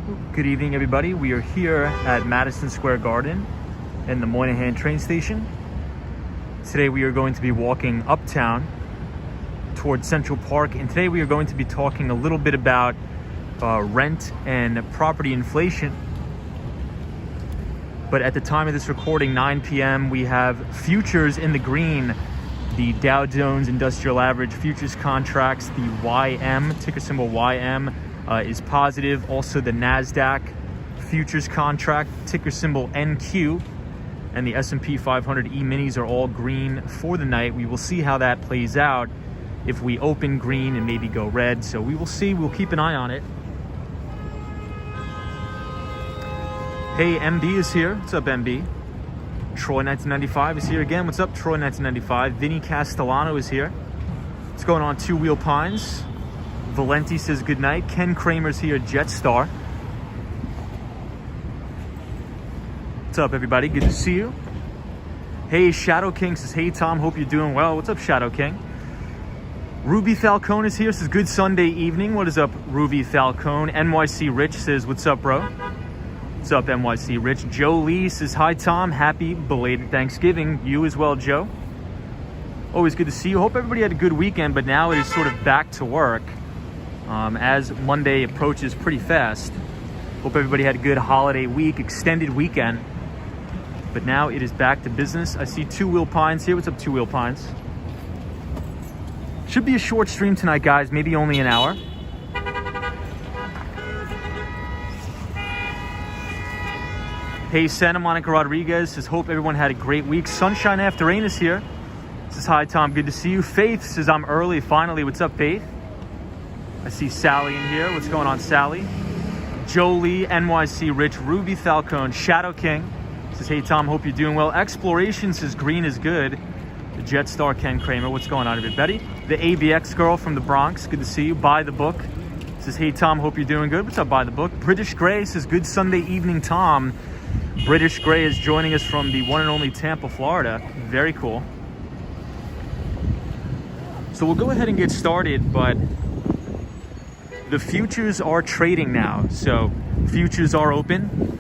Good evening, everybody. We are here at Madison Square Garden in the Moynihan train station. Today we are going to be walking uptown towards Central Park, and today we are going to be talking a little bit about rent and property inflation. But at the time of this recording, 9 p.m., we have futures in the green. The Dow Jones Industrial Average futures contracts, the YM, ticker symbol YM, is positive. Also the NASDAQ futures contract, ticker symbol NQ, and the S&P 500 E-minis are all green for the night. We will see how that plays out if we open green and maybe go red. So we will see. We'll keep an eye on it. Hey, MB is here. What's up, MB? Troy 1995 is here again. What's up, Troy 1995? Vinny Castellano is here. What's going on, Two Wheel Pines? Valenti says good night. Ken Kramer's here, Jetstar. What's up, everybody? Good to see you. Hey, Shadow King says, hey, Tom, hope you're doing well. What's up, Shadow King? Ruby Falcone is here, says good Sunday evening. What is up, Ruby Falcone? NYC Rich says, what's up, bro? What's up, NYC Rich? Joe Lee says, hi, Tom. Happy belated Thanksgiving. You as well, Joe. Always good to see you. Hope everybody had a good weekend, but now it is sort of back to work. As Monday approaches pretty fast. Hope everybody had a good holiday week, extended weekend. But now it is back to business. I see Two Wheel Pines here. What's up, Two Wheel Pines? Should be a short stream tonight, guys. Maybe only an hour. Hey, Santa Monica Rodriguez says, hope everyone had a great week. Sunshine After Rain is here. Says, hi, Tom. Good to see you. Faith says, I'm early. Finally. What's up, Faith? I see Sally in here. What's going on, Sally? Jolie, NYC Rich, Ruby Falcone, Shadow King says, hey, Tom, hope you're doing well. Exploration says, green is good. The Jetstar, Ken Kramer. What's going on, everybody? The ABX girl from the Bronx. Good to see you. Buy the Book says, hey, Tom, hope you're doing good. What's up, Buy the Book? British Gray says, good Sunday evening, Tom. British Gray is joining us from the one and only Tampa, Florida. Very cool. So we'll go ahead and get started, but the futures are trading now. So futures are open.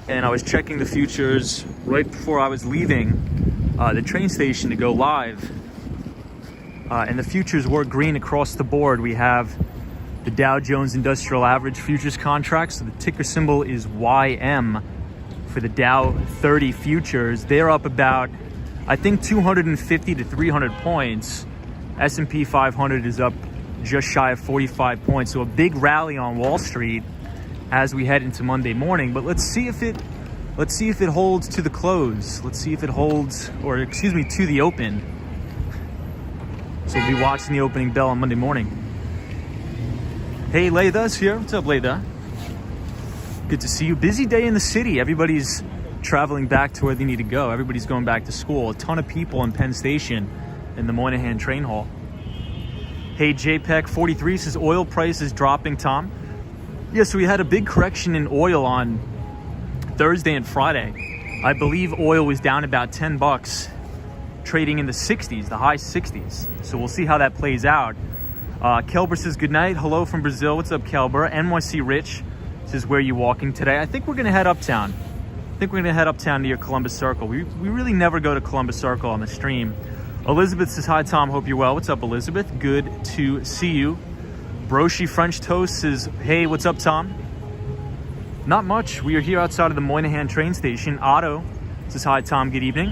And I was checking the futures right before I was leaving the train station to go live. And the futures were green across the board. We have the Dow Jones Industrial Average futures contract. So the ticker symbol is YM for the Dow 30 futures. They're up about, I think, 250 to 300 points. S&P 500 is up just shy of 45 points. So a big rally on Wall Street as we head into Monday morning. But let's see if it holds to the close. Let's see if it holds, or excuse me, to the open. So we'll be watching the opening bell on Monday morning. Hey, Layda's here. What's up, Layda? Good to see you. Busy day in the city. Everybody's traveling back to where they need to go. Everybody's going back to school. A ton of people in Penn Station in the Moynihan train hall. Hey, JPEG43 says oil price is dropping, Tom. Yeah, so we had a big correction in oil on Thursday and Friday. I believe oil was down about 10 bucks, trading in the 60s, the high 60s. So we'll see how that plays out. Kelber says good night. Hello from Brazil. What's up, Kelber? NYC Rich says, where are you walking today? I think we're going to head uptown. I think we're going to head uptown near Columbus Circle. We really never go to Columbus Circle on the stream. Elizabeth says, hi, Tom. Hope you're well. What's up, Elizabeth? Good to see you. Broshi French Toast says, hey, what's up, Tom? Not much. We are here outside of the Moynihan train station. Otto says, hi, Tom. Good evening.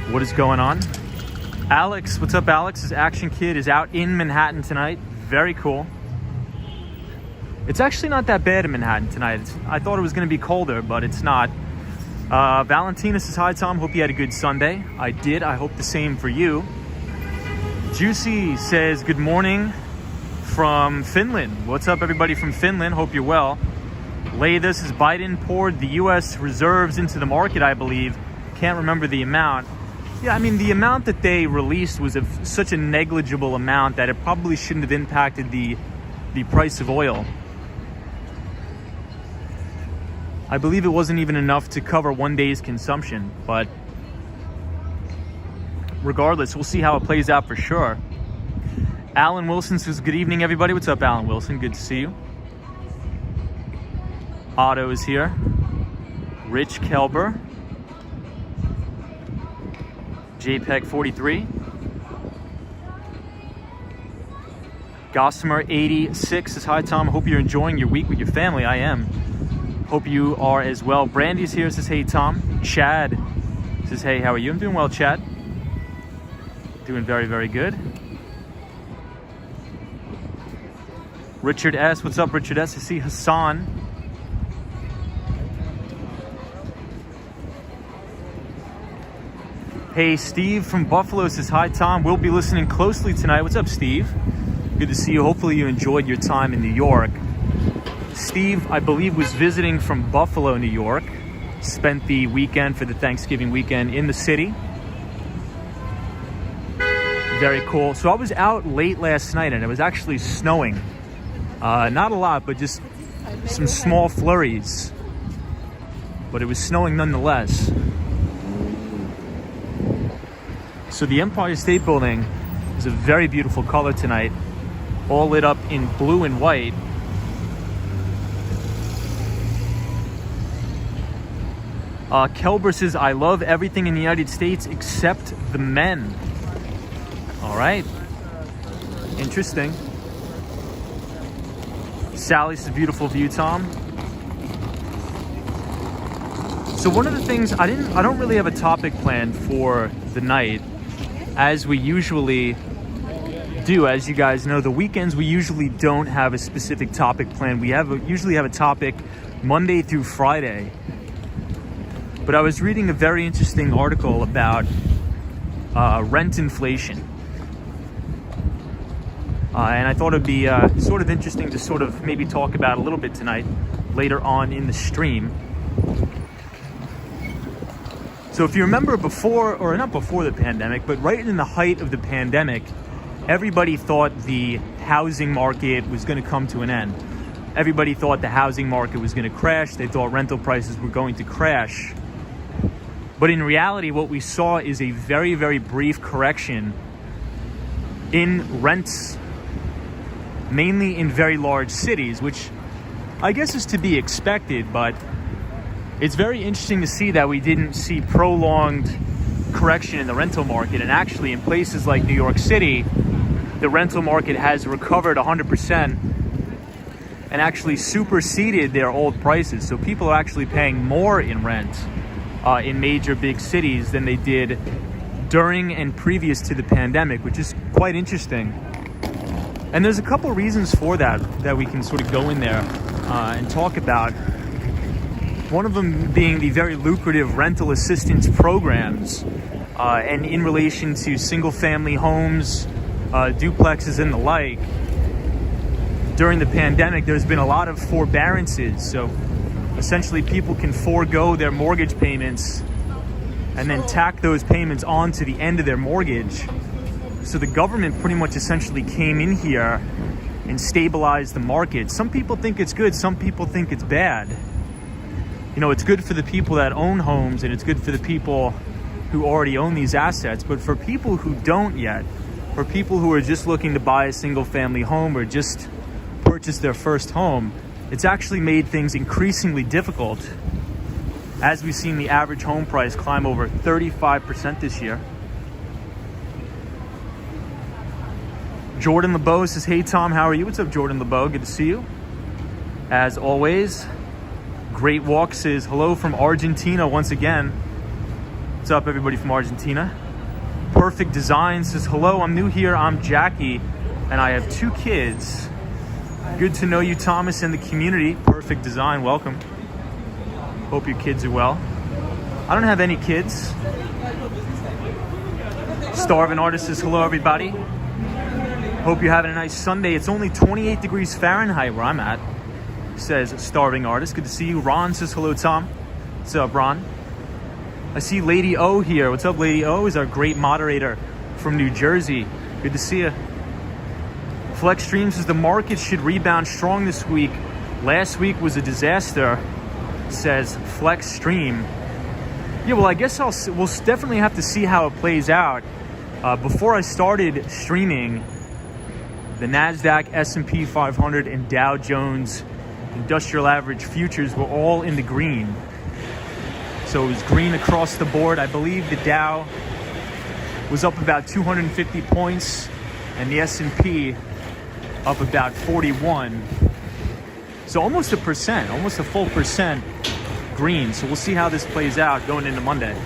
What is going on? Alex, what's up, Alex? His Action Kid is out in Manhattan tonight. Very cool. It's actually not that bad in Manhattan tonight. I thought it was going to be colder, but it's not. Valentina says, hi, Tom. Hope you had a good Sunday. I did. I hope the same for you. Juicy says, good morning from Finland. What's up, everybody from Finland? Hope you're well. Layda says, Biden poured the U.S. reserves into the market, I believe. Can't remember the amount. Yeah, I mean, the amount that they released was of such a negligible amount that it probably shouldn't have impacted the price of oil. I believe it wasn't even enough to cover one day's consumption, but regardless, we'll see how it plays out for sure. Alan Wilson says, good evening, everybody. What's up, Alan Wilson? Good to see you. Otto is here. Rich Kelber. JPEG 43. Gossamer 86 says, hi, Tom. Hope you're enjoying your week with your family. I am. Hope you are as well. Brandy's here, says, hey, Tom. Chad says, hey, how are you? I'm doing well, Chad. Doing very, very good. Richard S. What's up, Richard S? I see Hassan. Hey, Steve from Buffalo says, hi, Tom. We'll be listening closely tonight. What's up, Steve? Good to see you. Hopefully you enjoyed your time in New York. Steve, I believe, was visiting from Buffalo, New York. Spent the weekend for the Thanksgiving weekend in the city. Very cool. So I was out late last night and it was actually snowing. Not a lot, but just some small flurries. But it was snowing nonetheless. So the Empire State Building is a very beautiful color tonight. All lit up in blue and white. Kelber says, I love everything in the United States except the men. All right. Interesting. Sally says, beautiful view, Tom. So one of the things, I don't really have a topic planned for the night, as we usually do. As you guys know, the weekends we usually don't have a specific topic planned. We usually have a topic Monday through Friday. But I was reading a very interesting article about rent inflation. And I thought it'd be sort of interesting to sort of maybe talk about a little bit tonight, later on in the stream. So if you remember before, or not before the pandemic, but right in the height of the pandemic, everybody thought the housing market was going to come to an end. Everybody thought the housing market was going to crash. They thought rental prices were going to crash. But in reality, what we saw is a very, very brief correction in rents, mainly in very large cities, which I guess is to be expected, but it's very interesting to see that we didn't see prolonged correction in the rental market. And actually in places like New York City, the rental market has recovered 100% and actually superseded their old prices. So people are actually paying more in rent in major big cities than they did during and previous to the pandemic, which is quite interesting. And there's a couple reasons for that we can sort of go in there and talk about. One of them being the very lucrative rental assistance programs, and in relation to single family homes, duplexes and the like. During the pandemic, there's been a lot of forbearances. So essentially people can forego their mortgage payments and then tack those payments on to the end of their mortgage. So the government pretty much essentially came in here and stabilized the market. Some people think it's good, some people think it's bad. You know, it's good for the people that own homes and it's good for the people who already own these assets. But for people who don't yet, for people who are just looking to buy a single family home or just purchase their first home, it's actually made things increasingly difficult, as we've seen the average home price climb over 35% this year. Jordan LeBeau says, hey Tom, how are you? What's up, Jordan LeBeau? Good to see you. As always. Great Walk says, hello from Argentina once again. What's up, everybody from Argentina? Perfect Design says, hello, I'm new here. I'm Jackie, and I have 2 kids. Good to know you, Thomas, and the community. Perfect Design, welcome. Hope your kids are well. I don't have any kids. Starving Artist says, hello, everybody. Hope you're having a nice Sunday. It's only 28 degrees Fahrenheit where I'm at, says Starving Artist. Good to see you. Ron says, hello, Tom. What's up, Ron? I see Lady O here. What's up, Lady O? Is our great moderator from New Jersey. Good to see you. Flex Stream says, the market should rebound strong this week. Last week was a disaster, says Flex Stream. Yeah, well, I guess we'll definitely have to see how it plays out. Before I started streaming, The NASDAQ, S&P 500, and Dow Jones Industrial Average futures were all in the green. So it was green across the board. I believe the Dow was up about 250 points and the S&P up about 41. So almost a percent, almost a full percent green. So we'll see how this plays out going into Monday.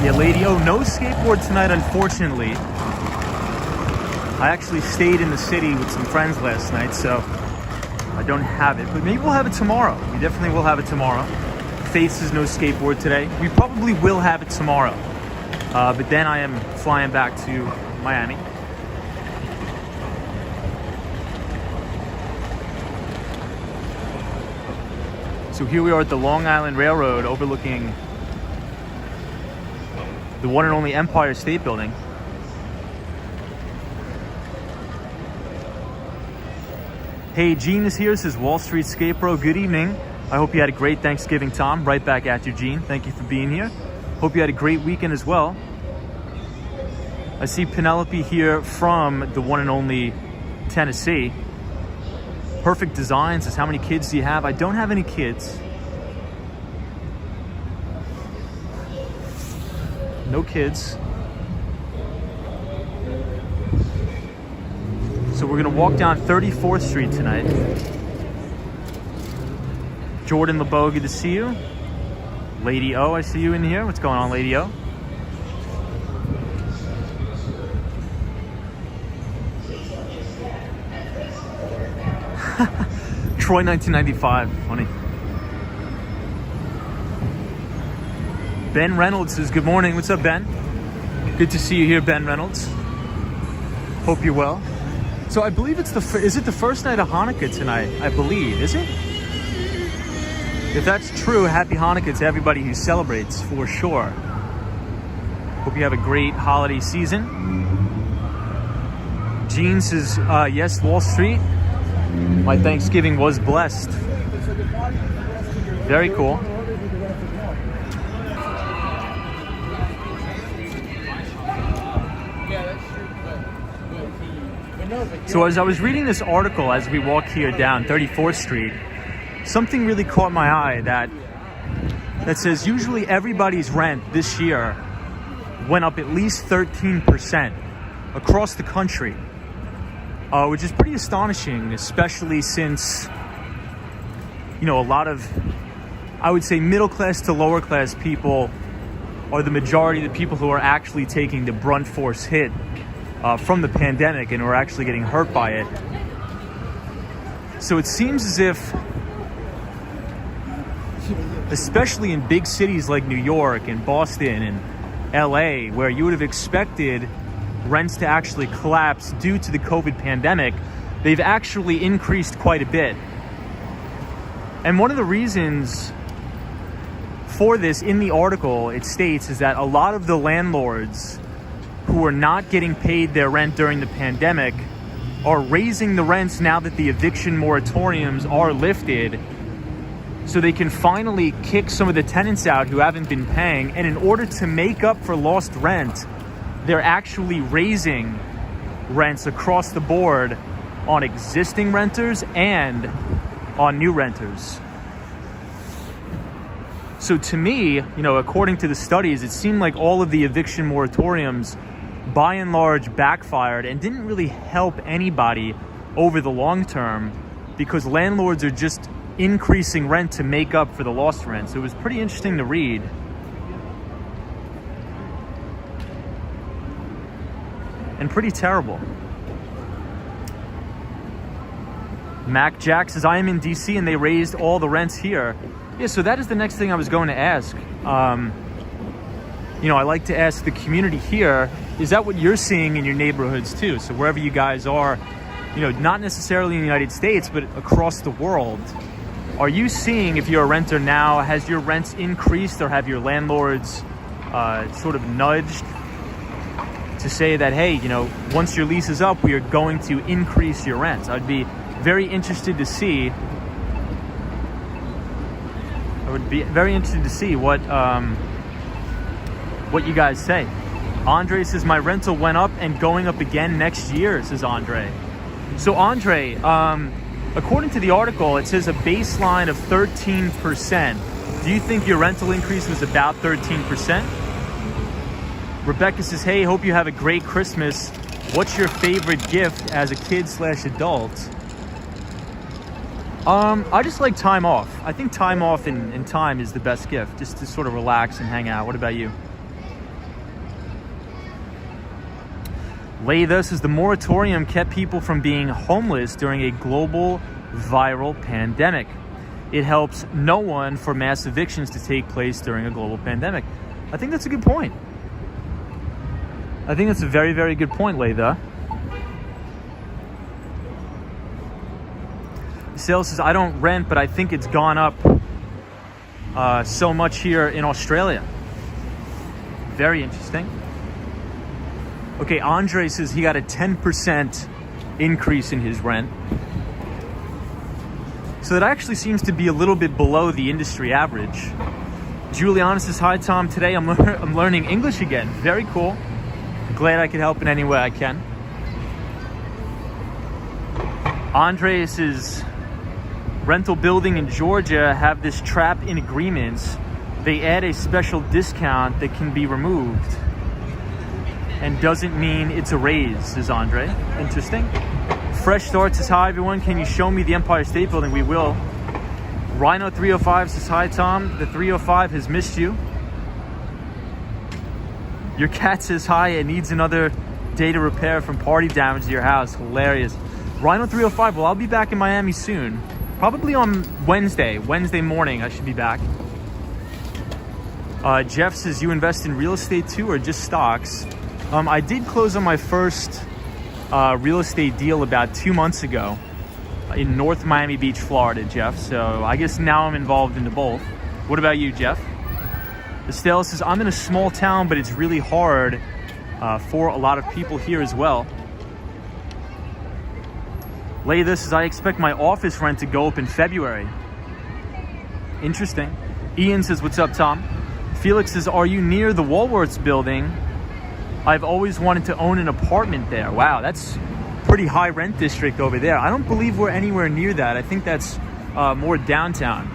Yeah, lady, oh, no skateboard tonight, unfortunately. I actually stayed in the city with some friends last night, so I don't have it. But maybe we'll have it tomorrow. We definitely will have it tomorrow. Thesis no skateboard today. We probably will have it tomorrow. But then I am flying back to Miami. So here we are at the Long Island Railroad overlooking the one and only Empire State Building. Hey, Gene is here, says Wall Street Skate Bro. Good evening. I hope you had a great Thanksgiving, Tom. Right back at you, Gene. Thank you for being here. Hope you had a great weekend as well. I see Penelope here from the one and only Tennessee. Perfect Design says, how many kids do you have? I don't have any kids. No kids. So we're gonna walk down 34th Street tonight. Jordan LeBeau, good to see you. Lady O, I see you in here. What's going on, Lady O? Troy 1995, funny. Ben Reynolds says, good morning. What's up, Ben? Good to see you here, Ben Reynolds. Hope you're well. So I believe it's is it the first night of Hanukkah tonight? I believe, is it? If that's true, happy Hanukkah to everybody who celebrates, for sure. Hope you have a great holiday season. Gene says, yes, Wall Street. My Thanksgiving was blessed. Very cool. So as I was reading this article as we walk here down 34th Street, something really caught my eye that says usually everybody's rent this year went up at least 13% across the country, which is pretty astonishing, especially since, you know, a lot of, I would say, middle class to lower class people are the majority of the people who are actually taking the brunt force hit from the pandemic and who are actually getting hurt by it. So it seems as if, especially in big cities like New York and Boston and LA, where you would have expected rents to actually collapse due to the COVID pandemic, they've actually increased quite a bit. And one of the reasons for this, in the article, it states, is that a lot of the landlords who are not getting paid their rent during the pandemic are raising the rents now that the eviction moratoriums are lifted, so they can finally kick some of the tenants out who haven't been paying. And in order to make up for lost rent, they're actually raising rents across the board on existing renters and on new renters. So to me, you know, according to the studies, it seemed like all of the eviction moratoriums by and large backfired and didn't really help anybody over the long term, because landlords are just increasing rent to make up for the lost rent. So it was pretty interesting to read. And pretty terrible. Mac Jack says, I am in DC and they raised all the rents here. Yeah, so that is the next thing I was going to ask. You know, I like to ask the community here, is that what you're seeing in your neighborhoods too? So wherever you guys are, you know, not necessarily in the United States, but across the world, are you seeing, if you're a renter now, has your rents increased, or have your landlords sort of nudged to say that, hey, you know, once your lease is up, we are going to increase your rents? I'd be very interested to see I would be very interested to see what you guys say. Andre says, my rental went up and going up again next year, says Andre. So Andre, according to the article, it says a baseline of 13%. Do you think your rental increase was about 13%? Rebecca says, hey, hope you have a great Christmas. What's your favorite gift as a kid/adult? I just like time off. I think time off and time is the best gift, just to sort of relax and hang out. What about you? Laytha says, the moratorium kept people from being homeless during a global viral pandemic. It helps no one for mass evictions to take place during a global pandemic. I think that's a good point. I think that's a very, very good point, Laytha. Sales says, I don't rent, but I think it's gone up so much here in Australia. Very interesting. Okay, Andre says he got a 10% increase in his rent. So that actually seems to be a little bit below the industry average. Juliana says, hi Tom, today I'm learning English again. Very cool. Glad I could help in any way I can. Andre says, rental building in Georgia have this trap in agreements. They add a special discount that can be removed and doesn't mean it's a raise, says Andre. Interesting. Fresh Start says, hi everyone, can you show me the Empire State Building? We will. Rhino 305 says, hi Tom, the 305 has missed you. Your cat says, hi, it needs another day to repair from party damage to your house. Hilarious. Rhino 305, well, I'll be back in Miami soon. Probably on Wednesday morning I should be back. Jeff says, you invest in real estate too or just stocks? I did close on my first real estate deal about 2 months ago in North Miami Beach, Florida, Jeff. So I guess now I'm involved into both. What about you, Jeff? Estelle says, I'm in a small town, but it's really hard for a lot of people here as well. Laytha says, I expect my office rent to go up in February. Interesting. Ian says, what's up, Tom? Felix says, are you near the Woolworths building? I've always wanted to own an apartment there. Wow, that's pretty high rent district over there. I don't believe we're anywhere near that. I think that's more downtown.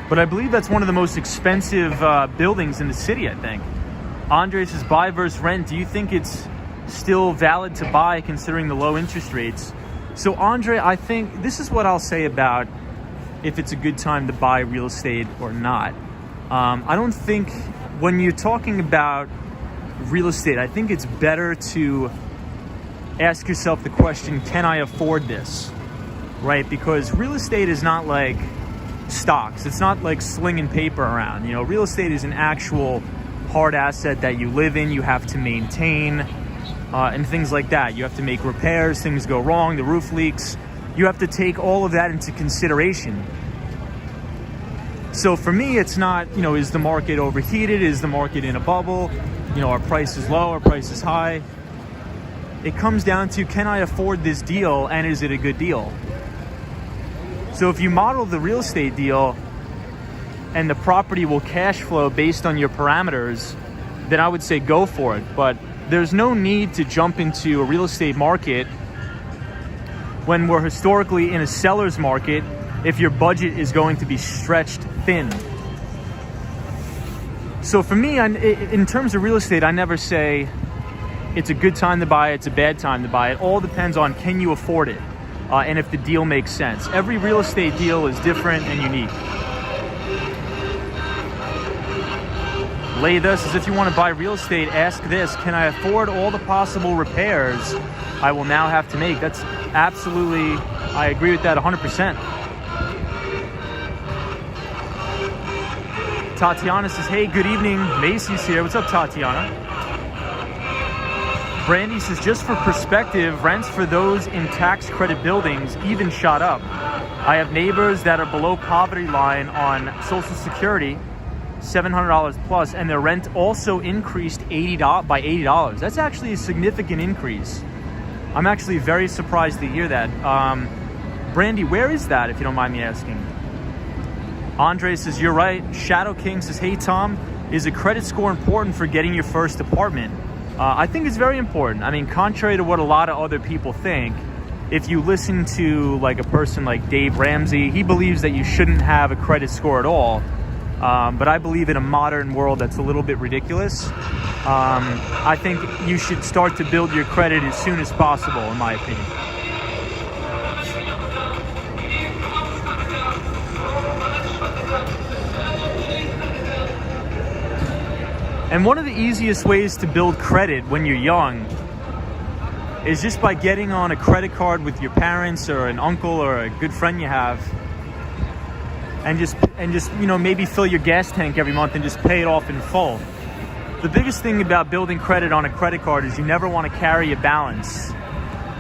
But I believe that's one of the most expensive buildings in the city, I think. Andre says, buy versus rent. Do you think it's still valid to buy considering the low interest rates? So Andre, I think this is what I'll say about if it's a good time to buy real estate or not. I don't think when you're talking about real estate, I think it's better to ask yourself the question, can I afford this? Right? Because real estate is not like stocks. It's not like slinging paper around. You know, real estate is an actual hard asset that you live in, you have to maintain, and things like that. You have to make repairs, things go wrong, the roof leaks. You have to take all of that into consideration. So for me, it's not, you know, is the market overheated? Is the market in a bubble? You know, are prices low? Are prices high? It comes down to, can I afford this deal and is it a good deal? So if you model the real estate deal and the property will cash flow based on your parameters, then I would say go for it. But there's no need to jump into a real estate market when we're historically in a seller's market if your budget is going to be stretched thin. So for me, in terms of real estate, I never say it's a good time to buy it, it's a bad time to buy it. All depends on, can you afford it? And if the deal makes sense. Every real estate deal is different and unique. Laytha says, if you want to buy real estate, ask this, can I afford all the possible repairs I will now have to make? That's absolutely, I agree with that 100%. Tatiana says, hey, good evening. Macy's here. What's up, Tatiana? Brandy says, just for perspective, rents for those in tax credit buildings even shot up. I have neighbors that are below poverty line on Social Security, $700 plus, and their rent also increased by $80. That's actually a significant increase. I'm actually very surprised to hear that. Brandy, where is that, if you don't mind me asking? Andre says, you're right. Shadow King says, hey Tom, is a credit score important for getting your first apartment? I think it's very important. I mean, contrary to what a lot of other people think, if you listen to like a person like Dave Ramsey, he believes that you shouldn't have a credit score at all. But I believe in a modern world that's a little bit ridiculous. I think you should start to build your credit as soon as possible, in my opinion. And one of the easiest ways to build credit when you're young is just by getting on a credit card with your parents or an uncle or a good friend you have, and just you know, maybe fill your gas tank every month and just pay it off in full. The biggest thing about building credit on a credit card is you never want to carry a balance,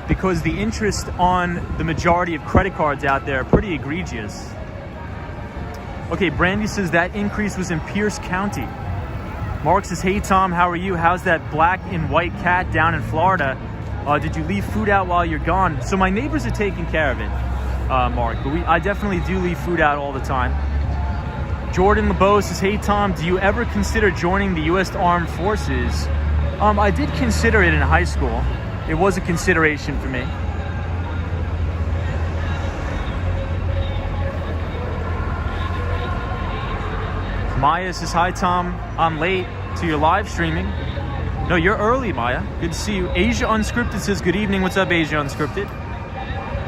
because the interest on the majority of credit cards out there are pretty egregious. Okay, Brandy says that increase was in Pierce County. Mark says, hey Tom, how are you? How's that black and white cat down in Florida? Did you leave food out while you're gone? So my neighbors are taking care of it, Mark, but I definitely do leave food out all the time. Jordan LeBeau says, hey Tom, do you ever consider joining the U.S. Armed Forces? I did consider it in high school. It was a consideration for me. Maya says, hi Tom, I'm late to your live streaming. No, you're early, Maya. Good to see you. Asia Unscripted says, good evening. What's up, Asia Unscripted?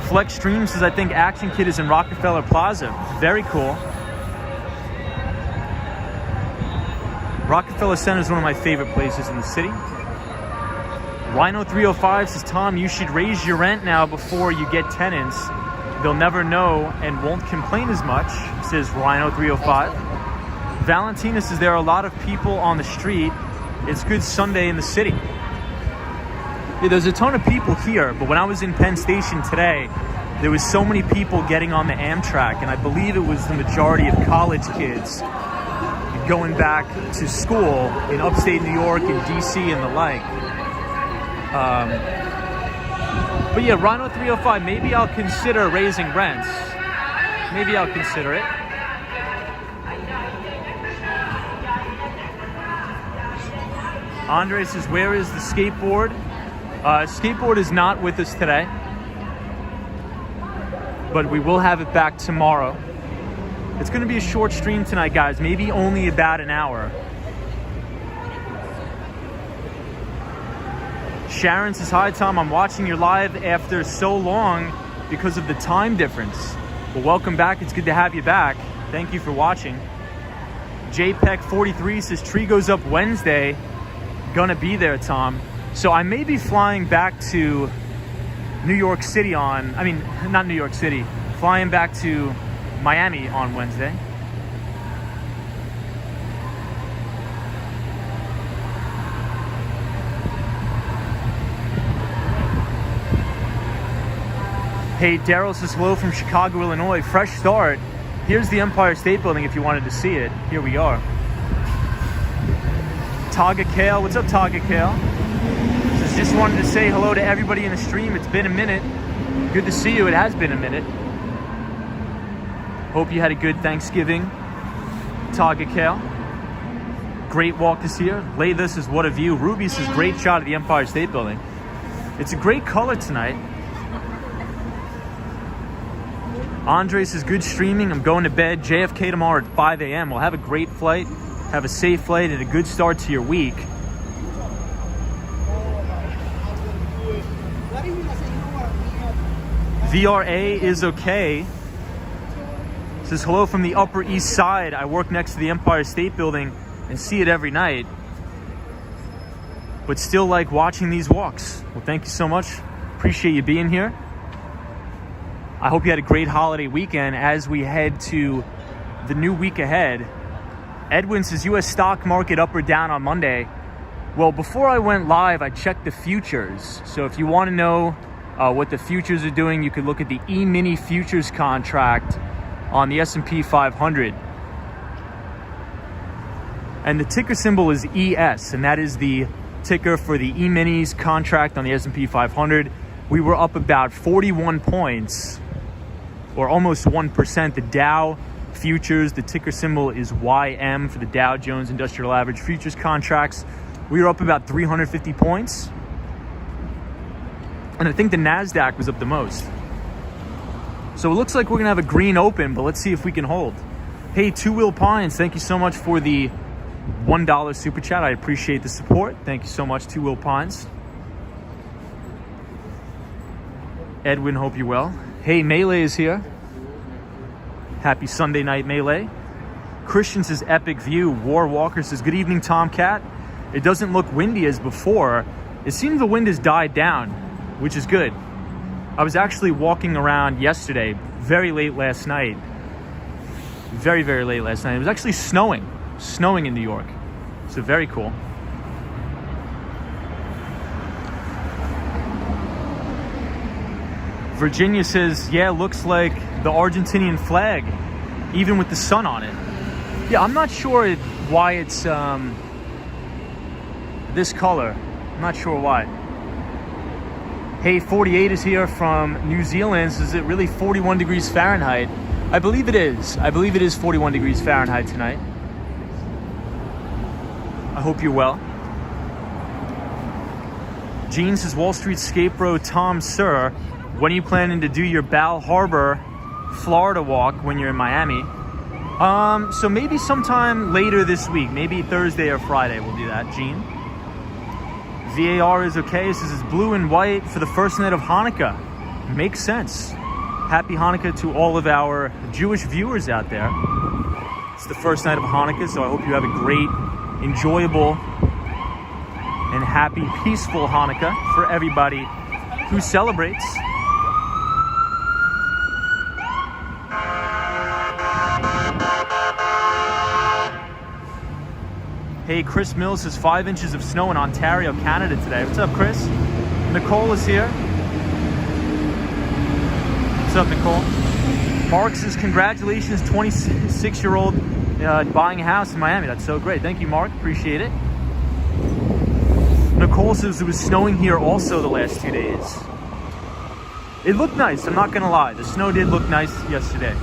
Flex Stream says, I think Action Kid is in Rockefeller Plaza. Very cool. Rockefeller Center is one of my favorite places in the city. Rhino 305 says, Tom, you should raise your rent now before you get tenants. They'll never know and won't complain as much, says Rhino 305. Valentina says, there are a lot of people on the street. It's Good Sunday in the city. Yeah, there's a ton of people here, but when I was in Penn Station today, there was so many people getting on the Amtrak, and I believe it was the majority of college kids going back to school in upstate New York and DC and the like. But yeah, Rhino 305, maybe I'll consider raising rents. Maybe I'll consider it. Andre says, where is the skateboard? Skateboard is not with us today, but we will have it back tomorrow. It's going to be a short stream tonight, guys, maybe only about an hour. Sharon says, hi Tom, I'm watching your live after so long because of the time difference. Well, welcome back. It's good to have you back. Thank you for watching. JPEG43 says, tree goes up Wednesday. Gonna be there, Tom. So I may be flying back to New York City not New York City, flying back to Miami on Wednesday. Hey, Daryl says, hello from Chicago, Illinois. Fresh start. Here's the Empire State Building if you wanted to see it. Here we are. Taga Kale, what's up, Taga Kale? Just wanted to say hello to everybody in the stream. It's been a minute. Good to see you. It has been a minute. Hope you had a good Thanksgiving, Taga Kale. Great walk this year. Lay this is what a view. Ruby says, great shot of the Empire State Building. It's a great color tonight. Andre says, good streaming. I'm going to bed. JFK tomorrow at 5 a.m. We'll have a great flight. Have a safe flight and a good start to your week. VRA is okay. Says, hello from the Upper East Side. I work next to the Empire State Building and see it every night, but still like watching these walks. Well, thank you so much. Appreciate you being here. I hope you had a great holiday weekend as we head to the new week ahead. Edwin says, U.S. stock market up or down on Monday? Well, before I went live, I checked the futures. So if you want to know what the futures are doing, you could look at the E-mini futures contract on the S&P 500. And the ticker symbol is ES, and that is the ticker for the E-minis contract on the S&P 500. We were up about 41 points, or almost 1%. The Dow futures. The ticker symbol is YM for the Dow Jones Industrial Average futures contracts. We were up about 350 points. And I think the NASDAQ was up the most. So it looks like we're going to have a green open, but let's see if we can hold. Hey, Two Wheel Pines, thank you so much for the $1 super chat. I appreciate the support. Thank you so much, Two Wheel Pines. Edwin, hope you're well. Hey, Melee is here. Happy Sunday night, Melee. Christian says, epic view. War Walker says, good evening, Tomcat. It doesn't look windy as before. It seems the wind has died down, which is good. I was actually walking around yesterday, very late last night. Very, very late last night. It was actually snowing in New York. So very cool. Virginia says, yeah, looks like the Argentinian flag, even with the sun on it. Yeah, I'm not sure why it's this color. I'm not sure why. Hey, 48 is here from New Zealand. Is it really 41 degrees Fahrenheit? I believe it is. I believe it is 41 degrees Fahrenheit tonight. I hope you're well. Gene says, Wall Street Scape Bro Tom Sir, when are you planning to do your Bal Harbor, Florida walk when you're in Miami? So maybe sometime later this week, maybe Thursday or Friday we'll do that, Gene. VAR is okay. It says it's blue and white for the first night of Hanukkah. Makes sense. Happy Hanukkah to all of our Jewish viewers out there. It's the first night of Hanukkah, so I hope you have a great, enjoyable, and happy, peaceful Hanukkah for everybody who celebrates. Hey, Chris Mills says 5 inches of snow in Ontario, Canada today. What's up, Chris? Nicole is here. What's up, Nicole? Mark says, congratulations, 26-year-old buying a house in Miami. That's so great. Thank you, Mark. Appreciate it. Nicole says it was snowing here also the last 2 days. It looked nice, I'm not going to lie. The snow did look nice yesterday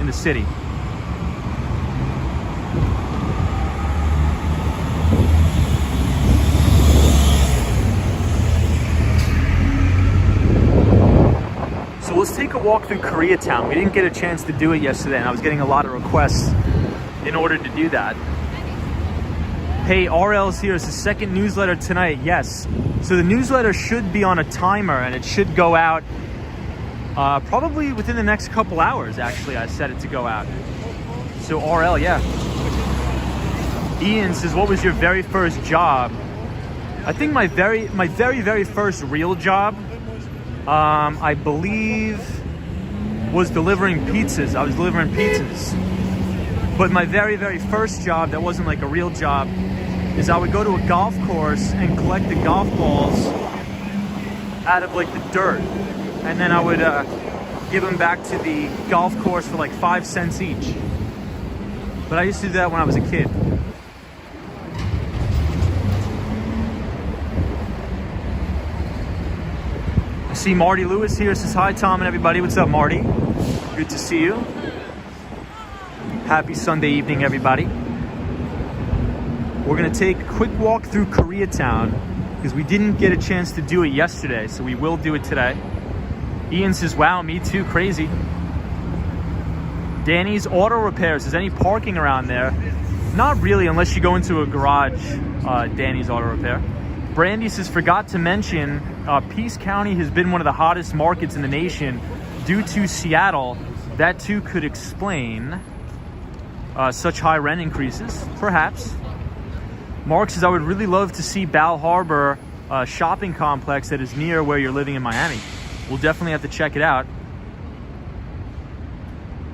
in the city. Let's take a walk through Koreatown. We didn't get a chance to do it yesterday, and I was getting a lot of requests in order to do that. Hey, RL's here. It's the second newsletter tonight. Yes. So the newsletter should be on a timer, and it should go out probably within the next couple hours, actually. I set it to go out. So RL, yeah. Ian says, what was your very first job? I think my very first real job, I believe, was delivering pizzas. I was delivering pizzas. But my very first job that wasn't like a real job is I would go to a golf course and collect the golf balls out of like the dirt. And then I would give them back to the golf course for like 5 cents each. But I used to do that when I was a kid. I see Marty Lewis here. Says hi, Tom and everybody. What's up, Marty? Good to see you. Happy Sunday evening, everybody. We're gonna take a quick walk through Koreatown because we didn't get a chance to do it yesterday, so we will do it today. Ian says, wow, me too, crazy. Danny's Auto Repairs. Is any parking around there? Not really, unless you go into a garage, Danny's Auto Repair. Brandy says, forgot to mention, Peace County has been one of the hottest markets in the nation due to Seattle. That too could explain such high rent increases, perhaps. Mark says, I would really love to see Bal Harbor shopping complex that is near where you're living in Miami. We'll definitely have to check it out.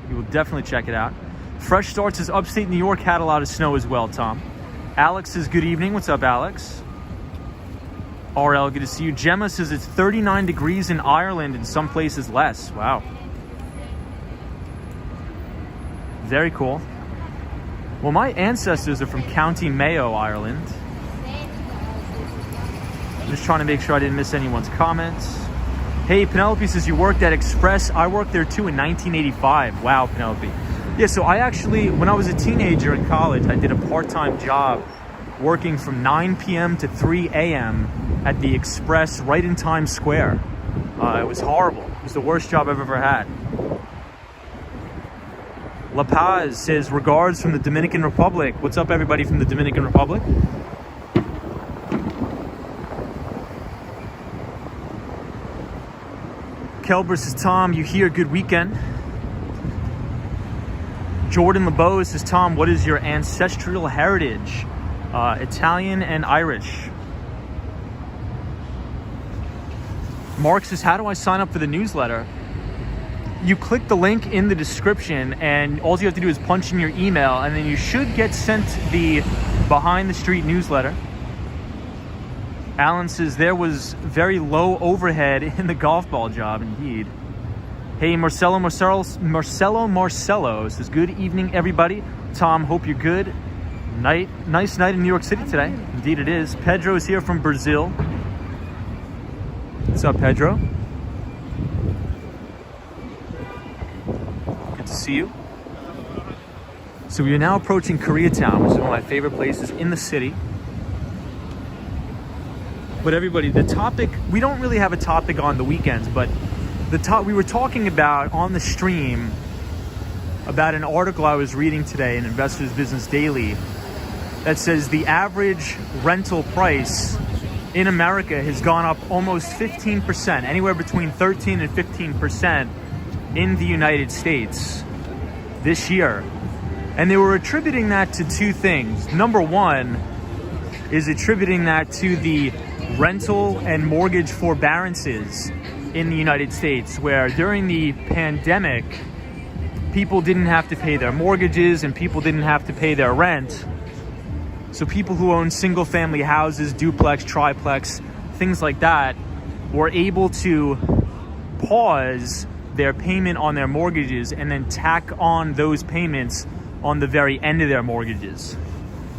We will definitely check it out. Fresh Start says, upstate New York had a lot of snow as well, Tom. Alex says, good evening. What's up, Alex? RL, good to see you. Gemma says it's 39 degrees in Ireland and some places less. Wow. Very cool. Well, my ancestors are from County Mayo, Ireland. I'm just trying to make sure I didn't miss anyone's comments. Hey, Penelope says you worked at Express. I worked there too in 1985. Wow, Penelope. Yeah, so I actually, when I was a teenager in college, I did a part-time job working from 9 p.m. to 3 a.m. at the Express right in Times Square. It was horrible. It was the worst job I've ever had. La Paz says, regards from the Dominican Republic. What's up, everybody from the Dominican Republic? Kelber says, Tom, you here? Good weekend. Jordan LeBeau says, Tom, what is your ancestral heritage? Italian and Irish. Mark says, how do I sign up for the newsletter? You click the link in the description and all you have to do is punch in your email and then you should get sent the Behind the Street newsletter. Alan says, there was very low overhead in the golf ball job, indeed. Hey, Marcelo says, good evening, everybody. Tom, hope you're good. Nice night in New York City today. Indeed it is. Pedro is here from Brazil. What's up, Pedro? Good to see you. So we are now approaching Koreatown, which is one of my favorite places in the city. But everybody, the topic, we don't really have a topic on the weekends, but we were talking about on the stream about an article I was reading today in Investors Business Daily that says the average rental price in America has gone up almost 15%, anywhere between 13 and 15% in the United States this year. And they were attributing that to two things. Number one is attributing that to the rental and mortgage forbearances in the United States, where during the pandemic, people didn't have to pay their mortgages and people didn't have to pay their rent. So people who own single family houses, duplex, triplex, things like that, were able to pause their payment on their mortgages and then tack on those payments on the very end of their mortgages.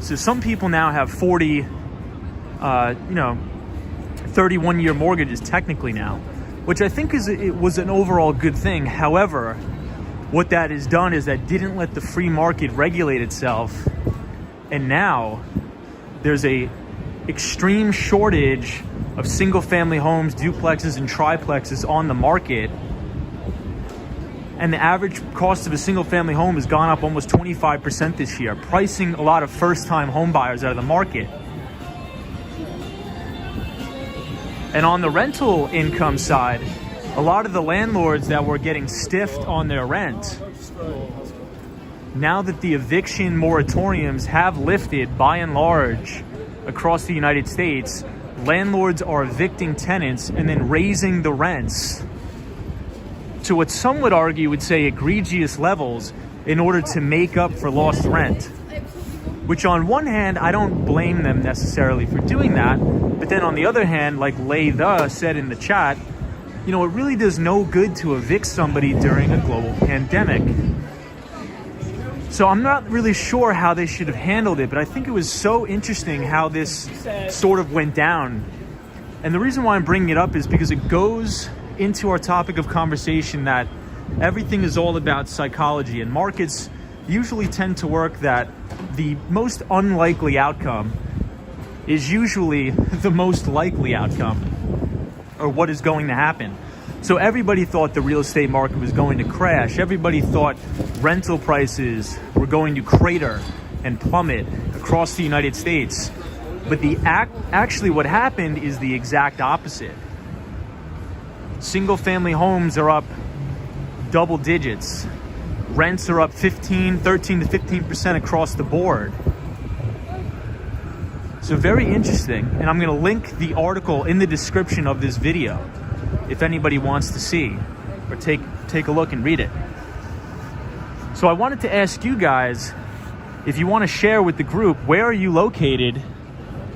So some people now have 31-year mortgages technically now, which I think was an overall good thing. However, what that has done is that didn't let the free market regulate itself. And now there's a extreme shortage of single family homes, duplexes and triplexes on the market. And the average cost of a single family home has gone up almost 25% this year, pricing a lot of first time home buyers out of the market. And on the rental income side, a lot of the landlords that were getting stiffed on their rent, now that the eviction moratoriums have lifted by and large across the United States, landlords are evicting tenants and then raising the rents to what some would argue would say egregious levels in order to make up for lost rent. Which on one hand, I don't blame them necessarily for doing that. But then on the other hand, like Laytha said in the chat, it really does no good to evict somebody during a global pandemic. So I'm not really sure how they should have handled it, but I think it was so interesting how this sort of went down. And the reason why I'm bringing it up is because it goes into our topic of conversation that everything is all about psychology, and markets usually tend to work that the most unlikely outcome is usually the most likely outcome, or what is going to happen. So everybody thought the real estate market was going to crash. Everybody thought rental prices were going to crater and plummet across the United States. But actually what happened is the exact opposite. Single family homes are up double digits. Rents are up 13 to 15% across the board. So very interesting. And I'm going to link the article in the description of this video if anybody wants to see or take a look and read it. So I wanted to ask you guys, if you want to share with the group, where are you located?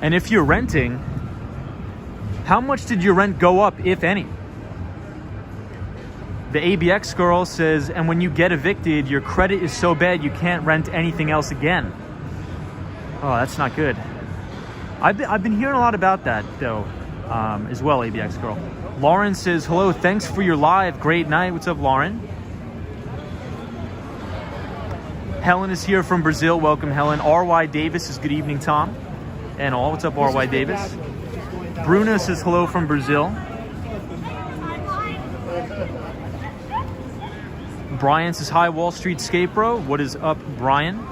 And if you're renting, how much did your rent go up, if any? The ABX girl says, and when you get evicted, your credit is so bad you can't rent anything else again. Oh, that's not good. I've been hearing a lot about that though, as well, ABX girl. Lauren says, hello, thanks for your live. Great night. What's up, Lauren? Helen is here from Brazil. Welcome, Helen. R.Y. Davis says good evening, Tom. And all. What's up, R.Y. Davis? Bruna says hello from Brazil. Brian says hi, Wall Street Skate Bro. What is up, Brian?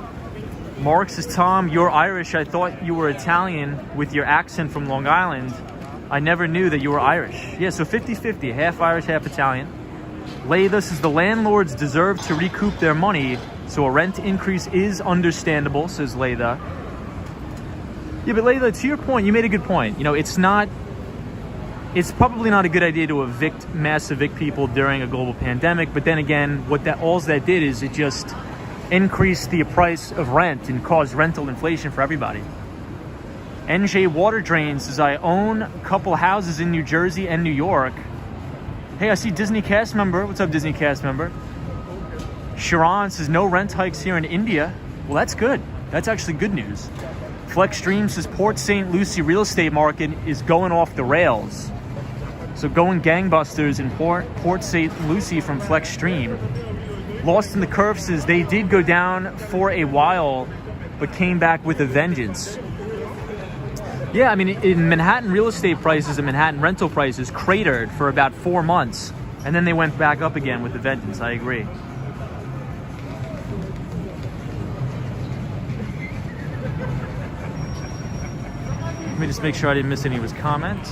Mark says, Tom, you're Irish. I thought you were Italian with your accent from Long Island. I never knew that you were Irish. Yeah, so 50-50, half Irish, half Italian. Layla says the landlords deserve to recoup their money, so a rent increase is understandable, says Layla. Yeah, but Layla, to your point, you made a good point. You know, it's probably not a good idea to mass evict people during a global pandemic, but then again, all that did is it just increased the price of rent and caused rental inflation for everybody. NJ Water Drain says, I own a couple houses in New Jersey and New York. Hey, I see Disney cast member. What's up, Disney cast member? Sharon says, no rent hikes here in India. Well, that's good. That's actually good news. Flex Stream says, Port St. Lucie real estate market is going off the rails. So going gangbusters in Port St. Lucie from Flex Stream. Lost in the Curve says, they did go down for a while, but came back with a vengeance. Yeah, I mean, in Manhattan real estate prices and Manhattan rental prices cratered for about 4 months, and then they went back up again with a vengeance. I agree. Let me just make sure I didn't miss any of his comments.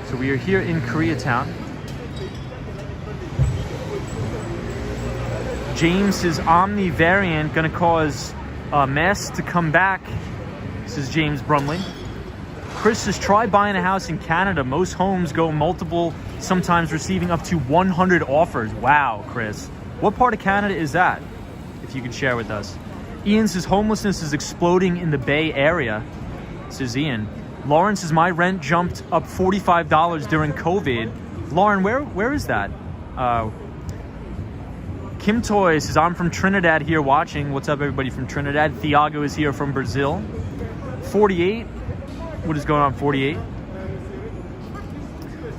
So we are here in Koreatown. James is Omni variant going to cause masks to come back, says James Brumley. Chris says, try buying a house in Canada. Most homes go multiple, sometimes receiving up to 100 offers. Wow, Chris. What part of Canada is that? If you could share with us. Ian says, homelessness is exploding in the Bay Area, says Ian. Lauren says, my rent jumped up $45 during COVID. Lauren, where is that? Kim Toy says, I'm from Trinidad here watching. What's up, everybody from Trinidad? Thiago is here from Brazil. 48. What is going on, 48?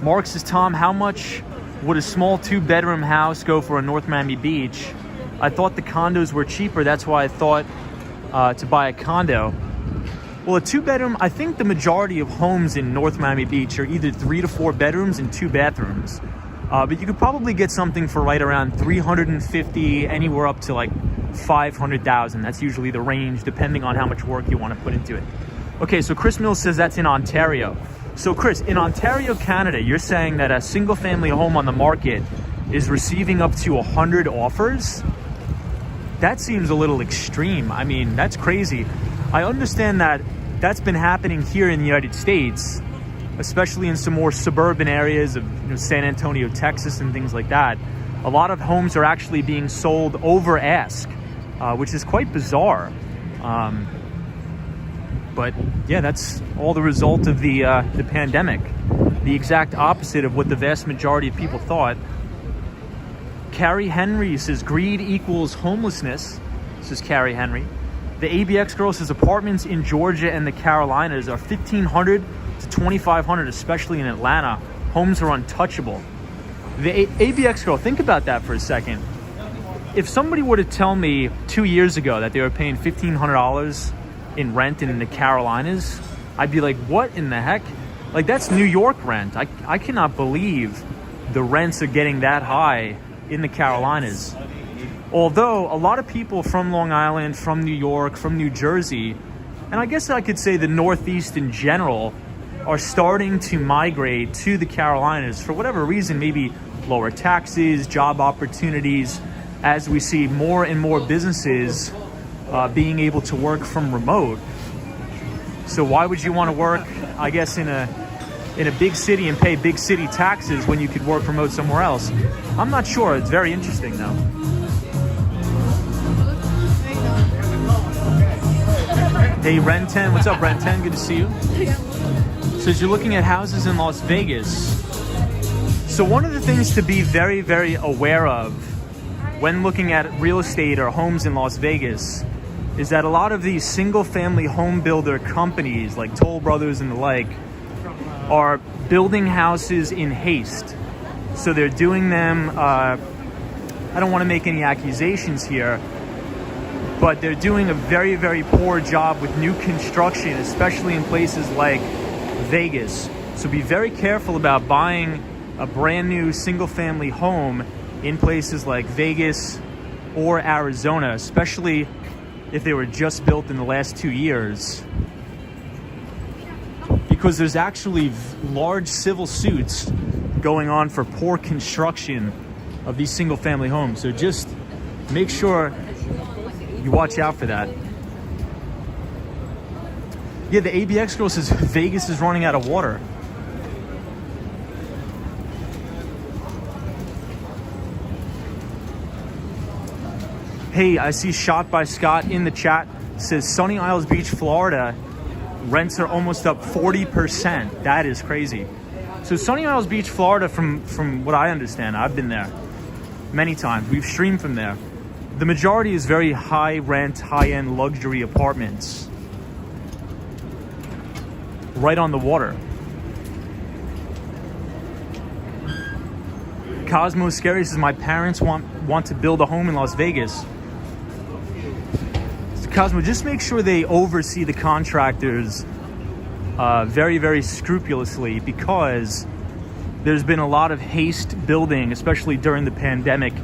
Mark says, Tom, how much would a small 2-bedroom house go for in North Miami Beach? I thought the condos were cheaper. That's why I thought to buy a condo. Well, a 2-bedroom, I think the majority of homes in North Miami Beach are either 3 to 4 bedrooms and 2 bathrooms. But you could probably get something for right around $350, anywhere up to like $500,000. That's usually the range, depending on how much work you want to put into it. Okay, so Chris Mills says that's in Ontario. So Chris, in Ontario, Canada, you're saying that a single family home on the market is receiving up to 100 offers? That seems a little extreme. I mean, that's crazy. I understand that that's been happening here in the United States, especially in some more suburban areas of San Antonio, Texas, and things like that. A lot of homes are actually being sold over ask, which is quite bizarre. But yeah, that's all the result of the pandemic. The exact opposite of what the vast majority of people thought. Carrie Henry says, greed equals homelessness, says Carrie Henry. The ABX girl says apartments in Georgia and the Carolinas are $1,500 to $2,500, especially in Atlanta. Homes are untouchable. The ABX girl, think about that for a second. If somebody were to tell me 2 years ago that they were paying $1,500 in rent in the Carolinas, I'd be like, what in the heck? Like, that's New York rent. I cannot believe the rents are getting that high in the Carolinas. Although a lot of people from Long Island, from New York, from New Jersey, and I guess I could say the Northeast in general, are starting to migrate to the Carolinas for whatever reason, maybe lower taxes, job opportunities, as we see more and more businesses being able to work from remote. So why would you want to work, I guess, in a big city and pay big city taxes when you could work remote somewhere else? I'm not sure. It's very interesting though. Hey, Ren10. What's up, Ren10? Good to see you. Says you're looking at houses in Las Vegas. So one of the things to be very, very aware of when looking at real estate or homes in Las Vegas is that a lot of these single-family home builder companies like Toll Brothers and the like are building houses in haste. So they're doing them, I don't want to make any accusations here, but they're doing a very, very poor job with new construction, especially in places like Vegas. So be very careful about buying a brand new single-family home in places like Vegas or Arizona, especially if they were just built in the last 2 years. Because there's actually large civil suits going on for poor construction of these single-family homes. So just make sure you watch out for that. Yeah, the ABX girl says Vegas is running out of water. Hey, I see Shot by Scott in the chat. Says Sunny Isles Beach, Florida, rents are almost up 40%. That is crazy. So Sunny Isles Beach, Florida, from what I understand, I've been there many times. We've streamed from there. The majority is very high rent, high-end luxury apartments right on the water. Cosmo Scary says my parents want to build a home in Las Vegas. Cosmo, just make sure they oversee the contractors very, very scrupulously, because there's been a lot of haste building, especially during the pandemic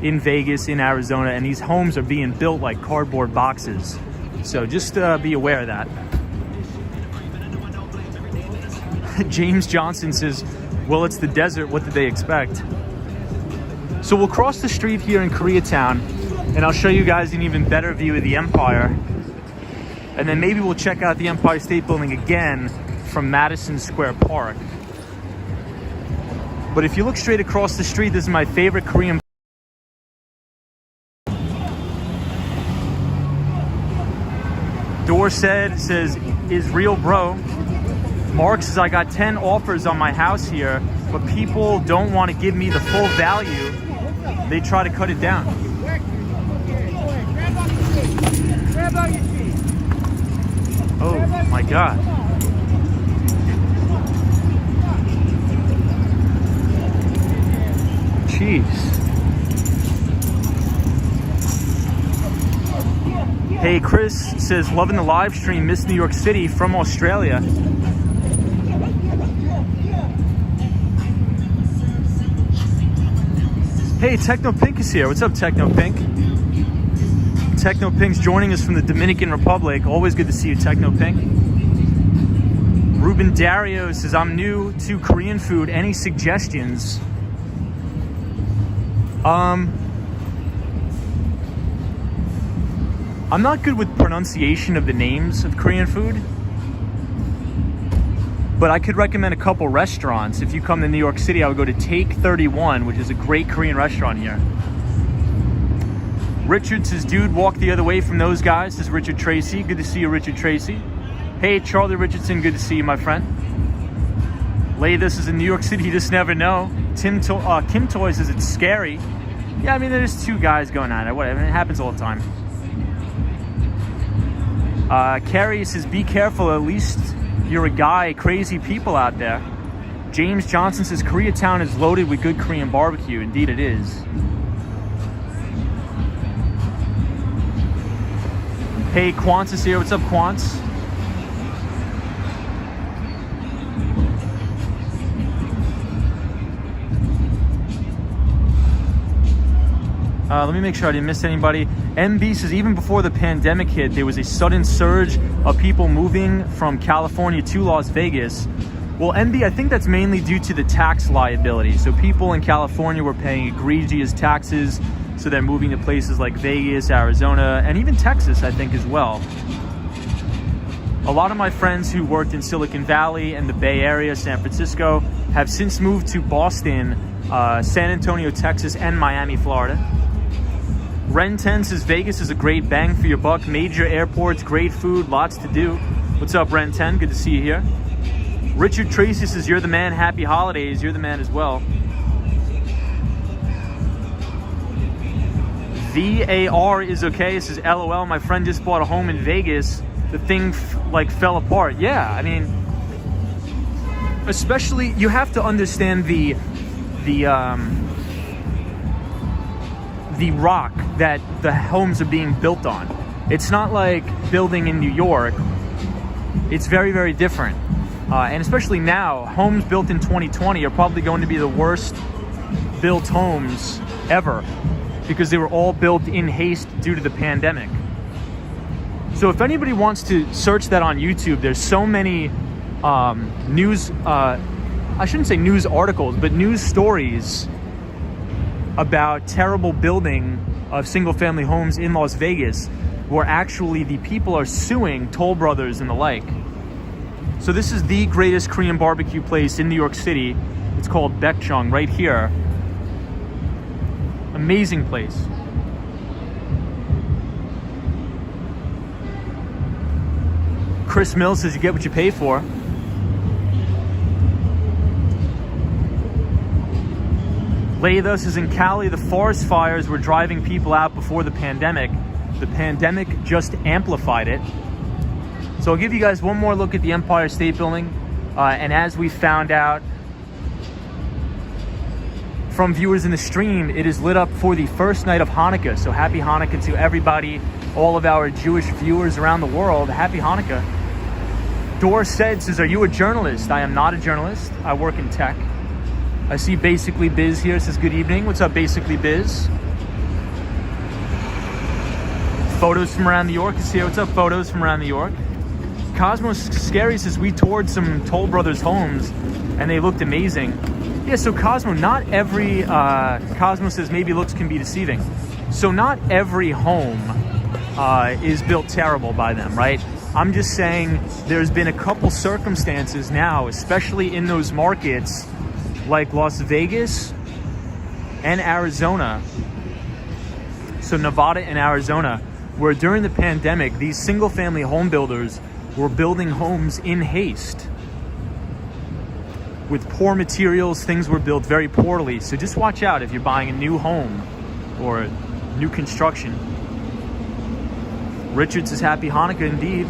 in Vegas, in Arizona, and these homes are being built like cardboard boxes. So just be aware of that. James Johnson says, well, it's the desert. What did they expect? So we'll cross the street here in Koreatown, and I'll show you guys an even better view of the Empire. And then maybe we'll check out the Empire State Building again from Madison Square Park. But if you look straight across the street, this is my favorite Korean. Dorset says, is real bro. Mark says, I got 10 offers on my house here, but people don't want to give me the full value. They try to cut it down. Oh my God. Jeez. Hey, Chris says, loving the live stream, miss New York City from Australia. Hey, Techno Pink is here. What's up, Techno Pink? Techno Pink's joining us from the Dominican Republic. Always good to see you, Techno Pink. Ruben Dario says, I'm new to Korean food. Any suggestions? I'm not good with pronunciation of the names of Korean food, but I could recommend a couple restaurants. If you come to New York City, I would go to Take 31, which is a great Korean restaurant here. Richard says, dude, walk the other way from those guys. This is Richard Tracy. Good to see you, Richard Tracy. Hey, Charlie Richardson. Good to see you, my friend. Lay, this is in New York City. You just never know. Kim Toy says it's scary. Yeah, I mean, there's two guys going at it. Whatever. It happens all the time. Carrie says, be careful. At least you're a guy. Crazy people out there. James Johnson says, Koreatown is loaded with good Korean barbecue. Indeed, it is. Hey, Quants is here. What's up, Quants? Let me make sure I didn't miss anybody. MB says, even before the pandemic hit, there was a sudden surge of people moving from California to Las Vegas. Well, MB, I think that's mainly due to the tax liability. So people in California were paying egregious taxes, so they're moving to places like Vegas, Arizona, and even Texas, I think, as well. A lot of my friends who worked in Silicon Valley and the Bay Area, San Francisco, have since moved to Boston, San Antonio, Texas, and Miami, Florida. Ren 10 says Vegas is a great bang for your buck. Major airports, great food, lots to do. What's up, Ren 10? Good to see you here. Richard Tracy says, you're the man. Happy holidays. You're the man as well. VAR is okay. It says LOL. My friend just bought a home in Vegas. The thing fell apart. Yeah, I mean, especially you have to understand the rock that the homes are being built on. It's not like building in New York. It's very, very different. And especially now, homes built in 2020 are probably going to be the worst built homes ever because they were all built in haste due to the pandemic. So if anybody wants to search that on YouTube, there's so many news, I shouldn't say news articles, but news stories about terrible building of single-family homes in Las Vegas, where actually the people are suing Toll Brothers and the like. So this is the greatest Korean barbecue place in New York City. It's called Baekjung right here. Amazing place. Chris Mills says you get what you pay for. Laytha says in Cali, the forest fires were driving people out before the pandemic. The pandemic just amplified it. So I'll give you guys one more look at the Empire State Building. And as we found out from viewers in the stream, it is lit up for the first night of Hanukkah. So happy Hanukkah to everybody, all of our Jewish viewers around the world. Happy Hanukkah. Dor says, are you a journalist? I am not a journalist. I work in tech. I see Basically Biz here. Says, good evening. What's up, Basically Biz? Photos from around New York is here. What's up, Photos from around New York? Cosmos Scary says, we toured some Toll Brothers homes and they looked amazing. Yeah, so Cosmo, not every, Cosmo says maybe looks can be deceiving. So not every home is built terrible by them, right? I'm just saying there's been a couple circumstances now, especially in those markets like Las Vegas and Arizona. So Nevada and Arizona, where during the pandemic, these single-family home builders were building homes in haste. With poor materials, things were built very poorly. So just watch out if you're buying a new home or new construction. Richard says, happy Hanukkah indeed.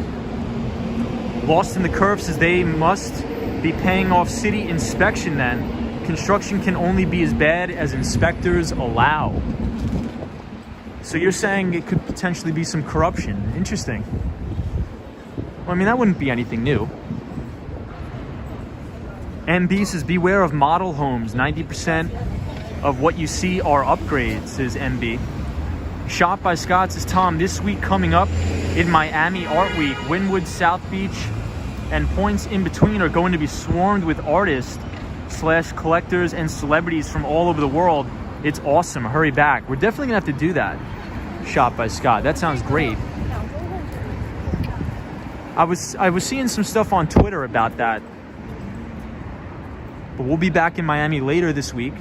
Lost in the Curve says they must be paying off city inspection then. Construction can only be as bad as inspectors allow. So you're saying it could potentially be some corruption. Interesting. Well, I mean, that wouldn't be anything new. MB says, beware of model homes. 90% of what you see are upgrades, says MB. Shot by Scott says, Tom, this week coming up in Miami Art Week, Wynwood, South Beach, and points in between are going to be swarmed with artists / collectors and celebrities from all over the world. It's awesome. Hurry back. We're definitely gonna have to do that. Shot by Scott. That sounds great. I was seeing some stuff on Twitter about that. But we'll be back in Miami later this week.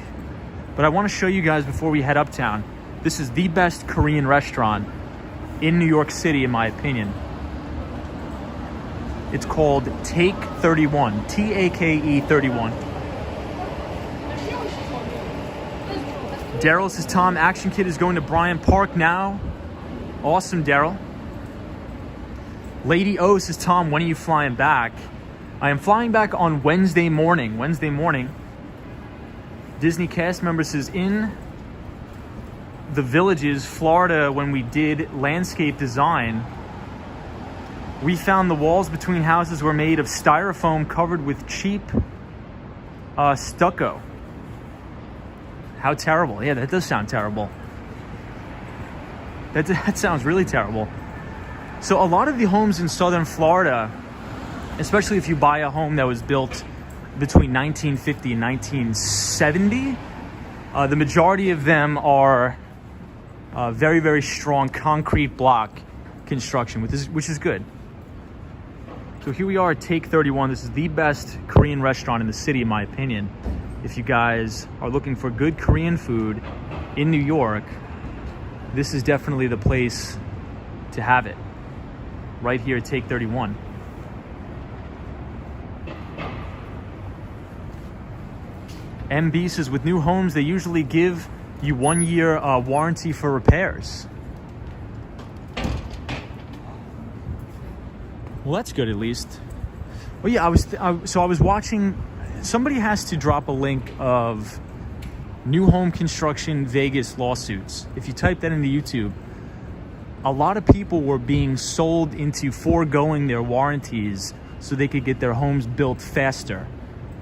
But I want to show you guys before we head uptown. This is the best Korean restaurant in New York City, in my opinion. It's called Take 31. Take 31. Daryl says, Tom, Action Kid is going to Bryant Park now. Awesome, Daryl. Lady O says, Tom, when are you flying back? I am flying back on Wednesday morning. Disney cast member says, in the Villages, Florida, when we did landscape design, we found the walls between houses were made of styrofoam covered with cheap stucco. How terrible. Yeah, that does sound terrible. That sounds really terrible. So a lot of the homes in Southern Florida, especially if you buy a home that was built between 1950 and 1970, the majority of them are very, very strong concrete block construction, which is good. So here we are at Take 31. This is the best Korean restaurant in the city, in my opinion. If you guys are looking for good Korean food in New York, this is definitely the place to have it. Right here at Take 31. MB says, with new homes, they usually give you 1 year warranty for repairs. Well, that's good at least. Well, yeah, I was watching. Somebody has to drop a link of new home construction Vegas lawsuits. If you type that into YouTube, a lot of people were being sold into foregoing their warranties so they could get their homes built faster.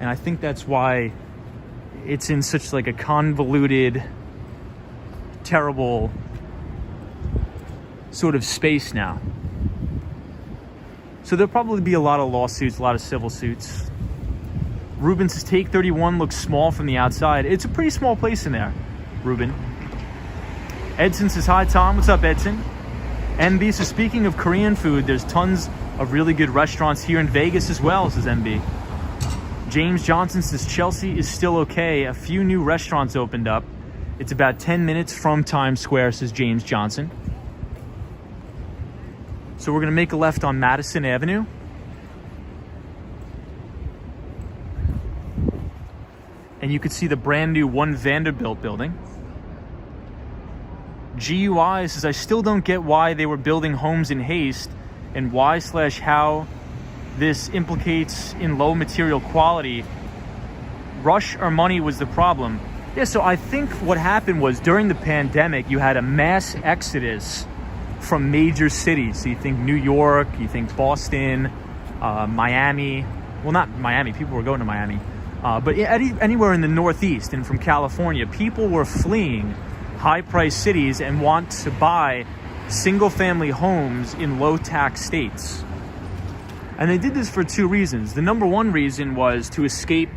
And I think that's why it's in such like a convoluted, terrible sort of space now. So there'll probably be a lot of lawsuits, a lot of civil suits. Ruben says Take 31 looks small from the outside. It's a pretty small place in there, Ruben. Edson says, hi, Tom. What's up, Edson? MB says, speaking of Korean food, there's tons of really good restaurants here in Vegas as well, says MB. James Johnson says, Chelsea is still okay. A few new restaurants opened up. It's about 10 minutes from Times Square, says James Johnson. So we're going to make a left on Madison Avenue. And you can see the brand new One Vanderbilt building. GUI says, I still don't get why they were building homes in haste and why/how this implicates in low material quality. Rush or money was the problem. Yeah, so I think what happened was during the pandemic, you had a mass exodus from major cities. So you think New York, you think Boston, Miami. Well, not Miami, people were going to Miami. But anywhere in the Northeast and from California, people were fleeing high-priced cities and want to buy single-family homes in low-tax states. And they did this for two reasons. The number one reason was to escape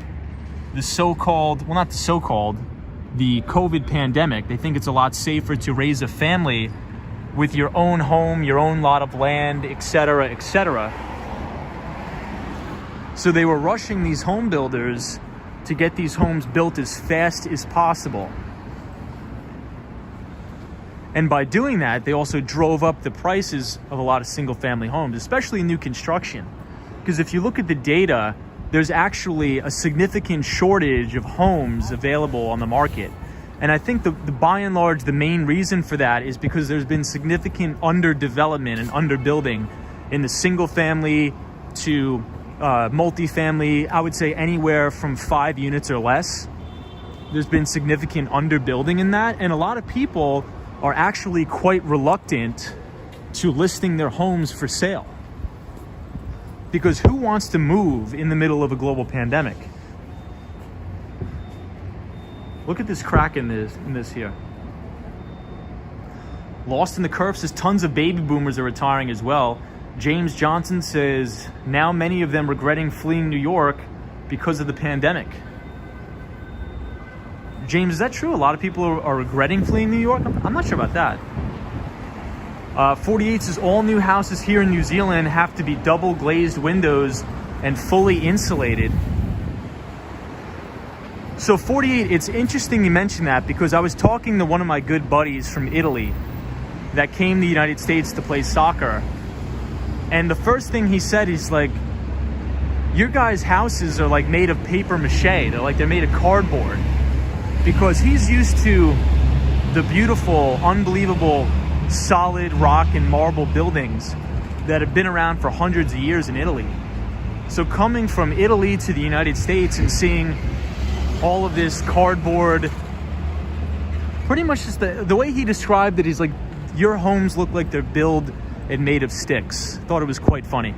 the so-called, well, not the so-called, the COVID pandemic. They think it's a lot safer to raise a family with your own home, your own lot of land, etc., etc. So they were rushing these home builders to get these homes built as fast as possible. And by doing that, they also drove up the prices of a lot of single-family homes, especially new construction. Because if you look at the data, there's actually a significant shortage of homes available on the market. And I think the by and large, the main reason for that is because there's been significant underdevelopment and underbuilding in the single-family to multifamily, I would say anywhere from 5 units or less. There's been significant underbuilding in that, and a lot of people are actually quite reluctant to listing their homes for sale. Because who wants to move in the middle of a global pandemic? Look at this crack in this here. Lost in the Curve says tons of baby boomers are retiring as well. James Johnson says now many of them regretting fleeing New York because of the pandemic. James, is that true? A lot of people are regretting fleeing New York? I'm not sure about that. 48 says all new houses here in New Zealand have to be double glazed windows and fully insulated. So 48, it's interesting you mention that because I was talking to one of my good buddies from Italy that came to the United States to play soccer. And the first thing he said, he's like, your guys' houses are like made of paper mache. They're made of cardboard. Because he's used to the beautiful, unbelievable, solid rock and marble buildings that have been around for hundreds of years in Italy. So coming from Italy to the United States and seeing all of this cardboard, pretty much just the way he described it, he's like, your homes look like they're built and made of sticks. Thought it was quite funny.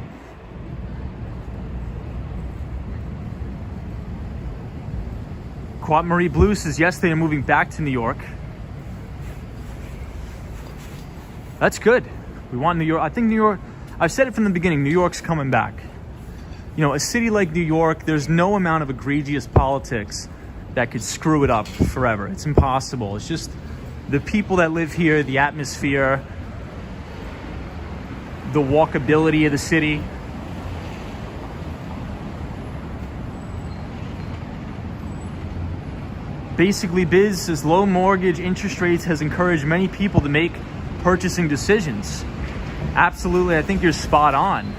Quat Marie Blue says, yes, they are moving back to New York. That's good. We want New York. I think New York, I've said it from the beginning, New York's coming back. You know, a city like New York, there's no amount of egregious politics that could screw it up forever. It's impossible. It's just the people that live here, the atmosphere, the walkability of the city. Basically, Biz says low mortgage interest rates has encouraged many people to make purchasing decisions. Absolutely, I think you're spot on.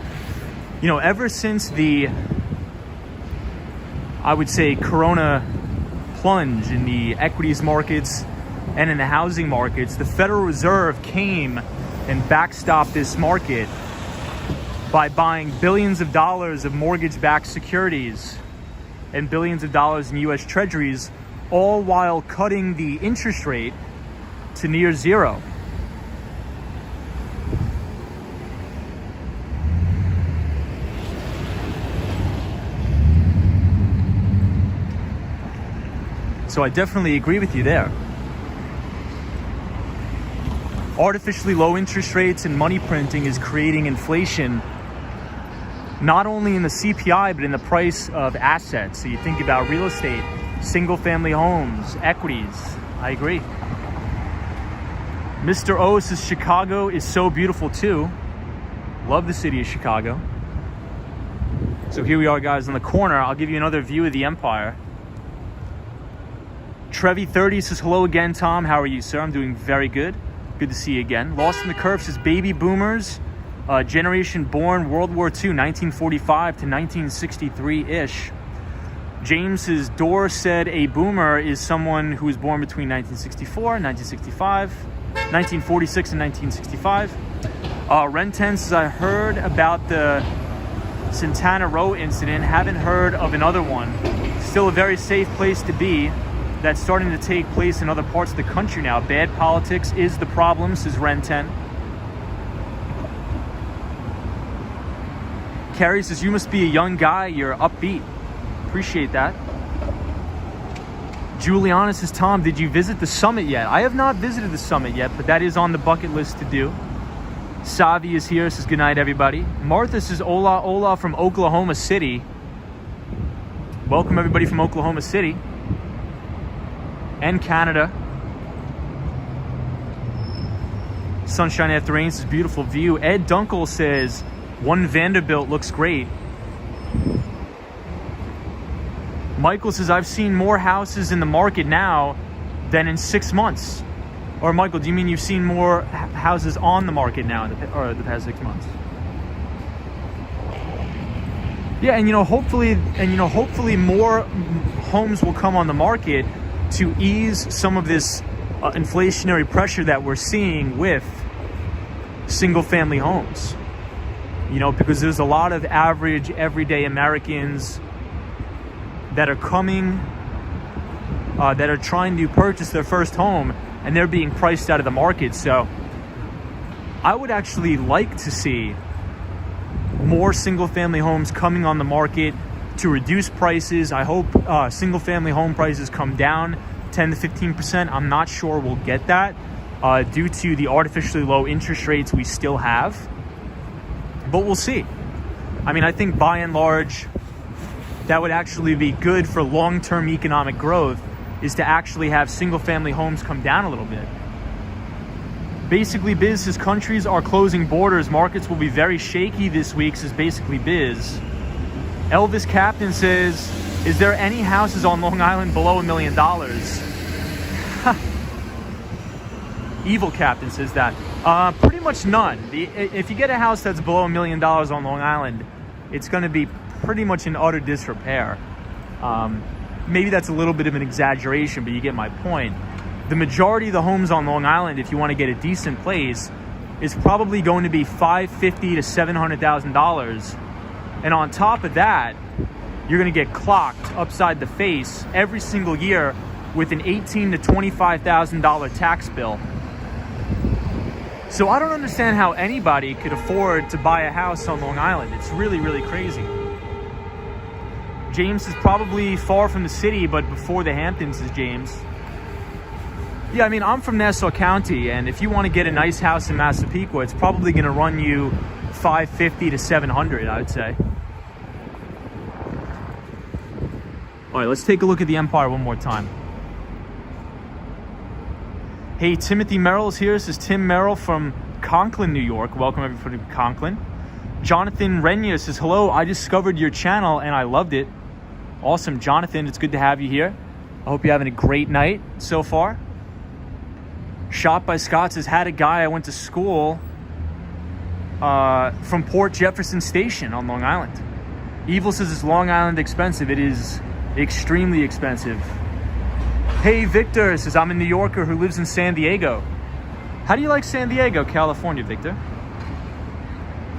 You know, ever since the, I would say, corona plunge in the equities markets and in the housing markets. The Federal Reserve came and backstopped this market by buying billions of dollars of mortgage-backed securities and billions of dollars in U.S. Treasuries, all while cutting the interest rate to near zero. So I definitely agree with you there. Artificially low interest rates and money printing is creating inflation, not only in the CPI, but in the price of assets. So you think about real estate, single family homes, equities. I agree. Mr. O says Chicago is so beautiful too. Love the city of Chicago. So here we are, guys, on the corner. I'll give you another view of the Empire. Trevi30 says, hello again, Tom. How are you, sir? I'm doing very good. Good to see you again. Lost in the Curve says, baby boomers, generation born World War II, 1945 to 1963-ish. James says, Dorr said a boomer is someone who was born between 1964 and 1965, 1946 and 1965. Renten says, I heard about the Santana Row incident. Haven't heard of another one. Still a very safe place to be. That's starting to take place in other parts of the country now. Bad politics is the problem, says Ren 10. Carrie says, you must be a young guy. You're upbeat. Appreciate that. Juliana says, Tom, did you visit the summit yet? I have not visited the summit yet, but that is on the bucket list to do. Savi is here, says good night, everybody. Martha says, hola, hola from Oklahoma City. Welcome, everybody from Oklahoma City. And Canada. Sunshine after rain says beautiful view. Ed Dunkel says One Vanderbilt looks great. Michael says I've seen more houses in the market now than in 6 months. Or Michael, do you mean you've seen more houses on the market now in the past 6 months? Yeah, and hopefully more homes will come on the market to ease some of this inflationary pressure that we're seeing with single-family homes. Because there's a lot of average, everyday Americans that are coming, that are trying to purchase their first home, and they're being priced out of the market. So I would actually like to see more single-family homes coming on the market to reduce prices. I hope single-family home prices come down 10 to 15%. I'm not sure we'll get that due to the artificially low interest rates we still have. But we'll see. I think by and large, that would actually be good for long-term economic growth, is to actually have single-family homes come down a little bit. Basically Biz says countries are closing borders. Markets will be very shaky this week, says Basically Biz. Elvis Captain says, is there any houses on Long Island below $1 million? Evil Captain says that. Pretty much none. If you get a house that's below $1 million on Long Island, it's going to be pretty much in utter disrepair. Maybe that's a little bit of an exaggeration, but you get my point. The majority of the homes on Long Island, if you want to get a decent place, is probably going to be $550,000 to $700,000. And on top of that, you're going to get clocked upside the face every single year with an $18,000 to $25,000 tax bill. So I don't understand how anybody could afford to buy a house on Long Island. It's really, really crazy. James is probably far from the city, but before the Hamptons, is James. Yeah, I'm from Nassau County, and if you want to get a nice house in Massapequa, it's probably going to run you $550,000 to $700,000, I would say. All right, let's take a look at the Empire one more time. Hey, Timothy Merrill is here. This is Tim Merrill from Conklin, New York. Welcome everybody to Conklin. Jonathan Renya says, hello, I discovered your channel and I loved it. Awesome, Jonathan, it's good to have you here. I hope you're having a great night so far. Shot by Scott says, had a guy I went to school from Port Jefferson Station on Long Island. Evil says, is Long Island expensive? It is extremely expensive. Hey, Victor says, I'm a New Yorker who lives in San Diego. How do you like San Diego, California, Victor?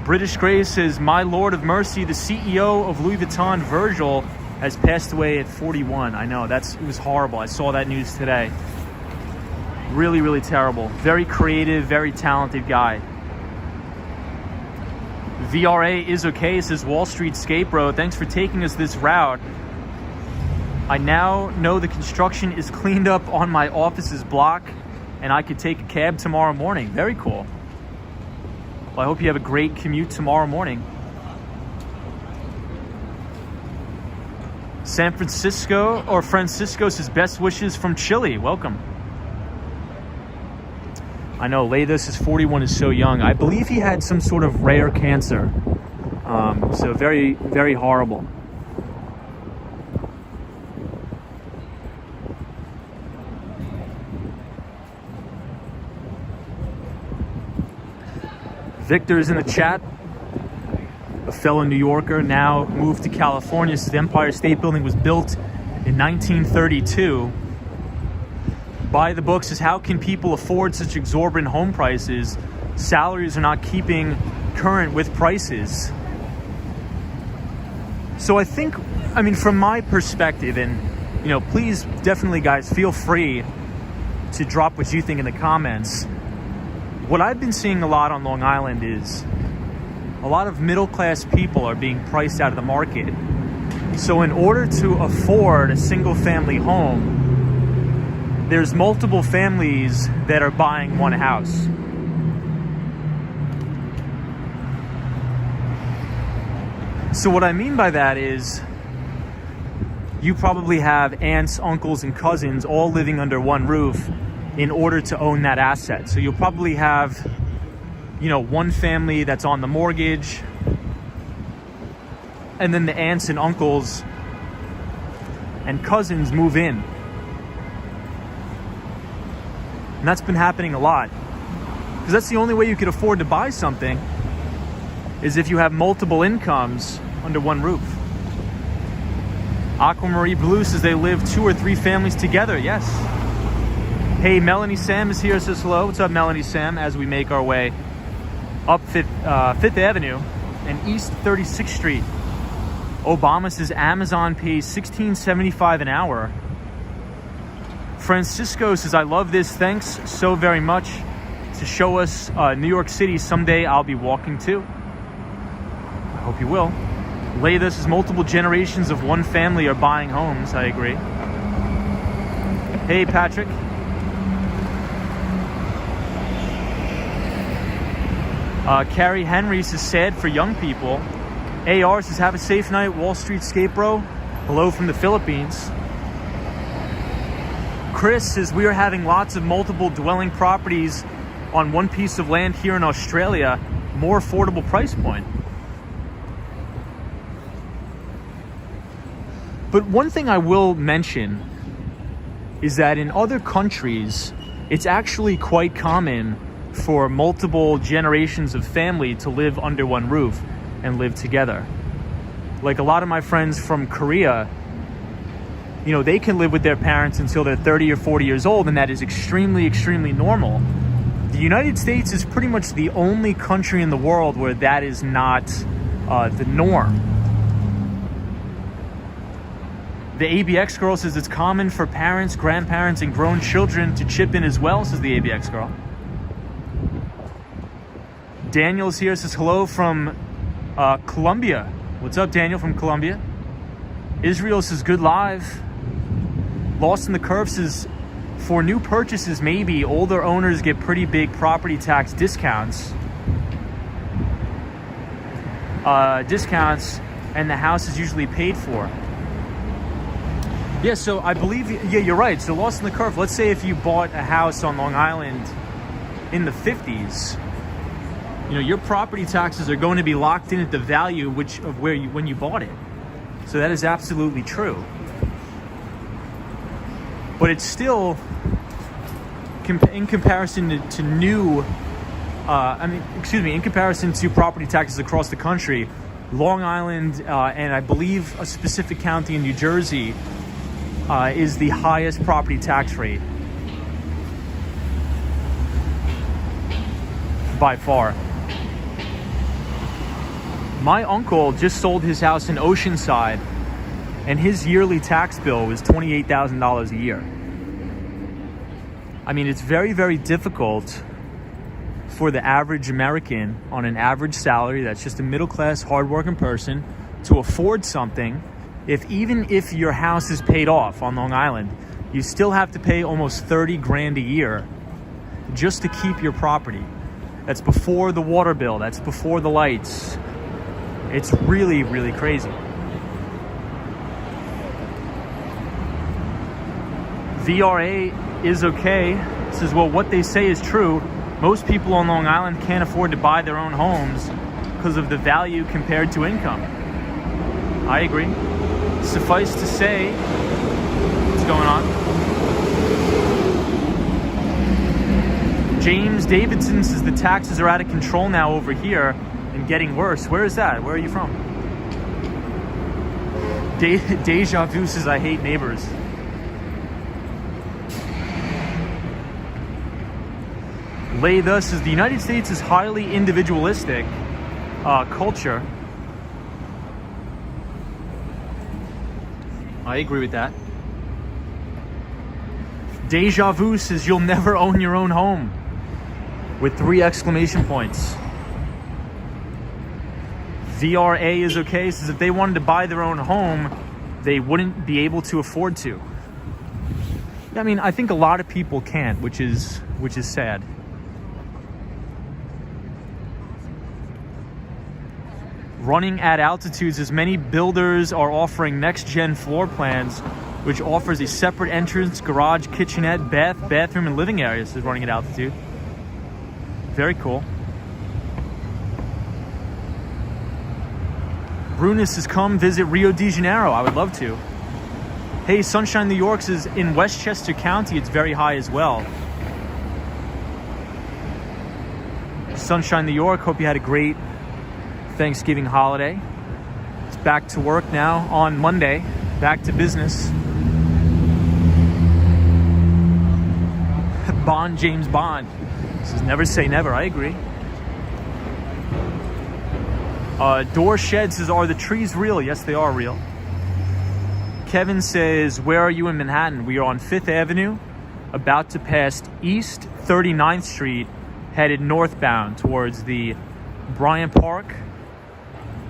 British Grace says, my Lord of Mercy, the CEO of Louis Vuitton, Virgil, has passed away at 41. I know, it was horrible. I saw that news today. Really, really terrible. Very creative, very talented guy. VRA is okay, says Wall Street Skate Bro. Thanks for taking us this route. I now know the construction is cleaned up on my office's block and I could take a cab tomorrow morning. Very cool. Well, I hope you have a great commute tomorrow morning. Francisco says best wishes from Chile. Welcome. I know Lathis is 41, is so young. I believe he had some sort of rare cancer. So very, very horrible. Victor is in the chat. A fellow New Yorker, now moved to California. So the Empire State Building was built in 1932. By the book says, how can people afford such exorbitant home prices? Salaries are not keeping current with prices. So I think, from my perspective, and please definitely guys feel free to drop what you think in the comments. What I've been seeing a lot on Long Island is a lot of middle-class people are being priced out of the market. So in order to afford a single-family home, there's multiple families that are buying one house. So what I mean by that is you probably have aunts, uncles, and cousins all living under one roof in order to own that asset. So you'll probably have, one family that's on the mortgage, and then the aunts and uncles and cousins move in. And that's been happening a lot. Because that's the only way you could afford to buy something, is if you have multiple incomes under one roof. Aquamarie Blue says they live 2 or 3 families together. Yes. Hey, Melanie Sam is here, says hello. What's up, Melanie Sam? As we make our way up Fifth Avenue and East 36th Street. Obama says Amazon pays $16.75 an hour. Francisco says, I love this. Thanks so very much to show us New York City. Someday I'll be walking too. I hope you will. Layla says multiple generations of one family are buying homes. I agree. Hey, Patrick. Carrie Henry says sad for young people. AR says have a safe night, Wall Street Skate Bro. Hello from the Philippines. Chris says we are having lots of multiple dwelling properties on one piece of land here in Australia. More affordable price point. But one thing I will mention is that in other countries, it's actually quite common for multiple generations of family to live under one roof and live together. Like a lot of my friends from Korea, they can live with their parents until they're 30 or 40 years old, and that is extremely, extremely normal. The United States is pretty much the only country in the world where that is not the norm. The ABX girl says it's common for parents, grandparents, and grown children to chip in as well, says the ABX girl. Daniel's here, says hello from Colombia. What's up, Daniel from Colombia? Israel says good live. Lost in the Curve says for new purchases, maybe older owners get pretty big property tax discounts. And the house is usually paid for. Yeah, so I believe, you're right. So Lost in the Curve, let's say if you bought a house on Long Island in the 50s, your property taxes are going to be locked in at the value when you bought it. So that is absolutely true. But it's still, in comparison to in comparison to property taxes across the country, Long Island and I believe a specific county in New Jersey is the highest property tax rate by far. My uncle just sold his house in Oceanside, and his yearly tax bill was $28,000 a year. I mean, it's very, very difficult for the average American on an average salary that's just a middle-class, hardworking person to afford something. Even if your house is paid off on Long Island, you still have to pay almost 30 grand a year just to keep your property. That's before the water bill, that's before the lights. It's really, really crazy. VRA is okay. It says, well, what they say is true. Most people on Long Island can't afford to buy their own homes because of the value compared to income. I agree. Suffice to say, what's going on? James Davidson says the taxes are out of control now over here and getting worse. Where is that? Where are you from? Deja Vu says, I hate neighbors. Lay thus says the United States is highly individualistic culture. I agree with that. Deja Vu says you'll never own your own home with 3 exclamation points. VRA is okay says if they wanted to buy their own home, they wouldn't be able to afford to. I mean, I think a lot of people can't, which is sad. Running at altitudes, as many builders are offering next-gen floor plans, which offers a separate entrance, garage, kitchenette, bathroom, and living areas. Is running at altitude. Very cool. Brunis has come visit Rio de Janeiro. I would love to. Hey, Sunshine New York says in Westchester County, it's very high as well. Sunshine New York, hope you had a great Thanksgiving holiday. It's back to work now on Monday. Back to business. James Bond says never say never. I agree. Door Shed says, are the trees real? Yes, they are real. Kevin says, where are you in Manhattan? We are on 5th Avenue, about to pass East 39th Street, headed northbound towards the Bryant Park,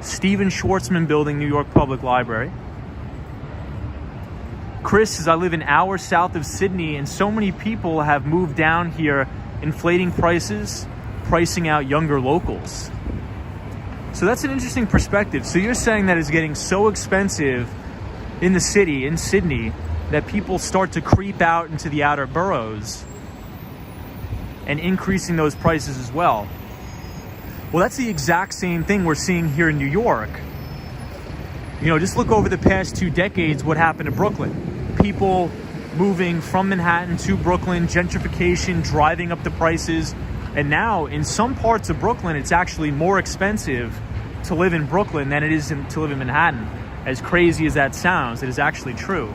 Stephen Schwartzman Building, New York Public Library. Chris says, I live an hour south of Sydney, and so many people have moved down here, inflating prices, pricing out younger locals. So that's an interesting perspective. So you're saying that it's getting so expensive in the city, in Sydney, that people start to creep out into the outer boroughs and increasing those prices as well. Well, that's the exact same thing we're seeing here in New York. You know, just look over the past 2 decades what happened to Brooklyn. People moving from Manhattan to Brooklyn, gentrification, driving up the prices. And now in some parts of Brooklyn, it's actually more expensive to live in Brooklyn than it is to live in Manhattan. As crazy as that sounds, it is actually true.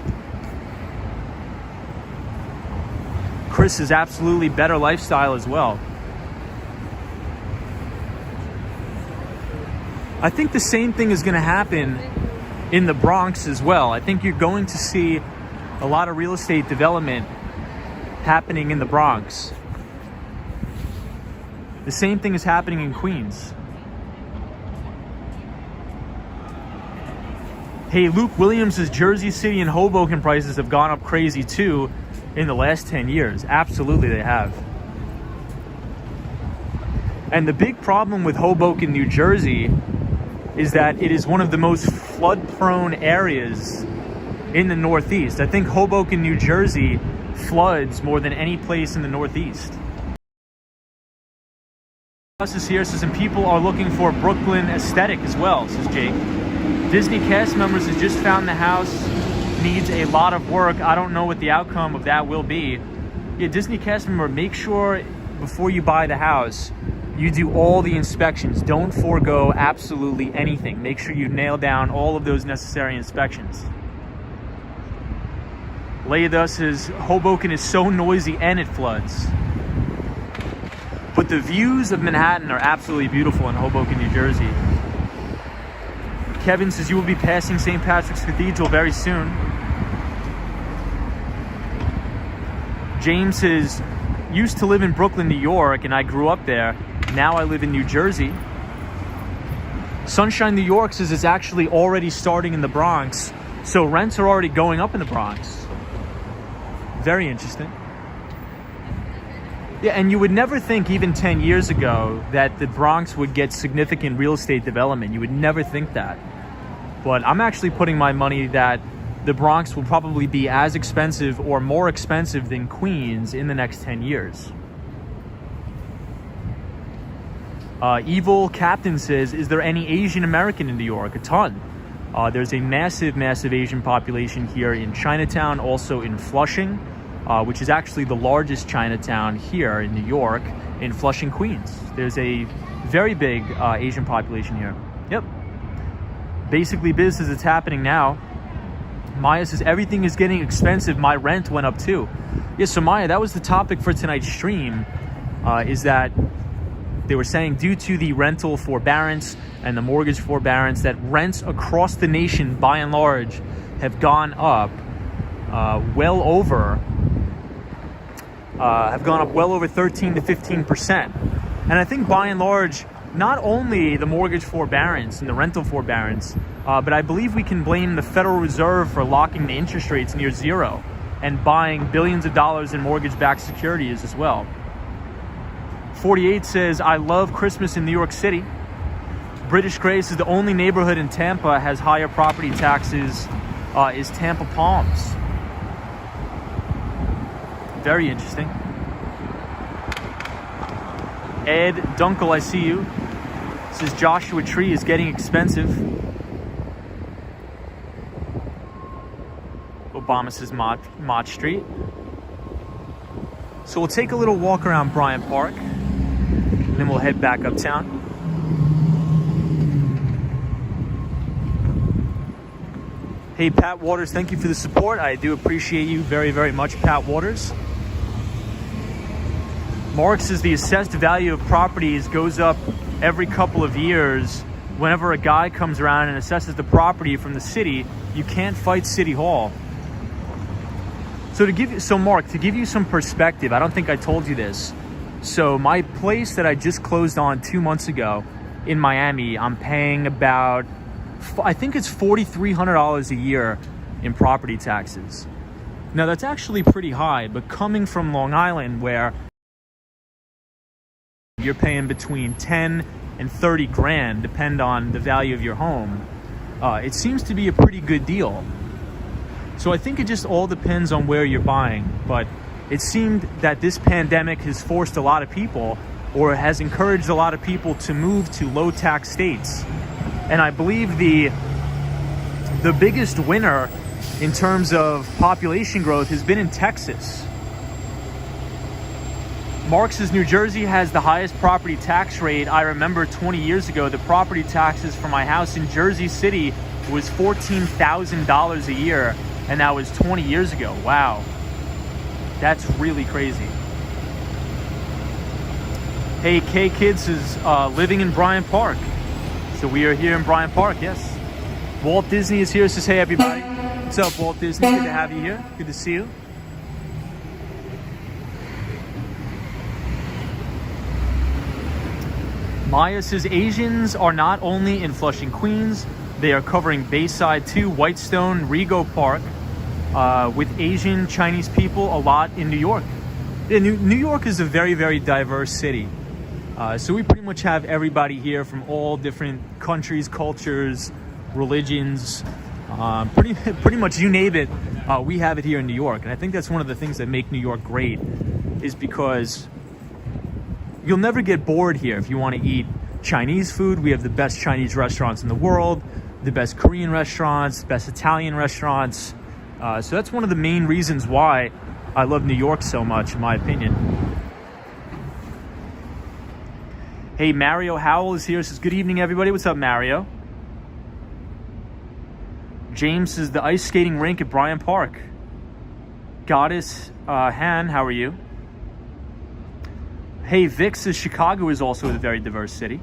Chris is absolutely better lifestyle as well. I think the same thing is going to happen in the Bronx as well. I think you're going to see a lot of real estate development happening in the Bronx. The same thing is happening in Queens. Hey, Luke Williams says Jersey City and Hoboken prices have gone up crazy too in the last 10 years. Absolutely they have. And the big problem with Hoboken, New Jersey is that it is one of the most flood-prone areas in the Northeast. I think Hoboken, New Jersey floods more than any place in the Northeast. Is here says, and people are looking for Brooklyn aesthetic as well, says Jake. Disney cast members has just found the house needs a lot of work. I don't know what the outcome of that will be. Yeah, Disney cast member, make sure before you buy the house, you do all the inspections. Don't forego absolutely anything. Make sure you nail down all of those necessary inspections. Leida says, Hoboken is so noisy and it floods. But the views of Manhattan are absolutely beautiful in Hoboken, New Jersey. Kevin says, you will be passing St. Patrick's Cathedral very soon. James says, used to live in Brooklyn, New York, and I grew up there. Now I live in New Jersey. Sunshine, New York says it's actually already starting in the Bronx. So rents are already going up in the Bronx. Very interesting. Yeah, and you would never think even 10 years ago that the Bronx would get significant real estate development. You would never think that. But I'm actually putting my money that the Bronx will probably be as expensive or more expensive than Queens in the next 10 years. Evil Captain says, is there any Asian American in New York? A ton. There's a massive, massive Asian population here in Chinatown, also in Flushing, which is actually the largest Chinatown here in New York, in Flushing, Queens. There's a very big Asian population here. Yep. Basically, business is happening now. Maya says, everything is getting expensive. My rent went up too. Yeah, so Maya, that was the topic for tonight's stream, is that they were saying due to the rental forbearance and the mortgage forbearance that rents across the nation, by and large, have gone up well over 13 to 15%. And I think by and large, not only the mortgage forbearance and the rental forbearance, but I believe we can blame the Federal Reserve for locking the interest rates near zero and buying billions of dollars in mortgage-backed securities as well. 48 says, I love Christmas in New York City. British Grace is the only neighborhood in Tampa has higher property taxes is Tampa Palms. Very interesting. Ed Dunkel, I see you. Says Joshua Tree is getting expensive. Obama says Mott Street. So we'll take a little walk around Bryant Park, and then we'll head back uptown. Hey, Pat Waters, thank you for the support. I do appreciate you very, very much, Pat Waters. Mark says the assessed value of properties goes up every couple of years. Whenever a guy comes around and assesses the property from the city, you can't fight City Hall. So Mark, to give you some perspective, I don't think I told you this. So my place that I just closed on 2 months ago in Miami, I'm paying about, I think it's $4,300 a year in property taxes. Now that's actually pretty high, but coming from Long Island where you're paying between 10 and 30 grand, depend on the value of your home, it seems to be a pretty good deal. So I think it just all depends on where you're buying. But it seemed that this pandemic has forced a lot of people, or has encouraged a lot of people to move to low tax states. And I believe the biggest winner in terms of population growth has been in Texas. Mark says New Jersey has the highest property tax rate. I remember 20 years ago, the property taxes for my house in Jersey City was $14,000 a year. And that was 20 years ago. Wow. That's really crazy. Hey, K-Kids is living in Bryant Park. So we are here in Bryant Park, yes. Walt Disney is here, says, hey, everybody. What's up, Walt Disney? Good to have you here. Good to see you. Maya says, Asians are not only in Flushing, Queens, they are covering Bayside too, Whitestone, Rego Park, with Asian, Chinese people a lot in New York. Yeah, New York is a very, very diverse city. So we pretty much have everybody here from all different countries, cultures, religions, pretty much you name it, we have it here in New York. And I think that's one of the things that make New York great, is because you'll never get bored here. If you want to eat Chinese food, we have the best Chinese restaurants in the world, the best Korean restaurants, best Italian restaurants. So that's one of the main reasons why I love New York so much, in my opinion. Hey, Mario Howell is here. Says, good evening, everybody. What's up, Mario? James says, the ice skating rink at Bryant Park. Goddess Han, how are you? Hey, Vic says Chicago is also a very diverse city.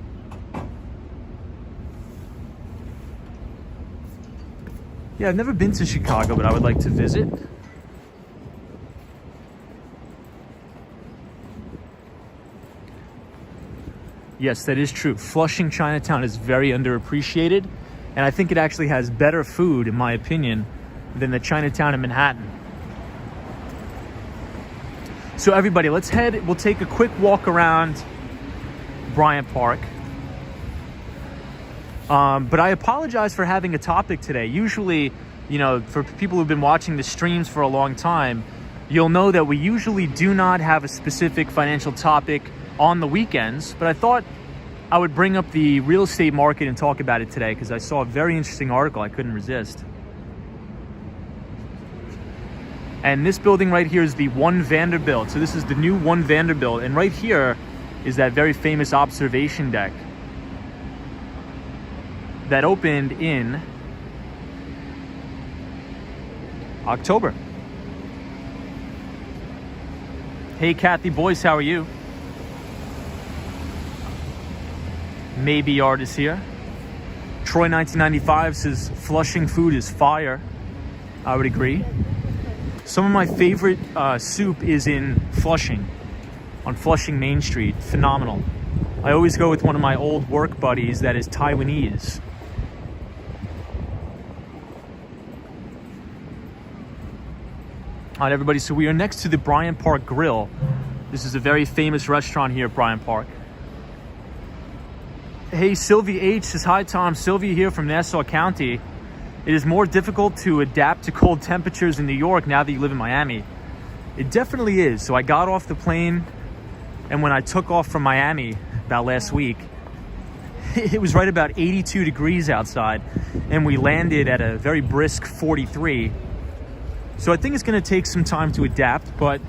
Yeah, I've never been to Chicago, but I would like to visit. Yes, that is true. Flushing Chinatown is very underappreciated, and I think it actually has better food, in my opinion, than the Chinatown in Manhattan. So everybody, let's head. We'll take a quick walk around Bryant Park. But I apologize for having a topic today. Usually, you know, for people who've been watching the streams for a long time, you'll know that we usually do not have a specific financial topic on the weekends, but I thought I would bring up the real estate market and talk about it today because I saw a very interesting article I couldn't resist. And this building right here is the One Vanderbilt. So this is the new One Vanderbilt, and right here is that very famous observation deck that opened in October. Hey Kathy Boyce, how are you? Maybe Art is here. Troy 1995 says Flushing food is fire. I would agree. Some of my favorite soup is in Flushing, on Flushing Main Street. Phenomenal. I always go with one of my old work buddies that is Taiwanese. All right, everybody, so we are next to the Bryant Park Grill. This is a very famous restaurant here at Bryant Park. Hey, Sylvia H says, hi Tom, Sylvia here from Nassau County. It is more difficult to adapt to cold temperatures in New York now that you live in Miami. It definitely is. So I got off the plane, and when I took off from Miami about last week, it was right about 82 degrees outside, and we landed at a very brisk 43. So I think it's going to take some time to adapt, but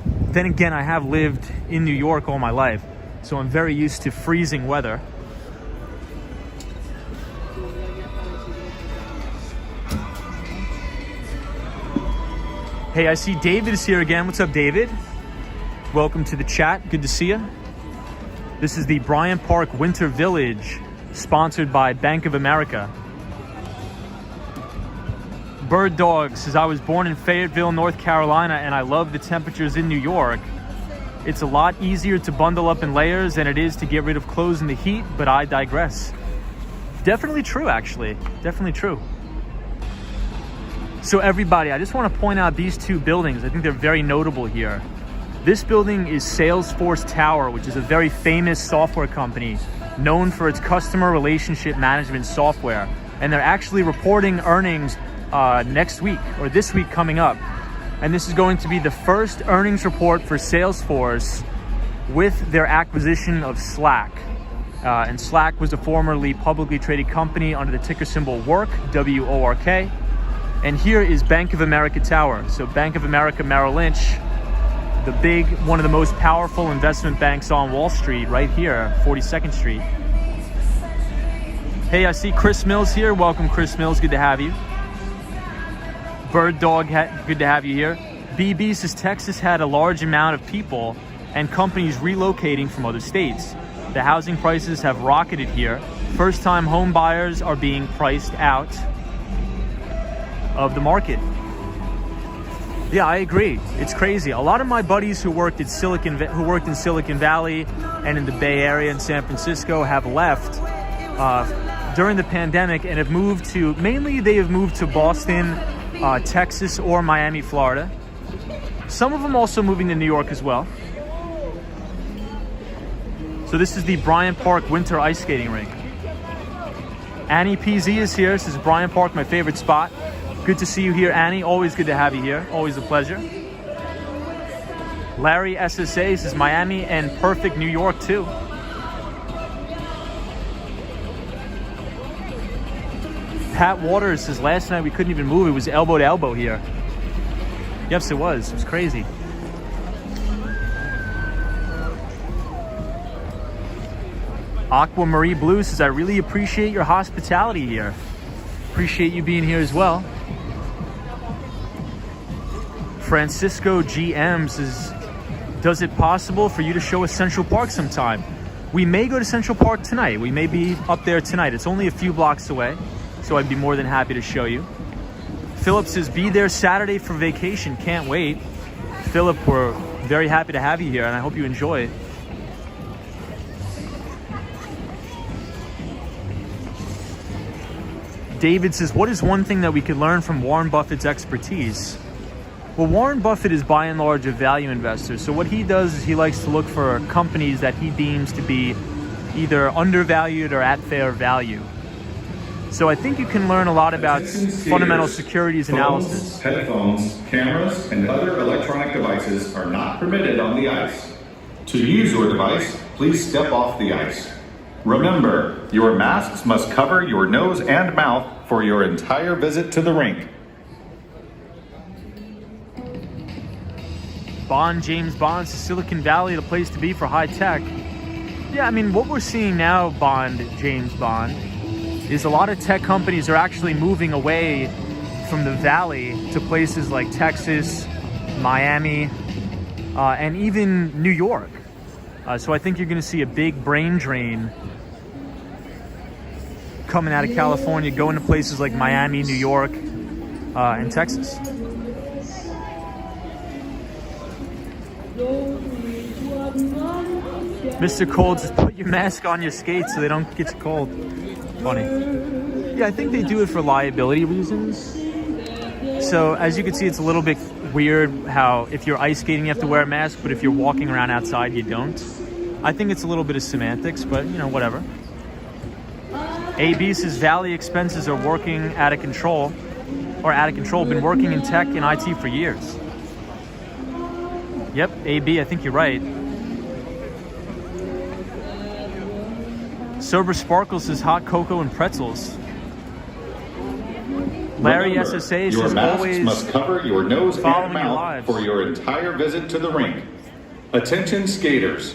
then again, I have lived in New York all my life, so I'm very used to freezing weather. Hey, I see David is here again. What's up, David? Welcome to the chat. Good to see you. This is the Bryant Park Winter Village, sponsored by Bank of America. Bird Dog says, I was born in Fayetteville, North Carolina, and I love the temperatures in New York. It's a lot easier to bundle up in layers than it is to get rid of clothes in the heat, but I digress. Definitely true, actually. Definitely true. So everybody, I just want to point out these two buildings. I think they're very notable here. This building is Salesforce Tower, which is a very famous software company known for its customer relationship management software. And they're actually reporting earnings next week, or this week coming up. And this is going to be the first earnings report for Salesforce with their acquisition of Slack. And Slack was a formerly publicly traded company under the ticker symbol WORK, W-O-R-K. And here is Bank of America Tower. So Bank of America Merrill Lynch, one of the most powerful investment banks on Wall Street, right here, 42nd Street. Hey, I see Chris Mills here. Welcome, Chris Mills. Good to have you. Bird Dog, good to have you here. BB says Texas had a large amount of people and companies relocating from other states. The housing prices have rocketed here. First-time home buyers are being priced out of the market. Yeah, I agree. It's crazy. A lot of my buddies who worked in Silicon Valley and in the Bay Area and San Francisco have left during the pandemic and have moved to, mainly they have moved to Boston, Texas, or Miami, Florida. Some of them also moving to New York as well. So this is the Bryant Park Winter Ice Skating Rink. Annie PZ is here. This is Bryant Park, my favorite spot. Good to see you here, Annie. Always good to have you here. Always a pleasure. Larry SSA says Miami and perfect New York too. Pat Waters says last night we couldn't even move. It was elbow to elbow here. Yes, it was. It was crazy. Aquamarie Blue says I really appreciate your hospitality here. Appreciate you being here as well. Francisco GM says, does it possible for you to show us Central Park sometime? We may go to Central Park tonight. We may be up there tonight. It's only a few blocks away, so I'd be more than happy to show you. Philip says, be there Saturday for vacation. Can't wait. Philip, we're very happy to have you here, and I hope you enjoy it. David says, what is one thing that we could learn from Warren Buffett's expertise? Well, Warren Buffett is by and large a value investor. So what he does is he likes to look for companies that he deems to be either undervalued or at fair value. So I think you can learn a lot about fundamental securities analysis. Headphones, cameras, and other electronic devices are not permitted on the ice. To use your device, please step off the ice. Remember, your masks must cover your nose and mouth for your entire visit to the rink. James Bond says, Silicon Valley, the place to be for high tech. Yeah, I mean, what we're seeing now, James Bond, is a lot of tech companies are actually moving away from the valley to places like Texas, Miami, and even New York. So I think you're going to see a big brain drain coming out of California, going to places like Miami, New York, and Texas. Mr. Cold, just put your mask on your skates so they don't get you cold. Funny. Yeah, I think they do it for liability reasons. So as you can see, it's a little bit weird how if you're ice skating you have to wear a mask, but if you're walking around outside you don't. I think it's a little bit of semantics, but you know, whatever. AB says Valley expenses are working out of control, been working in tech and IT for years. Yep, AB, I think you're right. Sober Sparkle says hot cocoa and pretzels. Larry Remember, SSA your says masks always must cover your nose and mouth lives for your entire visit to the rink. Attention skaters.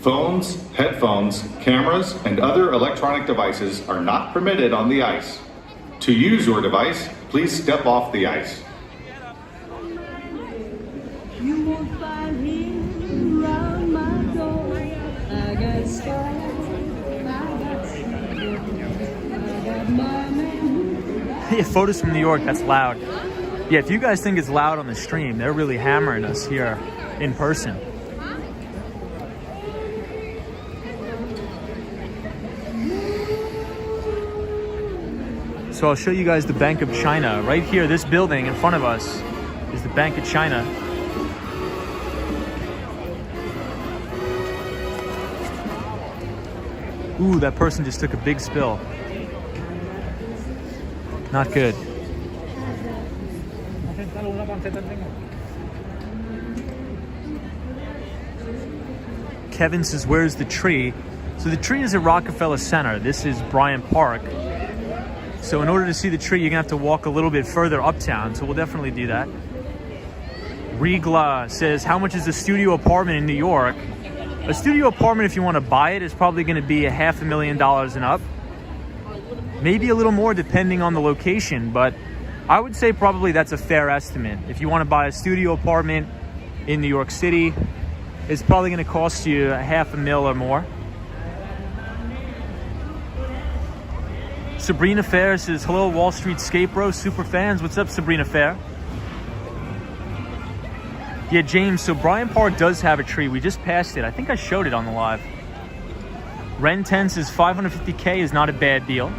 Phones, headphones, cameras, and other electronic devices are not permitted on the ice. To use your device, please step off the ice. You won't find me around my door. I got stars, I got secrets, I got my man. Yeah, photos from New York, that's loud. Yeah, if you guys think it's loud on the stream, they're really hammering us here in person. So I'll show you guys the Bank of China. Right here, this building in front of us is the Bank of China. Ooh, that person just took a big spill. Not good. Kevin says, where's the tree? So the tree is at Rockefeller Center. This is Bryant Park. So in order to see the tree, you're gonna have to walk a little bit further uptown. So we'll definitely do that. Regla says, how much is a studio apartment in New York? A studio apartment, if you want to buy it, is probably going to be $500,000 and up. Maybe a little more depending on the location, but I would say probably that's a fair estimate. If you want to buy a studio apartment in New York City, it's probably going to cost you $500,000 or more. Sabrina Fair says, hello, Wall Street Skate Bro, super fans. What's up, Sabrina Fair? Yeah, James, so Bryant Park does have a tree. We just passed it. I think I showed it on the live. Ren 10 says $550K is not a bad deal.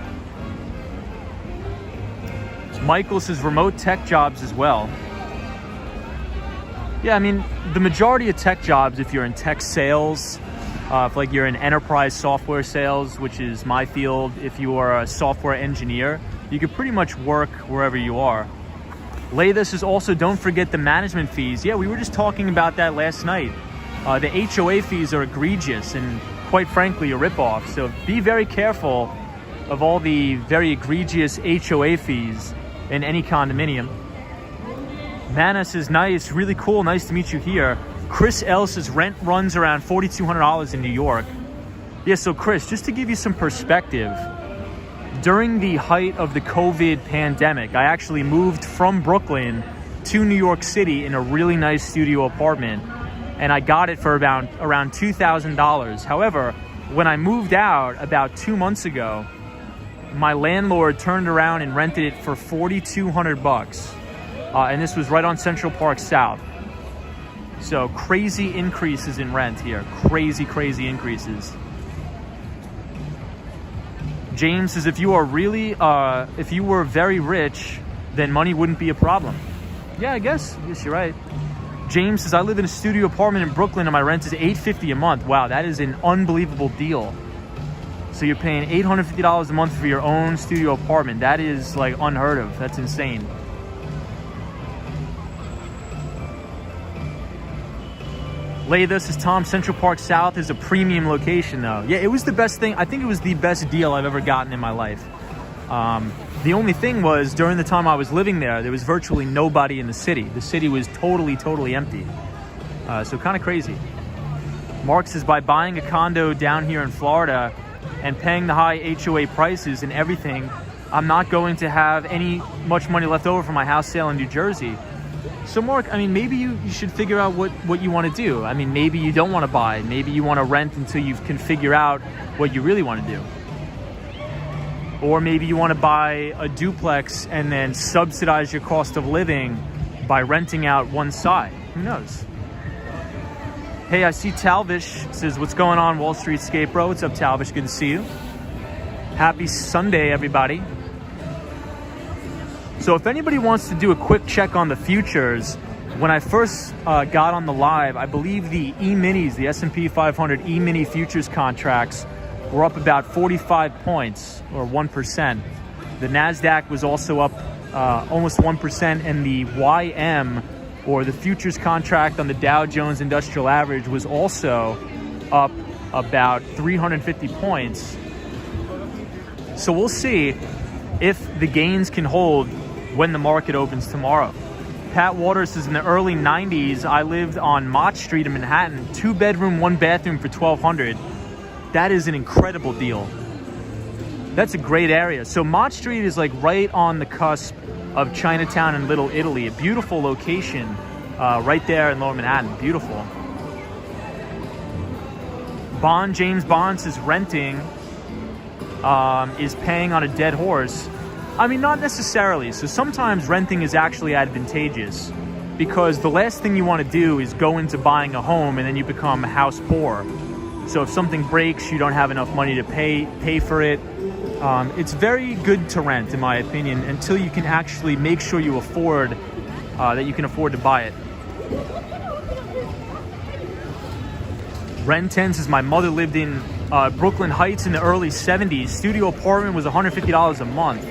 Michael says remote tech jobs as well. Yeah, I mean, the majority of tech jobs, if you're in tech sales, if like you're in enterprise software sales, which is my field, if you are a software engineer, you can pretty much work wherever you are. Layla says also, don't forget the management fees. Yeah, we were just talking about that last night. The HOA fees are egregious and quite frankly a ripoff. So be very careful of all the very egregious HOA fees in any condominium. Mana says, nice, really cool, nice to meet you here. Chris L says rent runs around $4,200 in New York. Yeah, so Chris, just to give you some perspective, during the height of the COVID pandemic, I actually moved from Brooklyn to New York City in a really nice studio apartment, and I got it for around $2,000. However, when I moved out about 2 months ago, my landlord turned around and rented it for $4,200, and this was right on Central Park South. So crazy increases in rent here. Crazy increases. James says, if you were very rich, then money wouldn't be a problem. Yeah, I guess you're right. James says, I live in a studio apartment in Brooklyn and my rent is $850 a month. Wow, that is an unbelievable deal. So you're paying $850 a month for your own studio apartment. That is like unheard of. That's insane. This is Tom. Central Park South is a premium location though. Yeah, it was the best thing. I think it was the best deal I've ever gotten in my life. The only thing was, during the time I was living there was virtually nobody in the city. The city was totally empty. So kind of crazy. Mark says, by buying a condo down here in Florida and paying the high HOA prices and everything, I'm not going to have much money left over for my house sale in New Jersey. So Mark, I mean, maybe you should figure out what you want to do. I mean, maybe you don't want to buy. Maybe you want to rent until you can figure out what you really want to do. Or maybe you want to buy a duplex and then subsidize your cost of living by renting out one side. Who knows? Hey, I see Talvish says, what's going on, Wall Street Skate Bro? What's up, Talvish? Good to see you. Happy Sunday, everybody. So if anybody wants to do a quick check on the futures, when I first got on the live, I believe the E-minis, the S&P 500 E-mini futures contracts were up about 45 points or 1%. The NASDAQ was also up almost 1%, and the YM, or the futures contract on the Dow Jones Industrial Average, was also up about 350 points. So we'll see if the gains can hold when the market opens tomorrow. Pat Waters says, in the early 90s, I lived on Mott Street in Manhattan, 2-bedroom, 1-bathroom for $1,200. That is an incredible deal. That's a great area. So Mott Street is like right on the cusp of Chinatown and Little Italy. A beautiful location right there in Lower Manhattan. Beautiful. James Bond says, renting is paying on a dead horse. I mean, not necessarily. So sometimes renting is actually advantageous, because the last thing you want to do is go into buying a home and then you become house poor. So if something breaks, you don't have enough money to pay for it. It's very good to rent, in my opinion, until you can actually make sure you afford that you can afford to buy it. Ren 10 says, my mother lived in Brooklyn Heights in the early 70s. Studio apartment was $150 a month.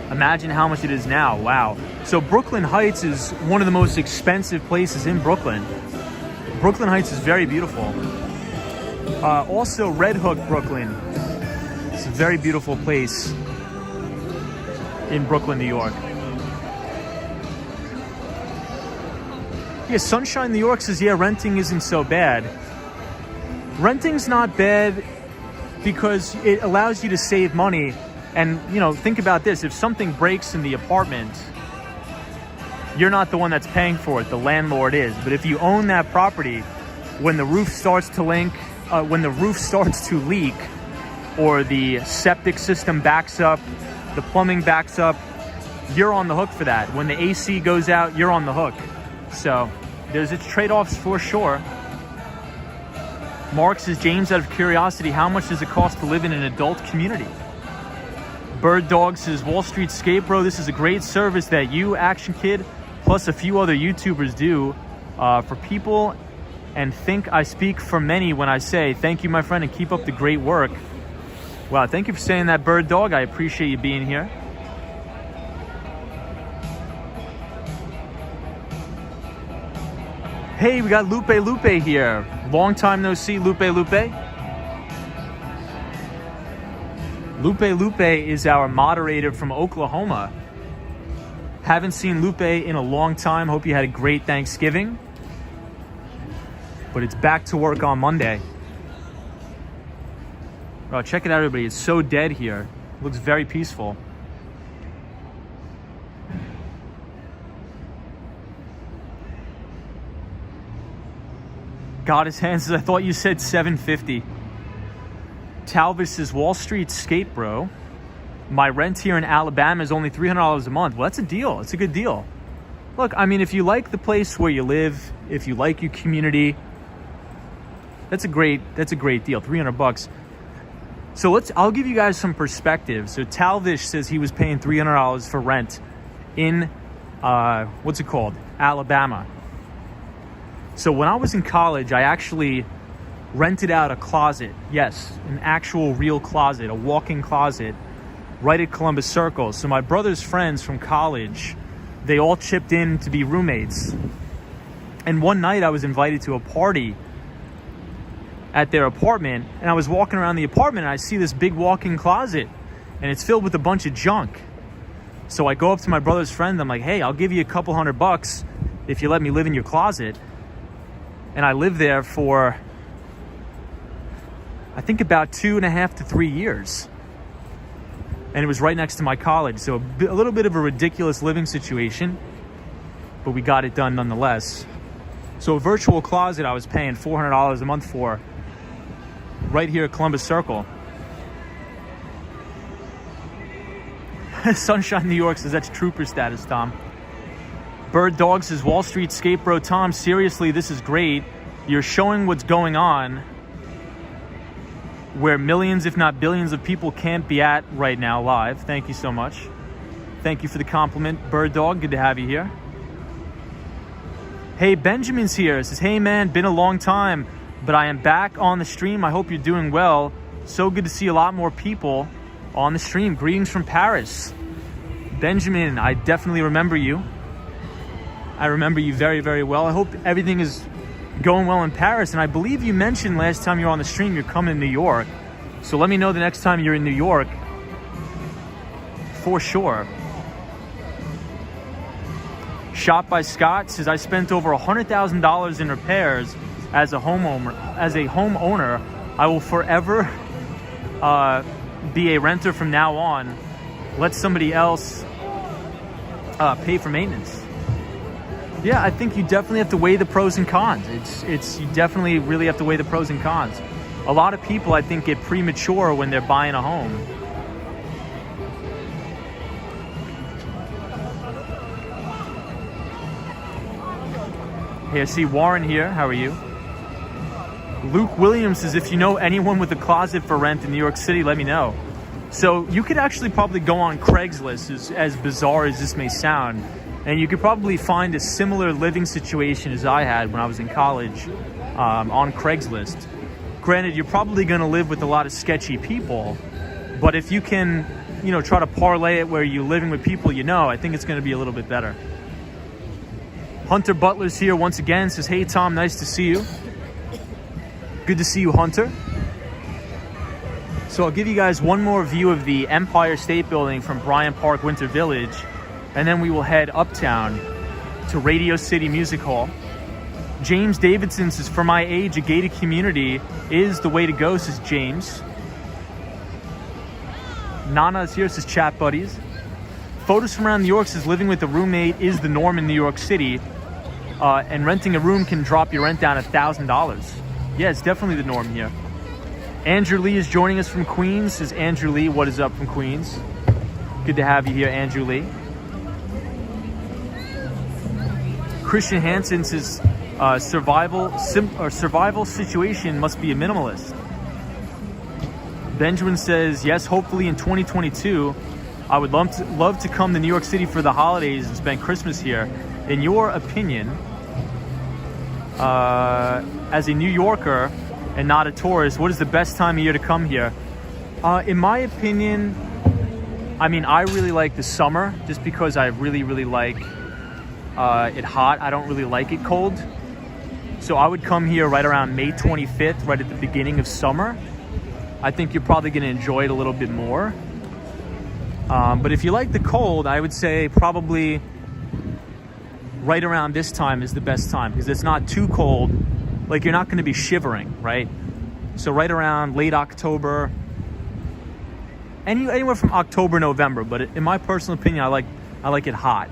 Imagine how much it is now. Wow. So Brooklyn Heights is one of the most expensive places in Brooklyn. Brooklyn Heights is very beautiful. Also Red Hook, Brooklyn. It's a very beautiful place in Brooklyn, New York. Yeah, Sunshine New York says, yeah, renting isn't so bad. Renting's not bad because it allows you to save money. And, you know, think about this. If something breaks in the apartment, you're not the one that's paying for it. The landlord is. But if you own that property, when the roof starts to leak, or the septic system backs up, the plumbing backs up, you're on the hook for that. When the AC goes out, you're on the hook. So there's its trade-offs for sure. Mark says, James, out of curiosity, how much does it cost to live in an adult community? Bird Dog says, Wall Street Skate Bro, this is a great service that you, Action Kid, plus a few other YouTubers do for people, and think I speak for many when I say thank you, my friend, and keep up the great work. Wow, thank you for saying that, Bird Dog. I appreciate you being here. Hey, we got Lupe here. Long time no see, Lupe. Lupe is our moderator from Oklahoma. Haven't seen Lupe in a long time. Hope you had a great Thanksgiving. But it's back to work on Monday. Oh, check it out, everybody. It's so dead here. It looks very peaceful. God his hands says, I thought you said 750. Talvish says, Wall Street skate, bro. My rent here in Alabama is only $300 a month. Well, that's a deal. It's a good deal. Look, I mean, if you like the place where you live, if you like your community, that's a great deal. $300. So I'll give you guys some perspective. So Talvish says he was paying $300 for rent in what's it called? Alabama. So when I was in college, I actually rented out a closet. Yes, an actual real closet, a walk-in closet right at Columbus Circle. So my brother's friends from college, they all chipped in to be roommates. And one night I was invited to a party at their apartment, and I was walking around the apartment and I see this big walk-in closet and it's filled with a bunch of junk. So I go up to my brother's friend, I'm like, hey, I'll give you a couple $100 if you let me live in your closet. And I lived there for, I think, about 2.5 to 3 years. And it was right next to my college. So a little bit of a ridiculous living situation, but we got it done nonetheless. So a virtual closet I was paying $400 a month for right here at Columbus Circle. Sunshine, New York says that's trooper status, Tom. Bird Dog says, Wall Street skate bro. Tom, seriously, this is great. You're showing what's going on where millions, if not billions of people can't be at right now live. Thank you so much. Thank you for the compliment, Bird Dog. Good to have you here. Hey, Benjamin's here. It says, hey man, been a long time, but I am back on the stream. I hope you're doing well. So good to see a lot more people on the stream. Greetings from Paris. Benjamin, I definitely remember you. I remember you very, very well. I hope everything is going well in Paris. And I believe you mentioned last time you were on the stream, you're coming to New York. So let me know the next time you're in New York for sure. Shop by Scott says, I spent over $100,000 in repairs as a homeowner. I will forever be a renter from now on. Let somebody else pay for maintenance. Yeah, I think you definitely have to weigh the pros and cons. You definitely really have to weigh the pros and cons. A lot of people, I think, get premature when they're buying a home. Hey, I see Warren here. How are you? Luke Williams says, if you know anyone with a closet for rent in New York City, let me know. So you could actually probably go on Craigslist, as bizarre as this may sound, and you could probably find a similar living situation as I had when I was in college on Craigslist. Granted, you're probably going to live with a lot of sketchy people, but if you can, try to parlay it where you're living with people I think it's going to be a little bit better. Hunter Butler's here once again, says, hey Tom, nice to see you. Good to see you, Hunter. So I'll give you guys one more view of the Empire State Building from Bryant Park, Winter Village, and then we will head uptown to Radio City Music Hall. James Davidson says, for my age, a gated community is the way to go, says James. Nana's here, says chat buddies. Photos from around New York says, living with a roommate is the norm in New York City, and renting a room can drop your rent down $1,000. Yeah, it's definitely the norm here. Andrew Lee is joining us from Queens. Says Andrew Lee, what is up from Queens? Good to have you here, Andrew Lee. Christian Hansen says, survival situation must be a minimalist. Benjamin says, yes, hopefully in 2022, I would love to come to New York City for the holidays and spend Christmas here. In your opinion, as a New Yorker and not a tourist, what is the best time of year to come here? In my opinion, I really like the summer just because I really, really like it hot. I don't really like it cold. So I would come here right around May 25th, right at the beginning of summer. I think you're probably going to enjoy it a little bit more. But if you like the cold, I would say probably right around this time is the best time because it's not too cold. Like, you're not going to be shivering, right? So right around late October, anywhere from October, November. But in my personal opinion, I like it hot.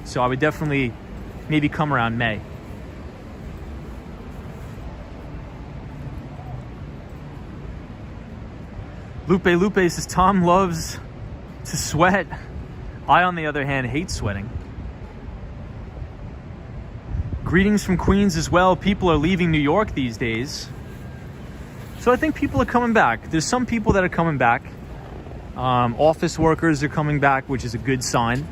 So I would definitely maybe come around May. Lupe says Tom loves to sweat. I, on the other hand, hate sweating. Greetings from Queens as well. People are leaving New York these days. So I think people are coming back. There's some people that are coming back. Office workers are coming back, which is a good sign.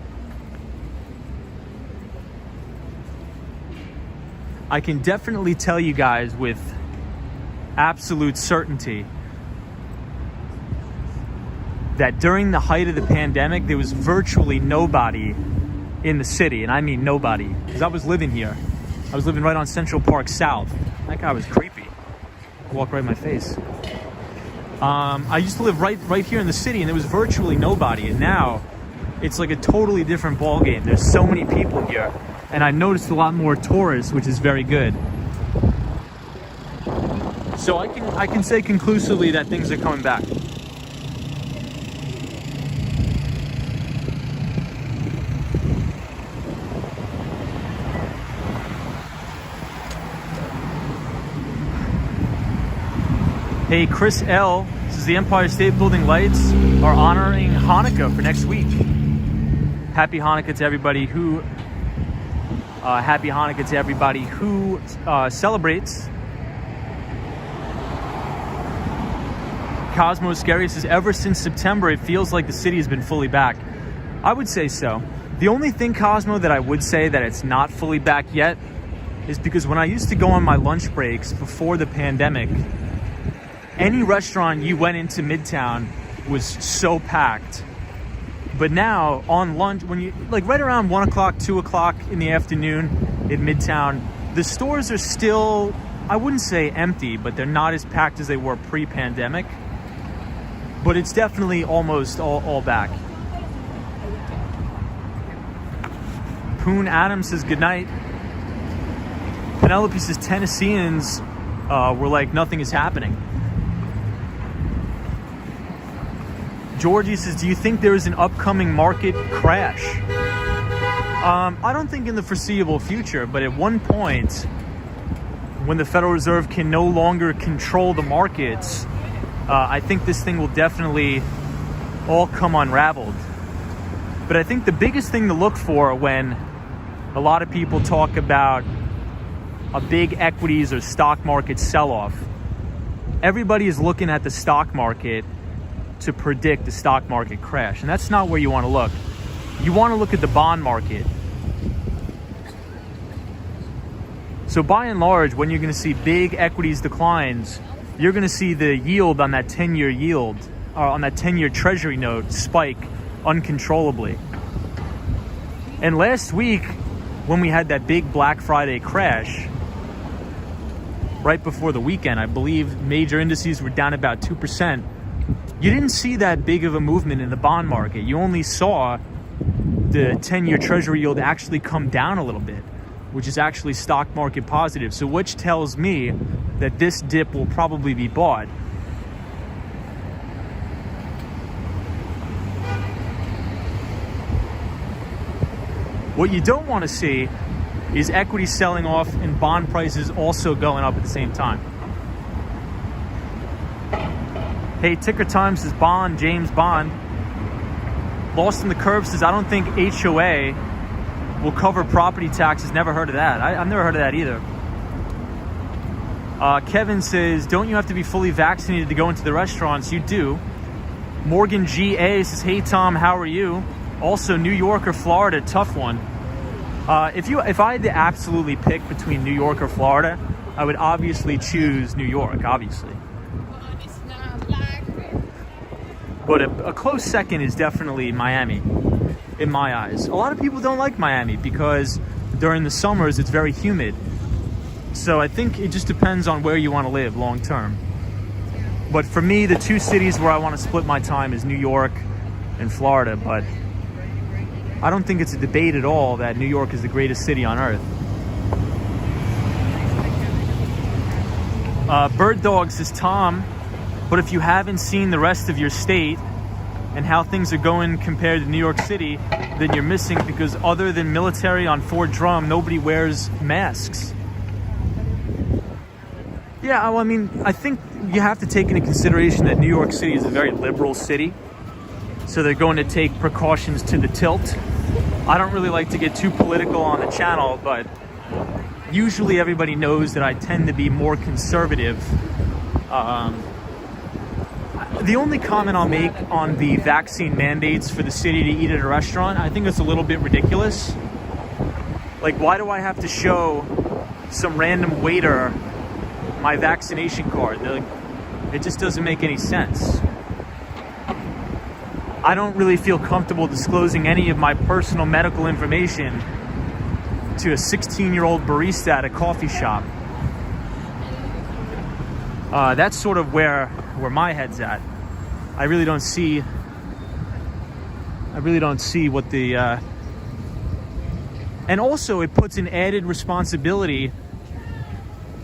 I can definitely tell you guys with absolute certainty that during the height of the pandemic, there was virtually nobody in the city. And I mean nobody, because I was living here. I was living right on Central Park South. That guy was creepy. Walk right in my face. I used to live right here in the city, and there was virtually nobody. And now it's like a totally different ballgame. There's so many people here, and I've noticed a lot more tourists, which is very good. So I can say conclusively that things are coming back. Hey, Chris L. says the Empire State Building lights are honoring Hanukkah for next week. Happy Hanukkah to everybody who celebrates. Cosmo Scary says ever since September it feels like the city has been fully back. I would say so. The only thing, Cosmo, that I would say that it's not fully back yet is because when I used to go on my lunch breaks before the pandemic, any restaurant you went into Midtown was so packed. But now on lunch, when you like right around 1 o'clock, 2 o'clock in the afternoon in Midtown, the stores are still, I wouldn't say empty, but they're not as packed as they were pre-pandemic. But it's definitely almost all back. Poon Adams says goodnight. Penelope says Tennesseans were like nothing is happening. Georgie says, do you think there is an upcoming market crash? I don't think in the foreseeable future, but at one point, when the Federal Reserve can no longer control the markets, I think this thing will definitely all come unraveled. But I think the biggest thing to look for when a lot of people talk about a big equities or stock market sell-off, everybody is looking at the stock market to predict the stock market crash. And that's not where you want to look. You want to look at the bond market. So by and large, when you're going to see big equities declines, you're going to see the yield on that 10-year yield, or on that 10-year treasury note spike uncontrollably. And last week, when we had that big Black Friday crash, right before the weekend, I believe major indices were down about 2%. You didn't see that big of a movement in the bond market. You only saw the 10-year treasury yield actually come down a little bit, which is actually stock market positive. So which tells me that this dip will probably be bought. What you don't want to see is equity selling off and bond prices also going up at the same time. Hey, Ticker Time says Bond, James Bond. Lost in the Curve says, I don't think HOA will cover property taxes. Never heard of that. I've never heard of that either. Kevin says, don't you have to be fully vaccinated to go into the restaurants? You do. Morgan G.A. says, hey, Tom, how are you? Also, New York or Florida, tough one. If I had to absolutely pick between New York or Florida, I would obviously choose New York, obviously. But a close second is definitely Miami, in my eyes. A lot of people don't like Miami because during the summers it's very humid. So I think it just depends on where you want to live long term. But for me, the two cities where I want to split my time is New York and Florida. But I don't think it's a debate at all that New York is the greatest city on earth. Bird Dog says, Tom, but if you haven't seen the rest of your state and how things are going compared to New York City, then you're missing, because other than military on Fort Drum, nobody wears masks. Yeah, well, I mean, I think you have to take into consideration that New York City is a very liberal city. So they're going to take precautions to the tilt. I don't really like to get too political on the channel, but usually everybody knows that I tend to be more conservative. The only comment I'll make on the vaccine mandates for the city to eat at a restaurant, I think it's a little bit ridiculous. Like, why do I have to show some random waiter my vaccination card? It just doesn't make any sense. I don't really feel comfortable disclosing any of my personal medical information to a 16-year-old barista at a coffee shop. That's sort of where my head's at. I really don't see what the and also it puts an added responsibility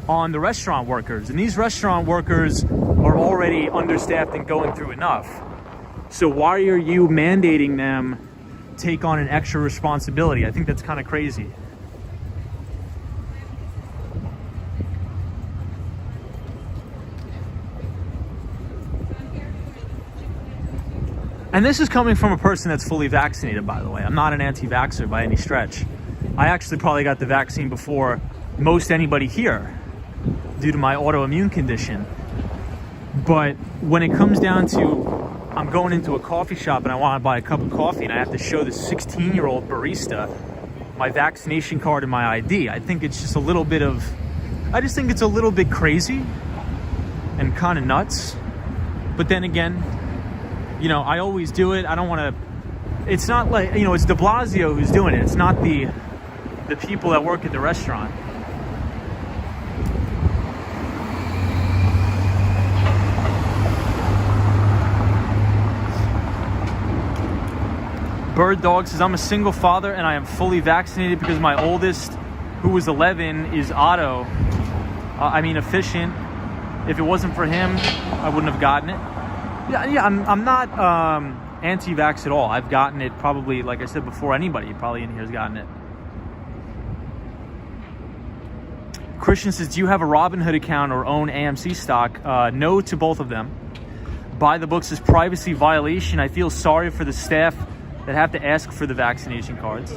on the restaurant workers, and these restaurant workers are already understaffed and going through enough. So why are you mandating them take on an extra responsibility? I think that's kind of crazy. And this is coming from a person that's fully vaccinated, by the way. I'm not an anti-vaxxer by any stretch. I actually probably got the vaccine before most anybody here due to my autoimmune condition. But when it comes down to I'm going into a coffee shop and I want to buy a cup of coffee and I have to show this 16-year-old barista my vaccination card and my ID, I think it's just a little bit of, I just think it's a little bit crazy and kind of nuts. But then again, you know, I always do it. I don't want to, it's not like, you know, it's de Blasio who's doing it. It's not the people that work at the restaurant. Bird Dog says, I'm a single father and I am fully vaccinated because my oldest, who was 11, is efficient. If it wasn't for him, I wouldn't have gotten it. Yeah, I'm not anti-vax at all. I've gotten it probably, like I said before, anybody probably in here has gotten it. Christian says, do you have a Robinhood account or own AMC stock? No to both of them. Buy the books is privacy violation. I feel sorry for the staff that have to ask for the vaccination cards.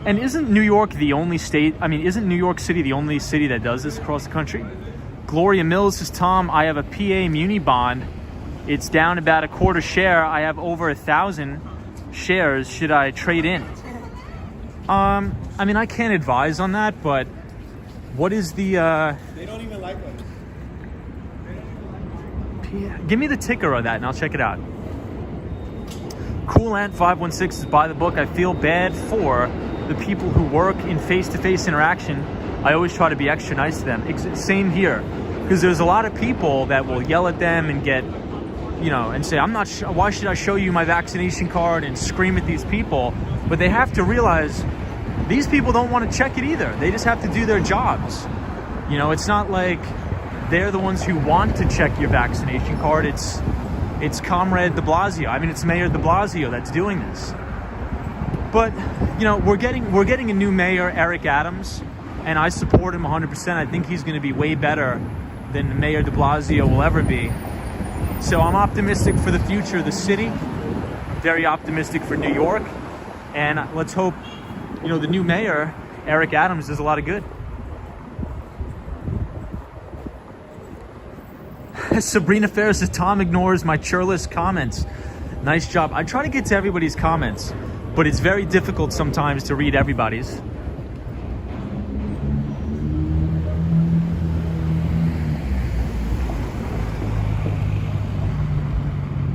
And isn't New York the only state, isn't New York City the only city that does this across the country? Gloria Mills says, Tom, I have a PA muni bond. It's down about a quarter share. I have over 1,000 shares. Should I trade in? I can't advise on that, but what is the... They don't even like us. Give me the ticker of that and I'll check it out. Cool Ant 516 is buy the book. I feel bad for the people who work in face-to-face interaction. I always try to be extra nice to them. Same here, because there's a lot of people that will yell at them and get, and say, I'm not sure, why should I show you my vaccination card, and scream at these people. But they have to realize these people don't want to check it either. They just have to do their jobs. It's not like they're the ones who want to check your vaccination card. It's Comrade de Blasio. It's Mayor de Blasio that's doing this. But, we're getting a new mayor, Eric Adams, and I support him 100%. I think he's going to be way better than Mayor de Blasio will ever be. So I'm optimistic for the future of the city, very optimistic for New York, and let's hope, the new mayor, Eric Adams, does a lot of good. Sabrina Ferris says, Tom ignores my churlish comments. Nice job. I try to get to everybody's comments, but it's very difficult sometimes to read everybody's.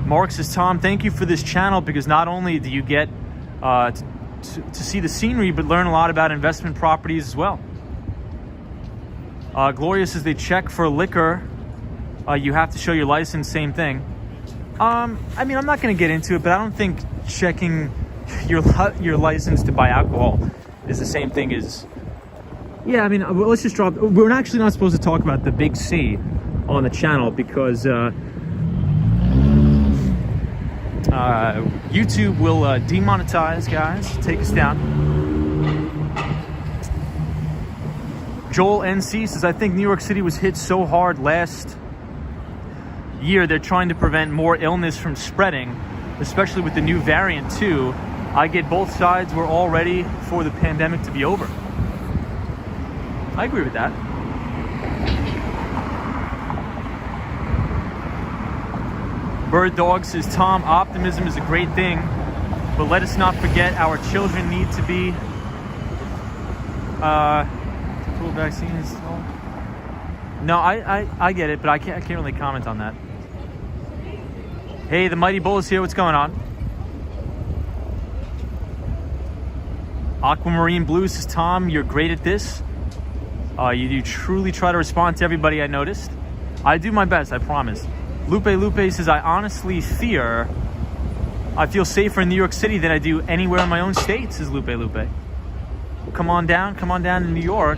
Mark says, Tom, thank you for this channel, because not only do you get to see the scenery, but learn a lot about investment properties as well. Gloria says, they check for liquor. You have to show your license, same thing. I'm not going to get into it, but I don't think checking your license to buy alcohol is the same thing as... Yeah, let's just drop... We're actually not supposed to talk about the big C on the channel, because YouTube will demonetize, guys, take us down. Joel NC says, I think New York City was hit so hard last year, they're trying to prevent more illness from spreading, especially with the new variant too. I get both sides. We're all ready for the pandemic to be over. I agree with that. Bird Dog says, Tom, optimism is a great thing, but let us not forget our children need to be full vaccines. No, I get it, but I can't really comment on that. Hey, the Mighty Bull is here. What's going on? Aquamarine Blue says, Tom, you're great at this. You do truly try to respond to everybody, I noticed. I do my best, I promise. Lupe says, I honestly fear I feel safer in New York City than I do anywhere in my own state, says Lupe. Come on down to New York.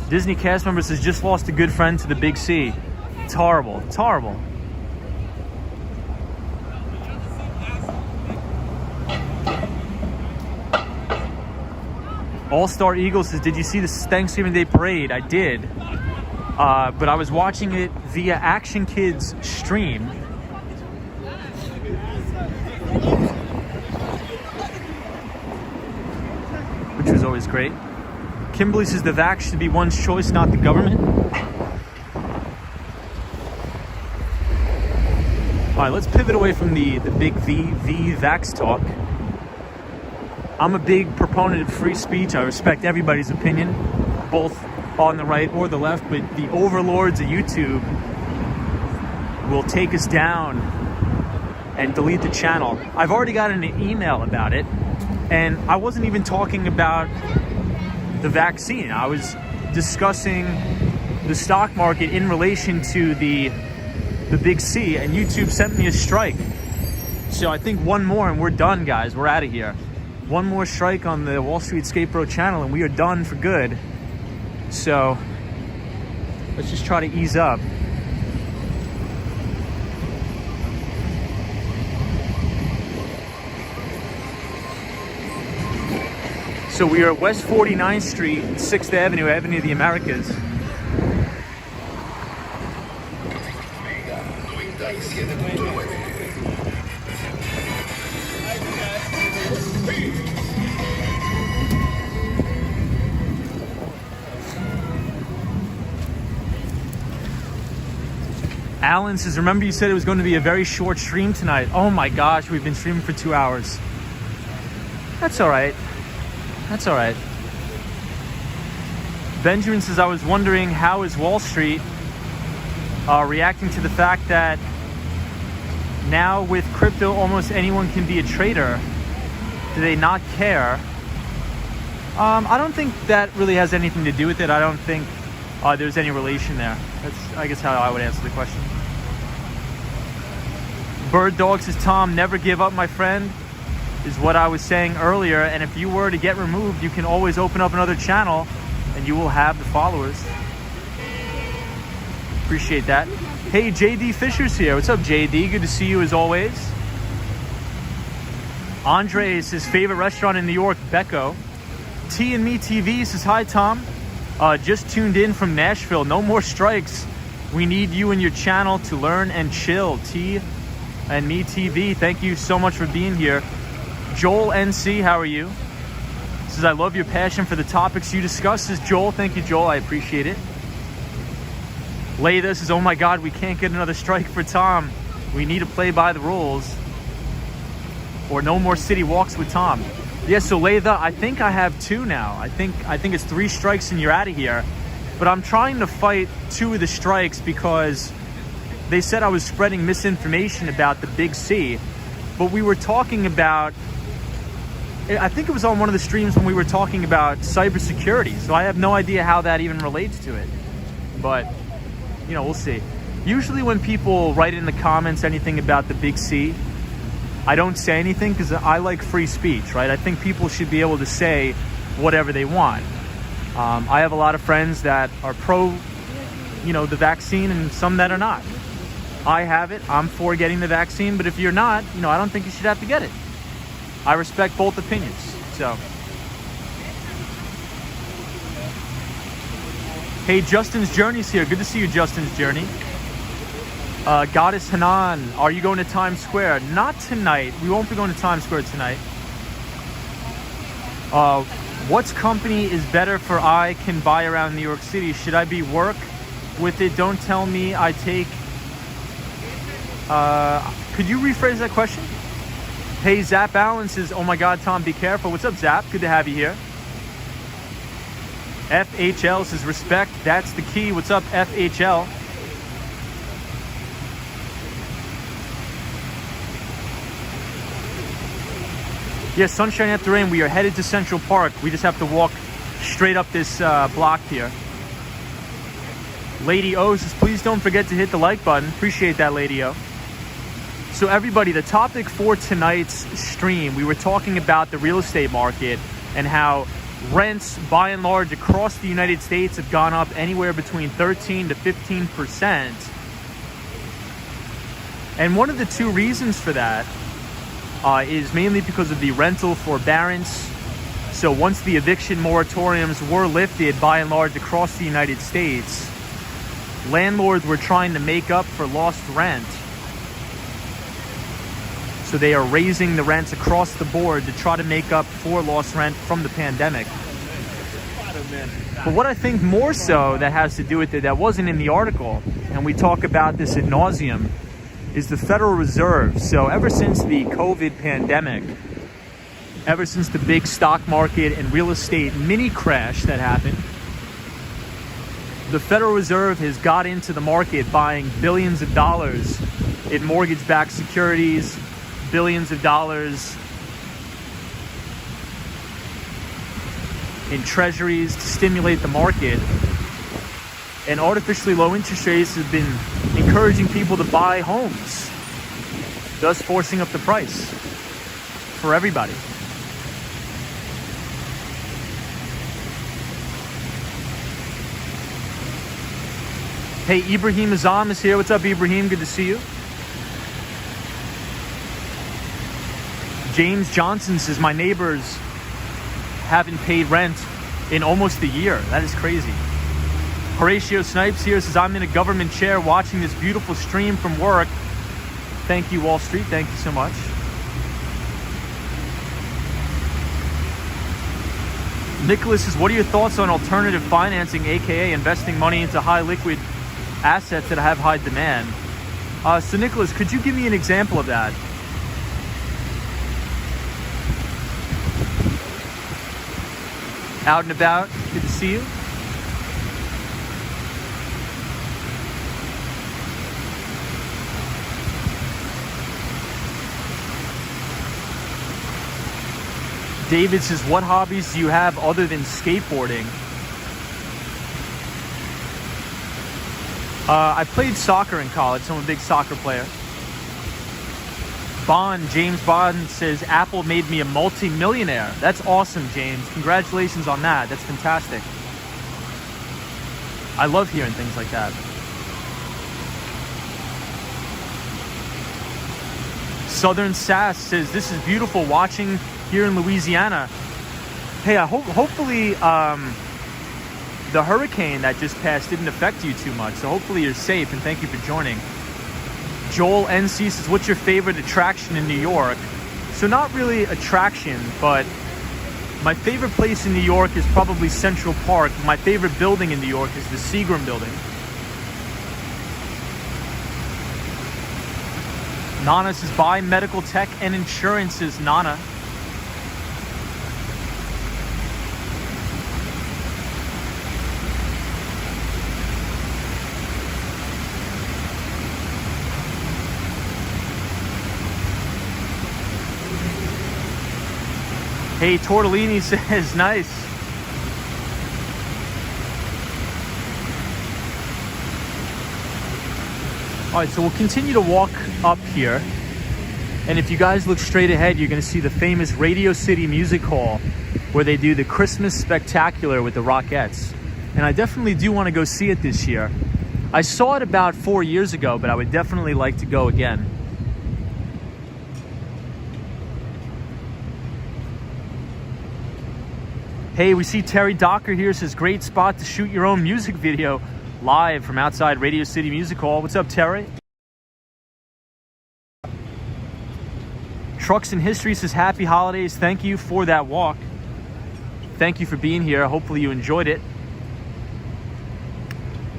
Disney cast member says, just lost a good friend to the Big C. It's horrible. It's horrible. All-Star Eagle says, did you see the Thanksgiving Day parade? I did. But I was watching it via Action Kids stream. Which was always great. Kimberly says the vax should be one's choice, not the government. All right, let's pivot away from the big V vax talk. I'm a big proponent of free speech. I respect everybody's opinion, both on the right or the left, but the overlords of YouTube will take us down and delete the channel. I've already gotten an email about it, and I wasn't even talking about the vaccine. I was discussing the stock market in relation to the Big C, and YouTube sent me a strike. So I think one more and we're done, guys. We're out of here. One more strike on the Wall Street Skate Bro channel and we are done for good. So let's just try to ease up. So we are at West 49th Street, 6th Avenue, Avenue of the Americas. Alan says, remember you said it was going to be a very short stream tonight. Oh my gosh, we've been streaming for 2 hours. That's all right. That's all right. Benjamin says, I was wondering, how is Wall Street reacting to the fact that now with crypto, almost anyone can be a trader? Do they not care? I don't think that really has anything to do with it. I don't think there's any relation there. That's, I guess, how I would answer the question. Bird Dog says, Tom, never give up, my friend, is what I was saying earlier. And if you were to get removed, you can always open up another channel and you will have the followers. Appreciate that. Hey, JD Fisher's here. What's up, JD? Good to see you as always. Andre is his favorite restaurant in New York, Becco. T and Me TV says, hi, Tom. Just tuned in from Nashville. No more strikes. We need you and your channel to learn and chill. T and Me TV, thank you so much for being here. Joel NC, how are you? Says, I love your passion for the topics you discuss. Says Joel, thank you, Joel. I appreciate it. Layda says, oh my God, we can't get another strike for Tom. We need to play by the rules. Or no more city walks with Tom. Yeah, so Layda, I think I have 2 now. I think it's 3 strikes and you're out of here. But I'm trying to fight 2 of the strikes because they said I was spreading misinformation about the Big C. But we were talking about, I think it was on one of the streams when we were talking about cybersecurity. So I have no idea how that even relates to it. But, you know, we'll see. Usually when people write in the comments anything about the Big C, I don't say anything because I like free speech, right? I think people should be able to say whatever they want. I have a lot of friends that are pro, you know, the vaccine and some that are not. I have it. I'm for getting the vaccine. But if you're not, you know, I don't think you should have to get it. I respect both opinions. So Hey, Justin's Journey's here. Good to see you, Justin's Journey. Goddess Hanan, are you going to Times Square? Not tonight. We won't be going to Times Square tonight. What company is better for I can buy around New York City? Should I be work with it? Don't tell me I take... could you rephrase that question? Hey, Zap Allen says, oh my God, Tom, be careful. What's up, Zap? Good to have you here. FHL says, respect, that's the key. What's up, FHL? Yes, sunshine after rain. We are headed to Central Park. We just have to walk straight up this block here. Lady O says, please don't forget to hit the like button. Appreciate that, Lady O. So everybody, the topic for tonight's stream, we were talking about the real estate market and how rents, by and large, across the United States have gone up anywhere between 13 to 15%. And one of the two reasons for that is mainly because of the rental forbearance. So once the eviction moratoriums were lifted, by and large, across the United States, landlords were trying to make up for lost rent. So they are raising the rents across the board to try to make up for lost rent from the pandemic. But what I think more so that has to do with it, that wasn't in the article, and we talk about this ad nauseum, is the Federal Reserve. So ever since the COVID pandemic, ever since the big stock market and real estate mini crash that happened, the Federal Reserve has got into the market buying billions of dollars in mortgage-backed securities, billions of dollars in treasuries to stimulate the market. And artificially low interest rates have been encouraging people to buy homes, thus forcing up the price for everybody. Hey, Ibrahim Azam is here. What's up, Ibrahim? Good to see you. James Johnson says, my neighbors haven't paid rent in almost a year. That is crazy. Horatio Snipes here says, I'm in a government chair watching this beautiful stream from work. Thank you, Wall Street. Thank you so much. Nicholas says, what are your thoughts on alternative financing, aka investing money into high liquid assets that have high demand? So Nicholas, could you give me an example of that? Out and about, good to see you. David says, what hobbies do you have other than skateboarding? I played soccer in college, so I'm a big soccer player. James Bond says, Apple made me a multi-millionaire. That's awesome, James. Congratulations on that. That's fantastic. I love hearing things like that. Southern Sass says, this is beautiful watching here in Louisiana. Hey, hopefully the hurricane that just passed didn't affect you too much. So hopefully you're safe, and thank you for joining. Joel NC says, what's your favorite attraction in New York? So not really attraction, but my favorite place in New York is probably Central Park. My favorite building in New York is the Seagram building. Nana says, buy medical tech and insurances, Nana. Hey, Tortellini says, nice. All right, so we'll continue to walk up here. And if you guys look straight ahead, you're gonna see the famous Radio City Music Hall where they do the Christmas Spectacular with the Rockettes. And I definitely do wanna go see it this year. I saw it about 4 years ago, but I would definitely like to go again. Hey, we see Terry Docker here. Says great spot to shoot your own music video live from outside Radio City Music Hall. What's up, Terry? Trucks in History says happy holidays. Thank you for that walk. Thank you for being here. Hopefully you enjoyed it.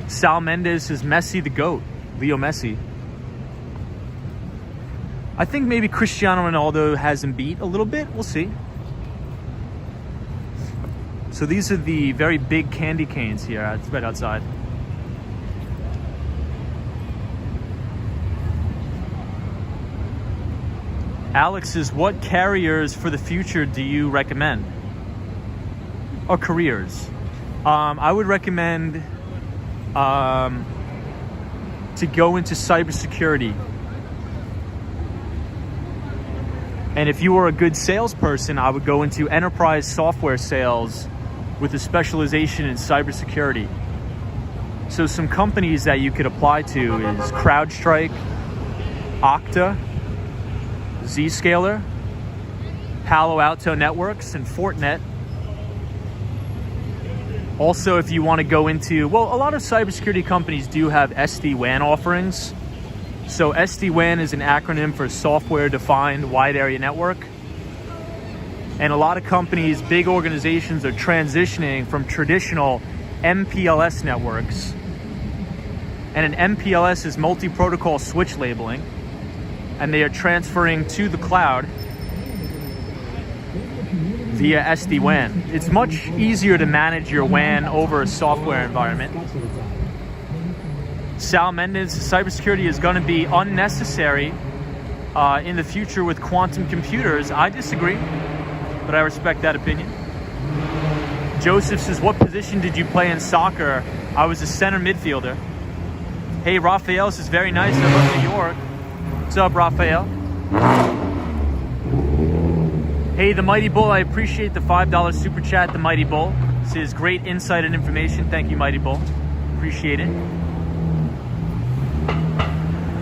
Sal Mendez says Messi the GOAT. Leo Messi. I think maybe Cristiano Ronaldo has him beat a little bit. We'll see. So these are the very big candy canes here. It's right outside. Alex says, what carriers for the future do you recommend? Or careers? I would recommend to go into cybersecurity. And if you were a good salesperson, I would go into enterprise software sales with a specialization in cybersecurity. So some companies that you could apply to is CrowdStrike, Okta, Zscaler, Palo Alto Networks, and Fortinet. Also, if you want to go into, well, a lot of cybersecurity companies do have Sd-Wan offerings. So Sd-Wan is an acronym for Software Defined Wide Area Network. And a lot of companies, big organizations, are transitioning from traditional MPLS networks. And an MPLS is multi-protocol switch labeling. And they are transferring to the cloud via SD-WAN. It's much easier to manage your WAN over a software environment. Sal Mendez, cybersecurity is going to be unnecessary in the future with quantum computers. I disagree, but I respect that opinion. Joseph says, what position did you play in soccer? I was a center midfielder. Hey, Raphael says, very nice. I love New York. What's up, Raphael? Hey, the Mighty Bull, I appreciate the $5 super chat, the Mighty Bull. This is great insight and information. Thank you, Mighty Bull. Appreciate it.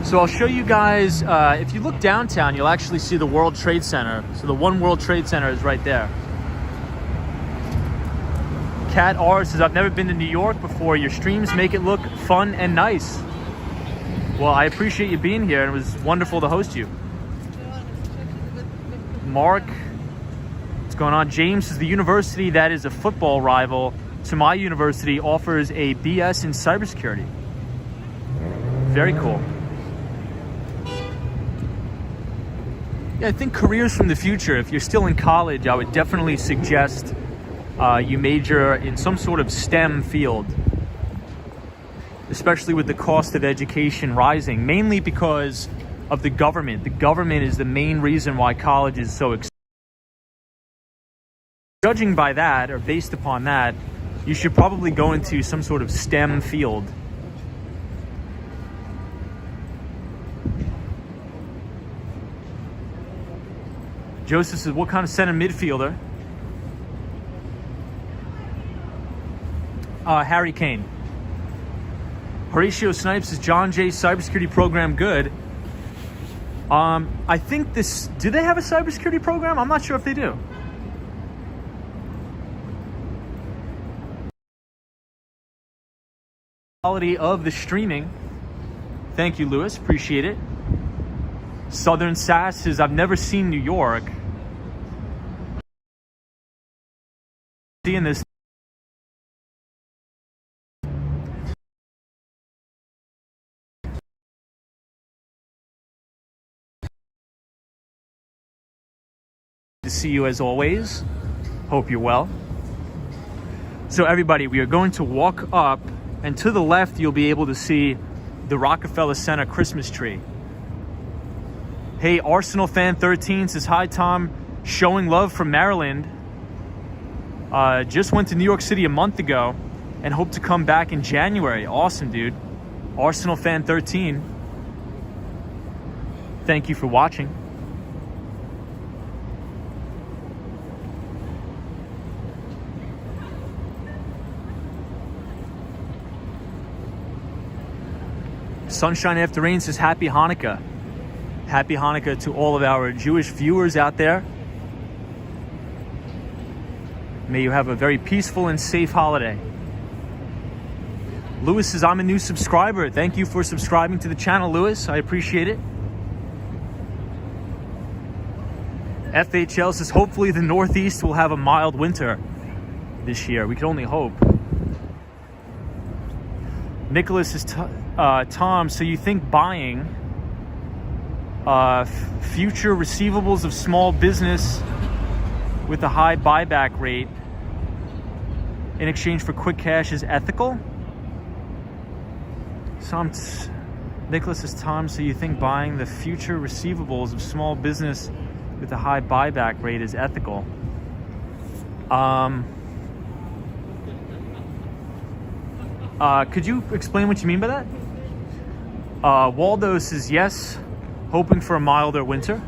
So I'll show you guys, if you look downtown, you'll actually see the World Trade Center. So the One World Trade Center is right there. Cat R says, I've never been to New York before. Your streams make it look fun and nice. Well, I appreciate you being here, and it was wonderful to host you. Mark, what's going on? James says, the university that is a football rival to my university offers a BS in cybersecurity. Very cool. Yeah, I think careers from the future, if you're still in college, I would definitely suggest you major in some sort of STEM field, especially with the cost of education rising, mainly because of the government. The government is the main reason why college is so expensive. Judging by that, or based upon that, you should probably go into some sort of STEM field. Joseph says, what kind of center midfielder? Harry Kane. Horatio Snipes says, John Jay's cybersecurity program good. I think this, do they have a cybersecurity program? I'm not sure if they do. Quality of the streaming. Thank you, Lewis. Appreciate it. Southern Sass says, I've never seen New York. Seeing this. To see you as always. Hope you're well. So everybody, we are going to walk up, and to the left you'll be able to see the Rockefeller Center Christmas tree. Hey, Arsenal fan 13 says, hi Tom, showing love from Maryland. Just went to New York City a month ago and hope to come back in January. Awesome, dude. Arsenal fan 13. Thank you for watching. Sunshine After Rain says, happy Hanukkah. Happy Hanukkah to all of our Jewish viewers out there. May you have a very peaceful and safe holiday. Lewis says, I'm a new subscriber. Thank you for subscribing to the channel, Lewis. I appreciate it. FHL says, hopefully the Northeast will have a mild winter this year. We can only hope. Nicholas says, Tom, so you think buying future receivables of small business with a high buyback rate in exchange for quick cash is ethical? Nicholas says, Tom, so you think buying the future receivables of small business with a high buyback rate is ethical? Could you explain what you mean by that? Waldo says yes, hoping for a milder winter.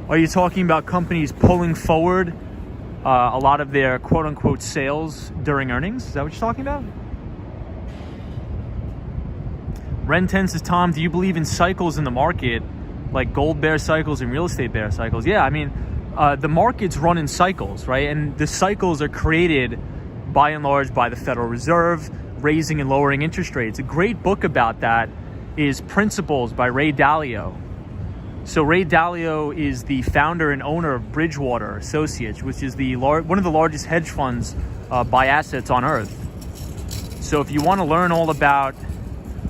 Are you talking about companies pulling forward a lot of their quote-unquote sales during earnings? Is that what you're talking about? Ren 10 says, Tom, do you believe in cycles in the market, like gold bear cycles and real estate bear cycles? Yeah, I mean, the markets run in cycles, right? And the cycles are created by and large by the Federal Reserve, raising and lowering interest rates. A great book about that is Principles by Ray Dalio. So Ray Dalio is the founder and owner of Bridgewater Associates, which is one of the largest hedge funds by assets on earth. So if you want to learn all about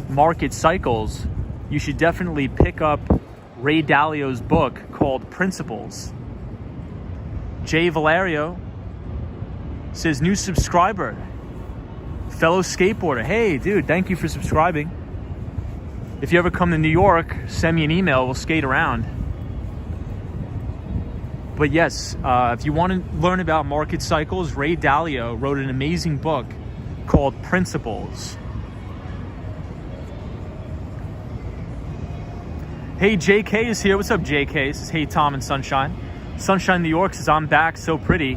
market cycles, you should definitely pick up Ray Dalio's book called Principles. Jay Valerio says, new subscriber, fellow skateboarder. Hey, dude, thank you for subscribing. If you ever come to New York, send me an email. We'll skate around. But yes, if you want to learn about market cycles, Ray Dalio wrote an amazing book called Principles. Hey, JK is here. What's up, JK? Says, hey, Tom and Sunshine. Sunshine New York says, I'm back, so pretty.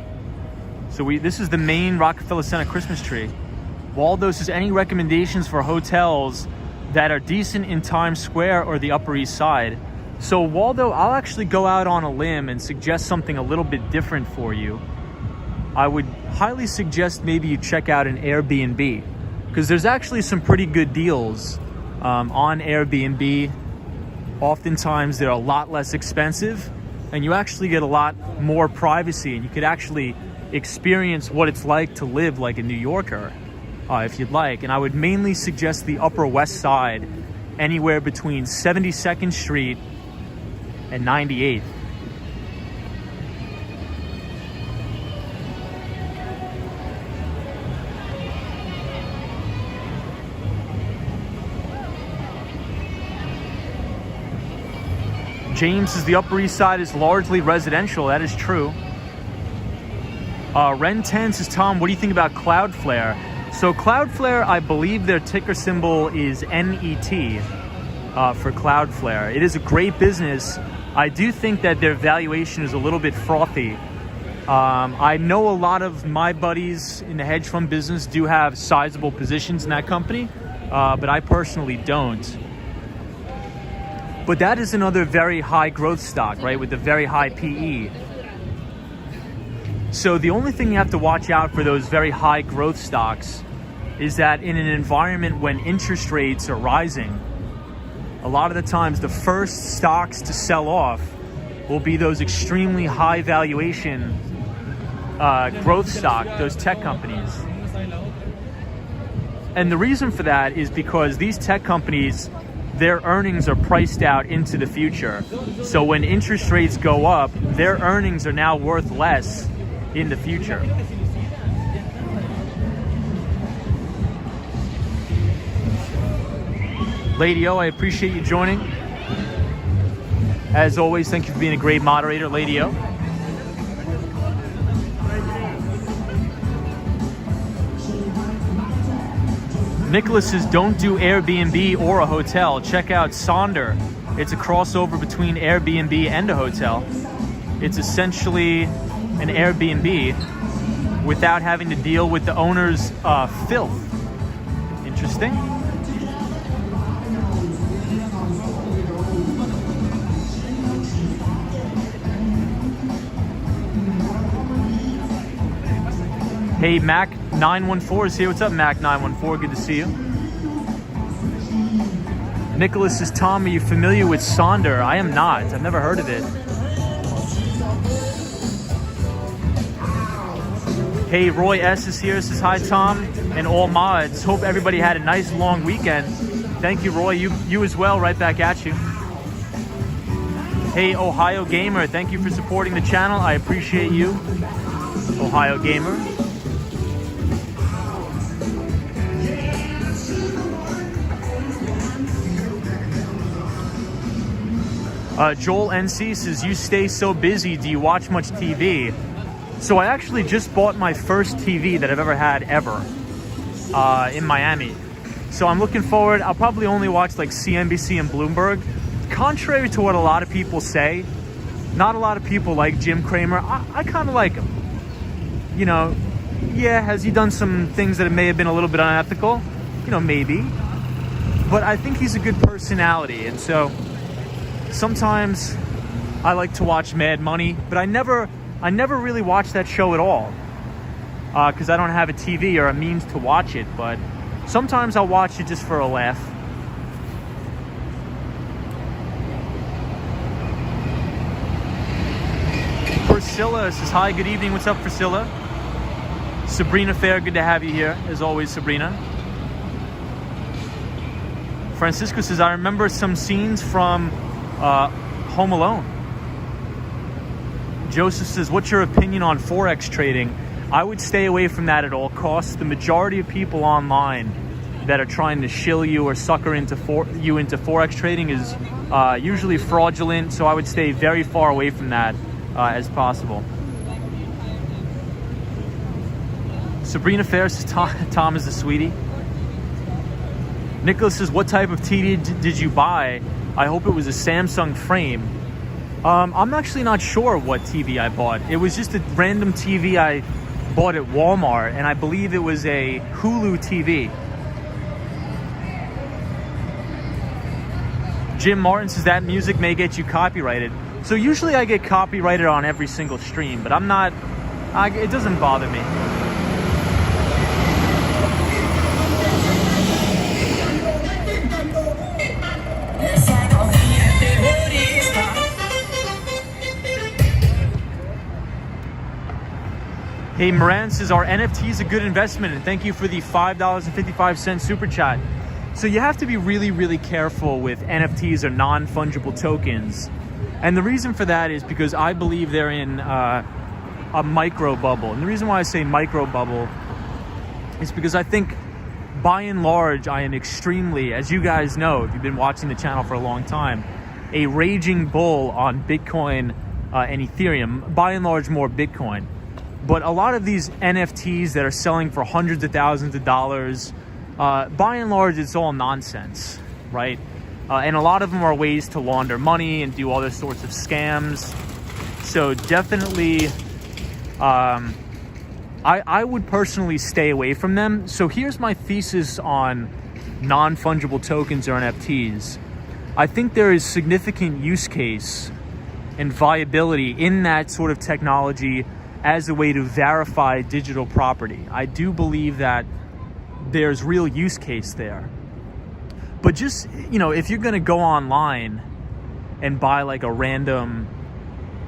So this is the main Rockefeller Center Christmas tree. Waldo says, any recommendations for hotels that are decent in Times Square or the Upper East Side? So Waldo, I'll actually go out on a limb and suggest something a little bit different for you. I would highly suggest maybe you check out an Airbnb, because there's actually some pretty good deals on Airbnb. Oftentimes they're a lot less expensive and you actually get a lot more privacy, and you could actually experience what it's like to live like a New Yorker if you'd like. And I would mainly suggest the Upper West Side, anywhere between 72nd Street and 98th. James says the Upper East Side is largely residential. That is true. Ren 10 says, Tom, what do you think about Cloudflare? So Cloudflare, I believe their ticker symbol is NET for Cloudflare. It is a great business. I do think that their valuation is a little bit frothy. I know a lot of my buddies in the hedge fund business do have sizable positions in that company, but I personally don't. But that is another very high growth stock, right, with a very high PE. So the only thing you have to watch out for those very high growth stocks is that in an environment when interest rates are rising, a lot of the times the first stocks to sell off will be those extremely high valuation growth stock, those tech companies. And the reason for that is because these tech companies, their earnings are priced out into the future. So when interest rates go up, their earnings are now worth less in the future. Lady O, I appreciate you joining. As always, thank you for being a great moderator, Lady O. Nicholas says, don't do Airbnb or a hotel. Check out Sonder. It's a crossover between Airbnb and a hotel. It's essentially an Airbnb without having to deal with the owner's filth. Interesting. Hey, Mac914 is here. What's up, Mac914? Good to see you. Nicholas says, Tom, are you familiar with Sonder? I am not. I've never heard of it. Hey, Roy S is here. Says, hi, Tom, and all mods. Hope everybody had a nice long weekend. Thank you, Roy. You as well. Right back at you. Hey, Ohio Gamer. Thank you for supporting the channel. I appreciate you, Ohio Gamer. Joel NC says, you stay so busy. Do you watch much TV? So I actually just bought my first TV that I've ever had in Miami. So I'm looking forward. I'll probably only watch like CNBC and Bloomberg. Contrary to what a lot of people say, not a lot of people like Jim Cramer. I kind of like him. You know, yeah, has he done some things that may have been a little bit unethical? You know, maybe. But I think he's a good personality. And so sometimes I like to watch Mad Money, but I never really watch that show at all because I don't have a TV or a means to watch it, but sometimes I'll watch it just for a laugh. Priscilla says, hi, good evening. What's up, Priscilla? Sabrina Fair, good to have you here, as always, Sabrina. Francisco says, I remember some scenes from Home Alone. Joseph says, what's your opinion on Forex trading? I would stay away from that at all costs. The majority of people online that are trying to shill you or sucker into Forex trading is usually fraudulent, so I would stay very far away from that as possible. Sabrina Fair says, Tom is a sweetie. Nicholas says, what type of TV did you buy? I hope it was a Samsung frame. I'm actually not sure what TV I bought. It was just a random TV I bought at Walmart, and I believe it was a Hulu TV. Jim Martin says that music may get you copyrighted. So usually I get copyrighted on every single stream, but I'm not, it doesn't bother me. Hey, Moran says, are NFTs a good investment? And thank you for the $5.55 super chat. So you have to be really, really careful with NFTs or non-fungible tokens. And the reason for that is because I believe they're in a micro bubble. And the reason why I say micro bubble is because I think by and large, I am extremely, as you guys know, if you've been watching the channel for a long time, a raging bull on Bitcoin and Ethereum, by and large more Bitcoin. But a lot of these NFTs that are selling for hundreds of thousands of dollars, by and large, it's all nonsense, right? And a lot of them are ways to launder money and do other sorts of scams. So definitely, I would personally stay away from them. So here's my thesis on non-fungible tokens or NFTs. I think there is significant use case and viability in that sort of technology as a way to verify digital property. I do believe that there's real use case there. But just, you know, if you're gonna go online and buy like a random,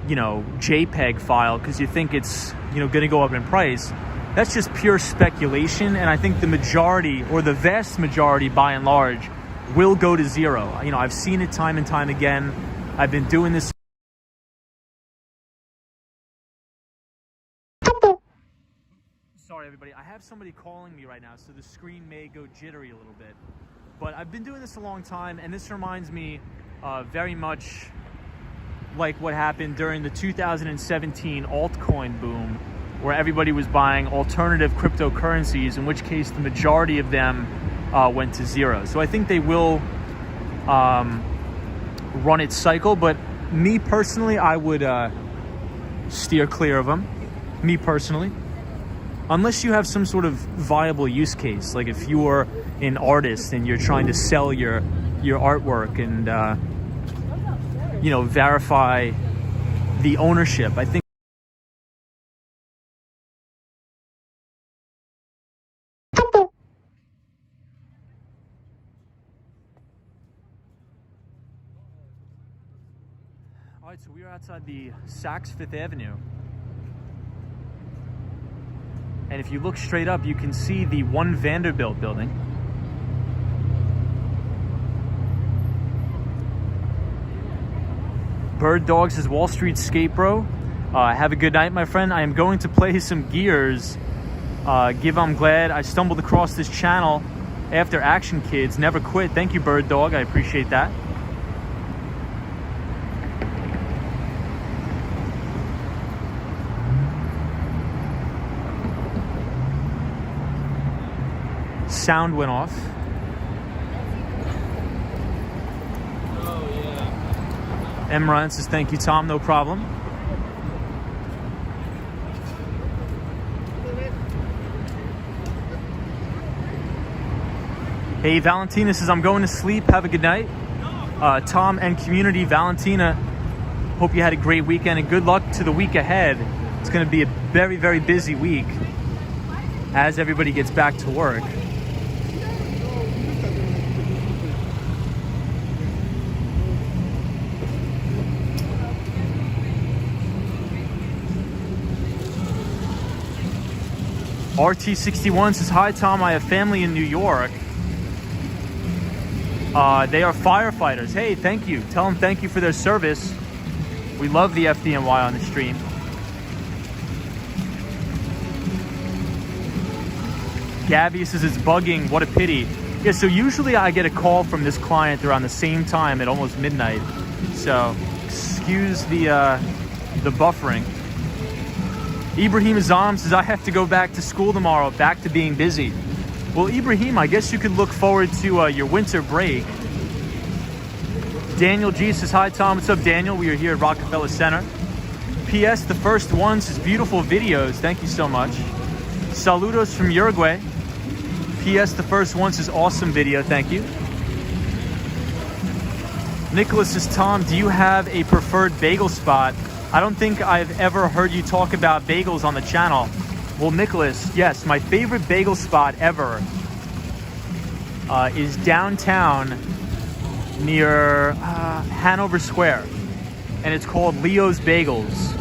you know, JPEG file because you think it's, you know, gonna go up in price, that's just pure speculation. And I think the majority, or the vast majority by and large, will go to zero. You know, I've seen it time and time again. I've been doing this. Sorry, everybody. I have somebody calling me right now, so the screen may go jittery a little bit. But I've been doing this a long time, and this reminds me very much like what happened during the 2017 altcoin boom, where everybody was buying alternative cryptocurrencies, in which case the majority of them went to zero. So I think they will run its cycle, but me personally, I would steer clear of them. Me personally. Unless you have some sort of viable use case, like if you're an artist and you're trying to sell your artwork and you know, verify the ownership. I think All right, so we are outside the Saks Fifth Avenue. And if you look straight up, you can see the One Vanderbilt building. Bird Dog says Wall Street Skate Bro. Have a good night, my friend. I am going to play some Gears. I'm glad I stumbled across this channel after Action Kids. Never quit. Thank you, Bird Dog. I appreciate that. Sound went off. Oh, yeah. M. Ryan says, thank you, Tom. No problem. Hey, Valentina says, I'm going to sleep. Have a good night. Tom and community, Valentina, hope you had a great weekend and good luck to the week ahead. It's going to be a very, very busy week as everybody gets back to work. RT61 says, hi, Tom. I have family in New York. They are firefighters. Hey, thank you. Tell them thank you for their service. We love the FDNY on the stream. Gabby says it's bugging. What a pity. Yeah, so usually I get a call from this client around the same time at almost midnight. So excuse the buffering. Ibrahim Azam says, I have to go back to school tomorrow, back to being busy. Well, Ibrahim, I guess you could look forward to your winter break. Daniel G says, hi, Tom. What's up, Daniel? We are here at Rockefeller Center. P.S. The first one says, beautiful videos. Thank you so much. Saludos from Uruguay. P.S. The first one says, awesome video. Thank you. Nicholas says, Tom, do you have a preferred bagel spot? I don't think I've ever heard you talk about bagels on the channel. Well, Nicholas, yes, my favorite bagel spot ever is downtown near Hanover Square, and it's called Leo's Bagels.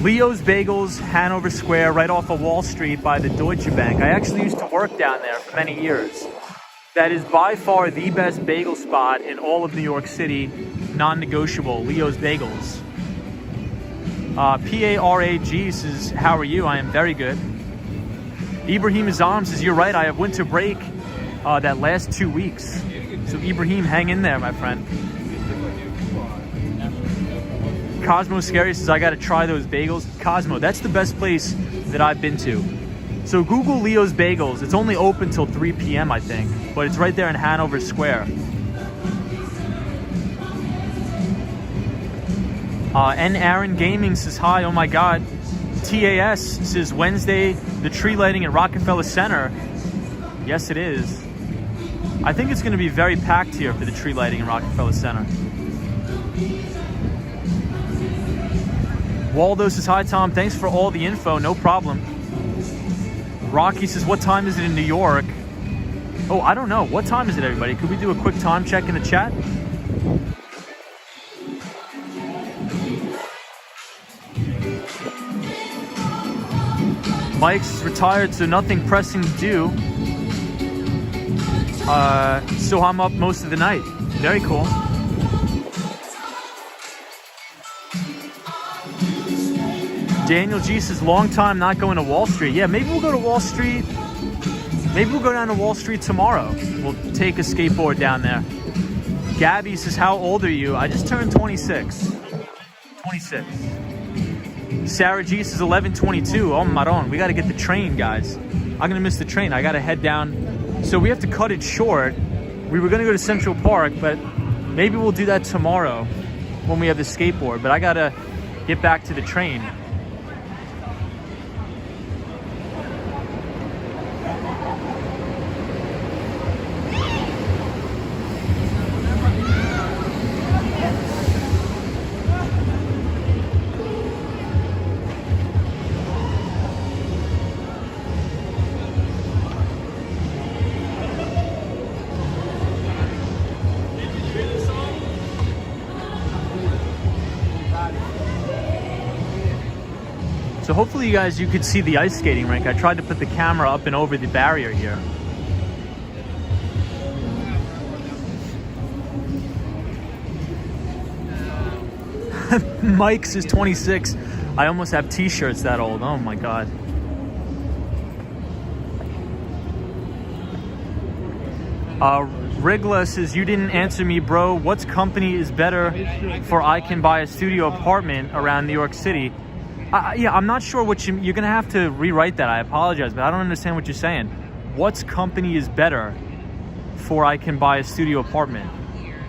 Leo's Bagels, Hanover Square, right off of Wall Street by the Deutsche Bank. I actually used to work down there for many years. That is by far the best bagel spot in all of New York City. Non-negotiable, Leo's Bagels. Parag says, how are you? I am very good. Ibrahim Azam says, you're right, I have winter break that last 2 weeks. So Ibrahim, hang in there, my friend. Cosmo Scary says, I gotta try those bagels. Cosmo, that's the best place that I've been to. So Google Leo's Bagels. It's only open till 3 p.m. I think, but it's right there in Hanover Square. And Aaron Gaming says, hi, oh my God. TAS says, Wednesday, the tree lighting at Rockefeller Center. Yes, it is. I think it's going to be very packed here for the tree lighting in Rockefeller Center. Waldo says, hi, Tom. Thanks for all the info. No problem. Rocky says, what time is it in New York? Oh, I don't know. What time is it, everybody? Could we do a quick time check in the chat? Mike's retired, so nothing pressing to do. So I'm up most of the night. Very cool. Daniel G says, long time not going to Wall Street. Yeah, maybe we'll go to Wall Street. Maybe we'll go down to Wall Street tomorrow. We'll take a skateboard down there. Gabby says, how old are you? I just turned 26. 26. Sarah G says 11:22. Oh, Maron, we got to get the train, guys. I'm going to miss the train. I got to head down. So we have to cut it short. We were going to go to Central Park, but maybe we'll do that tomorrow when we have the skateboard. But I got to get back to the train. hopefully you could see the ice skating rink. I tried to put the camera up and over the barrier here. Mike's is 26. I almost have t-shirts that old. Oh my God. Rigla says, you didn't answer me, bro. What company is better for I can buy a studio apartment around New York City? Yeah, I'm not sure what you're going to have to rewrite that. I apologize, but I don't understand what you're saying. What company is better for I can buy a studio apartment?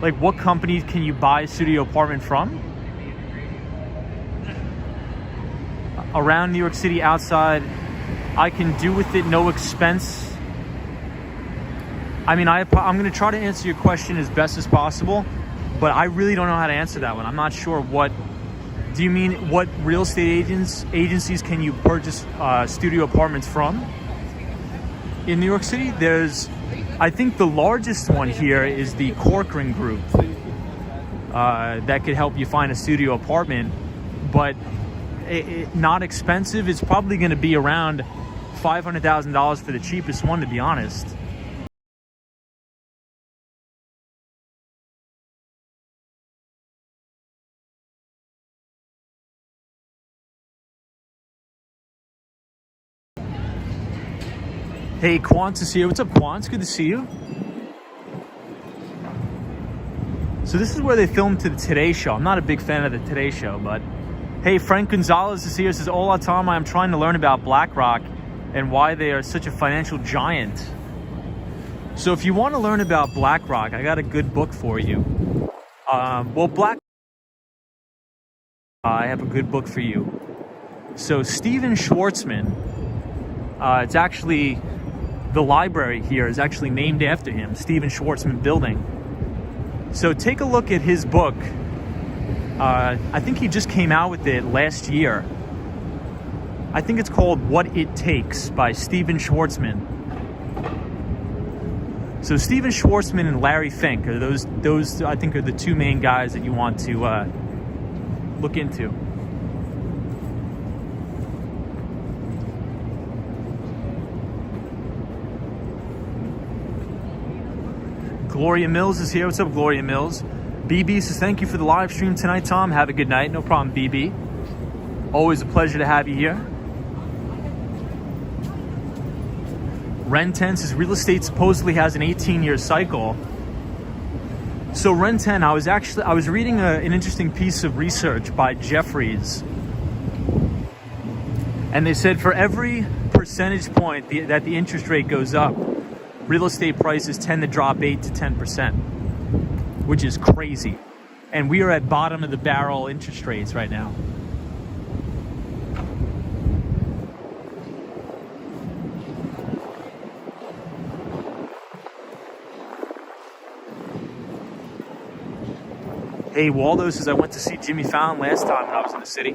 Like, what company can you buy a studio apartment from? Around New York City, outside, I can do with it no expense. I mean, I'm going to try to answer your question as best as possible, but I really don't know how to answer that one. I'm not sure what. Do you mean what real estate agencies can you purchase studio apartments from in New York City? I think the largest one here is the Corcoran Group that could help you find a studio apartment, but not expensive. It's probably going to be around $500,000 for the cheapest one, to be honest. Hey, Quant is here. What's up, Quant? It's good to see you. So this is where they filmed to the Today Show. I'm not a big fan of the Today Show, but hey, Frank Gonzalez is here. Says, hola, Tom. I'm trying to learn about BlackRock and why they are such a financial giant. So if you want to learn about BlackRock, I got a good book for you. I have a good book for you. So Steven Schwartzman, it's actually, the library here is actually named after him, Steven Schwartzman Building. So take a look at his book. I think he just came out with it last year. I think it's called What It Takes by Steven Schwartzman. So Steven Schwartzman and Larry Fink are those I think are the two main guys that you want to look into. Gloria Mills is here. What's up, Gloria Mills? BB says, thank you for the live stream tonight, Tom. Have a good night. No problem, BB. Always a pleasure to have you here. Ren10 says, real estate supposedly has an 18-year cycle. So Ren10, I was reading an interesting piece of research by Jeffries. And they said for every percentage point that the interest rate goes up, real estate prices tend to drop 8 to 10%, which is crazy. And we are at bottom of the barrel interest rates right now. Hey, Waldo says, I went to see Jimmy Fallon last time when I was in the city.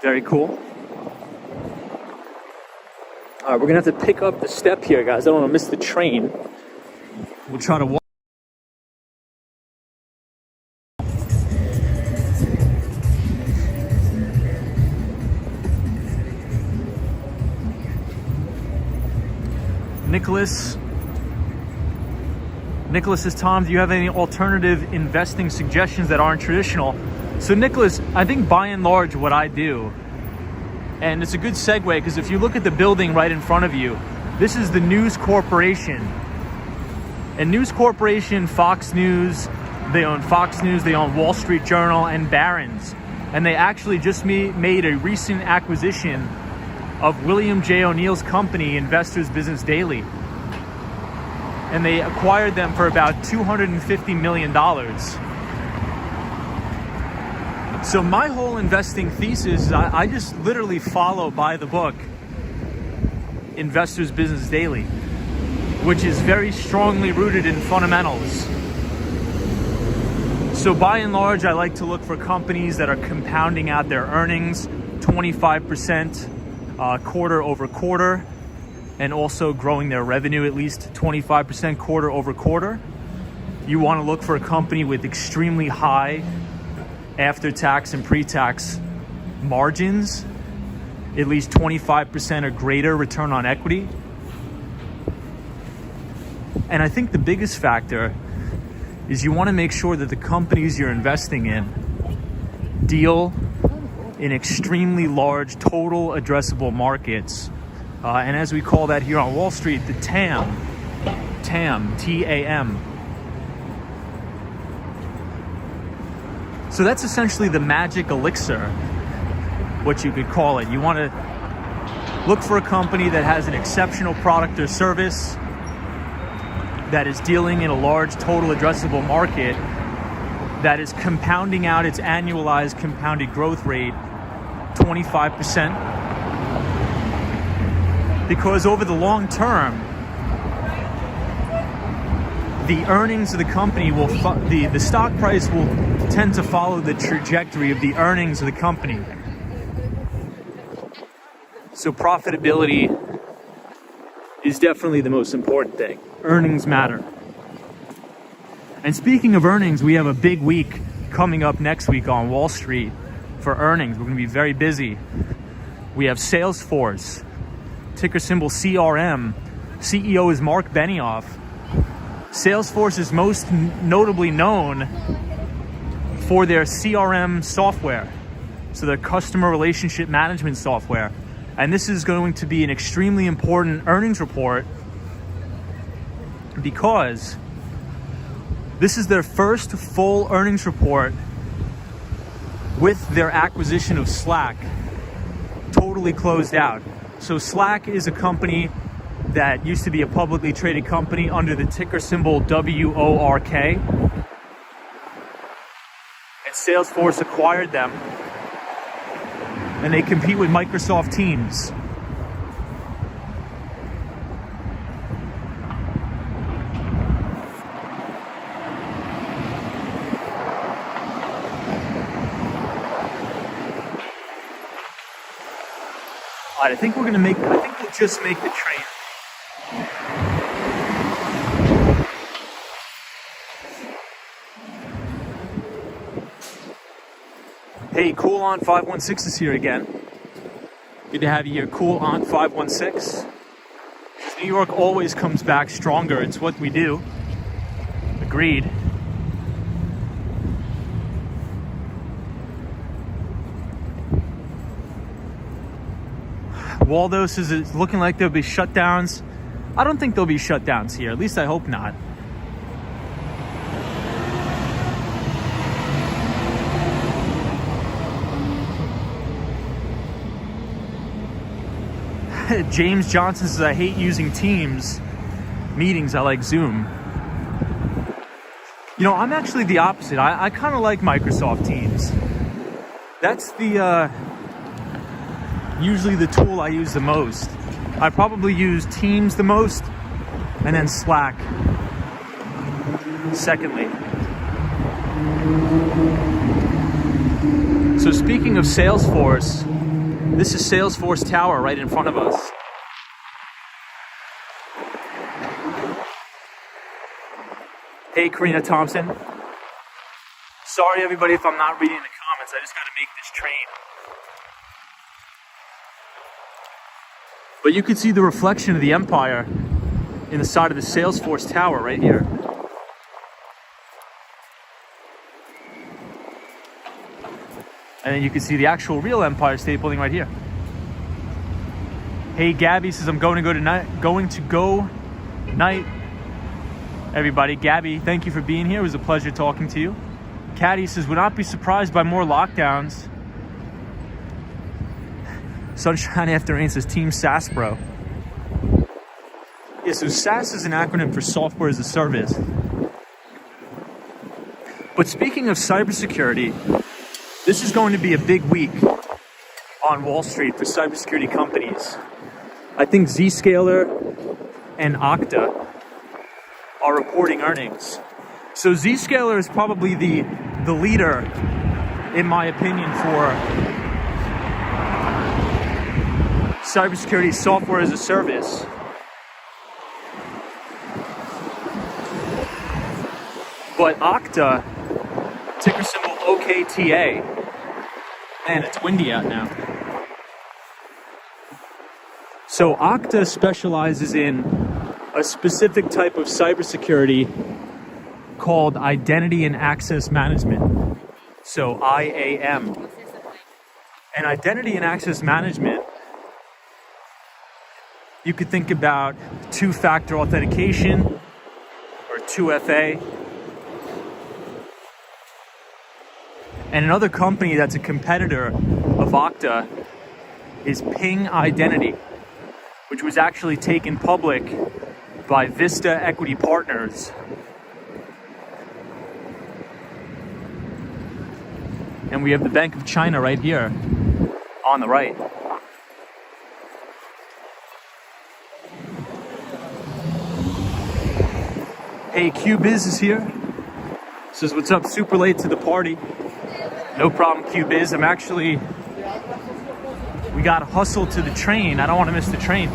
Very cool. All right, we're gonna have to pick up the step here, guys. I don't want to miss the train. We'll try to walk. Nicholas says, Tom, do you have any alternative investing suggestions that aren't traditional? So Nicholas, I think by and large what I do, and it's a good segue because if you look at the building right in front of you, this is the News Corporation. And News Corporation, Fox News, they own Fox News, they own Wall Street Journal and Barron's. And they actually just made a recent acquisition of William J. O'Neill's company, Investors Business Daily. And they acquired them for about $250 million. So my whole investing thesis is I just literally follow by the book Investors Business Daily, which is very strongly rooted in fundamentals. So by and large, I like to look for companies that are compounding out their earnings 25% quarter over quarter, and also growing their revenue at least 25% quarter over quarter. You want to look for a company with extremely high after-tax and pre-tax margins, at least 25% or greater return on equity. And I think the biggest factor is you want to make sure that the companies you're investing in deal in extremely large total addressable markets. And as we call that here on Wall Street, the TAM, T-A-M. So that's essentially the magic elixir, what you could call it. You want to look for a company that has an exceptional product or service, that is dealing in a large total addressable market, that is compounding out its annualized compounded growth rate 25%. Because over the long term, the earnings of the company will, the stock price will tend to follow the trajectory of the earnings of the company. So profitability is definitely the most important thing. Earnings matter. And speaking of earnings, we have a big week coming up next week on Wall Street for earnings. We're going to be very busy. We have Salesforce, ticker symbol CRM. CEO is Mark Benioff. Salesforce is most notably known for their CRM software, so their customer relationship management software. And this is going to be an extremely important earnings report because this is their first full earnings report with their acquisition of Slack totally closed out. So Slack is a company that used to be a publicly traded company under the ticker symbol WORK. And Salesforce acquired them. And they compete with Microsoft Teams. All right, I think we'll just make the trade. Hey, Cool On 516 is here again. Good to have you here, Cool On 516. New York always comes back stronger. It's what we do. Agreed. Waldos is looking like there'll be shutdowns. I don't think there'll be shutdowns here. At least I hope not. James Johnson says, I hate using Teams meetings. I like Zoom. You know, I'm actually the opposite. I kind of like Microsoft Teams. That's the usually the tool I use the most. I probably use Teams the most, and then Slack secondly. So speaking of Salesforce, this is Salesforce Tower right in front of us. Hey, Karina Thompson. Sorry, everybody, if I'm not reading the comments. I just got to make this train. But you can see the reflection of the Empire in the side of the Salesforce Tower right here. And then you can see the actual real Empire State Building right here. Hey, Gabby says, I'm going to go night. Everybody, Gabby, thank you for being here. It was a pleasure talking to you. Caddy says, would not be surprised by more lockdowns. Sunshine After Rain says, Team SaaS, bro. Yeah, so SaaS is an acronym for Software as a Service. But speaking of cybersecurity, this is going to be a big week on Wall Street for cybersecurity companies. I think Zscaler and Okta are reporting earnings. So Zscaler is probably the leader, in my opinion, for cybersecurity software as a service. But Okta, ticker symbol OKTA, Man, it's windy out now. So Okta specializes in a specific type of cybersecurity called Identity and Access Management. So IAM. And Identity and Access Management, you could think about two-factor authentication or 2FA. And another company that's a competitor of Okta is Ping Identity, which was actually taken public by Vista Equity Partners. And we have the Bank of China right here on the right. Hey, QBiz is here. Says, what's up? Super late to the party. No problem, QBiz. We got to hustle to the train. I don't want to miss the train.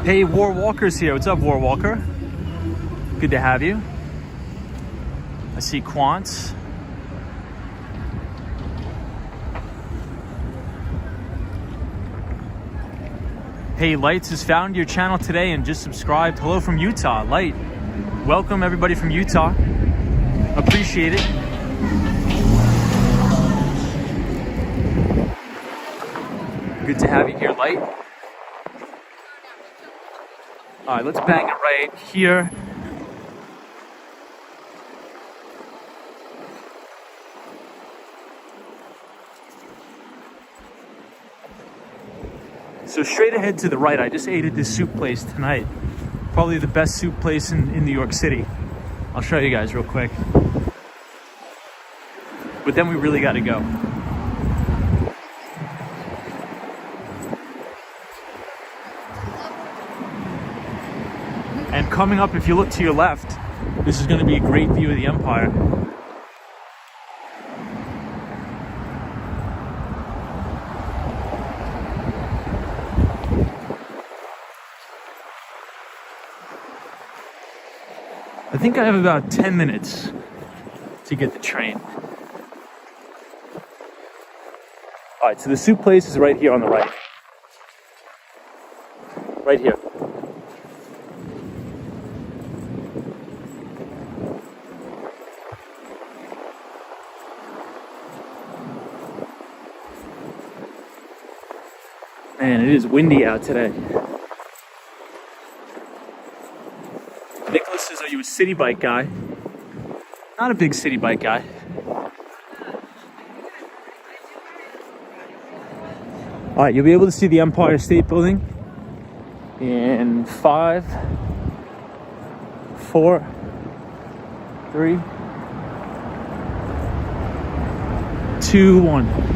Hey, War Walker's here. What's up, War Walker? Good to have you. I see Quants. Hey, Lights has found your channel today and just subscribed. Hello from Utah. Light, welcome everybody from Utah. Appreciate it. Good to have you here, Light. All right, let's bang it right here. So straight ahead to the right, I just ate at this soup place tonight. Probably the best soup place in New York City. I'll show you guys real quick. But then we really got to go. And coming up, if you look to your left, this is going to be a great view of the Empire. I think I have about 10 minutes to get the train. All right, so the soup place is right here on the right. Right here. Man, it is windy out today. Nicholas says, are you a city bike guy? Not a big city bike guy. All right, you'll be able to see the Empire State Building in 5, 4, 3, 2, 1.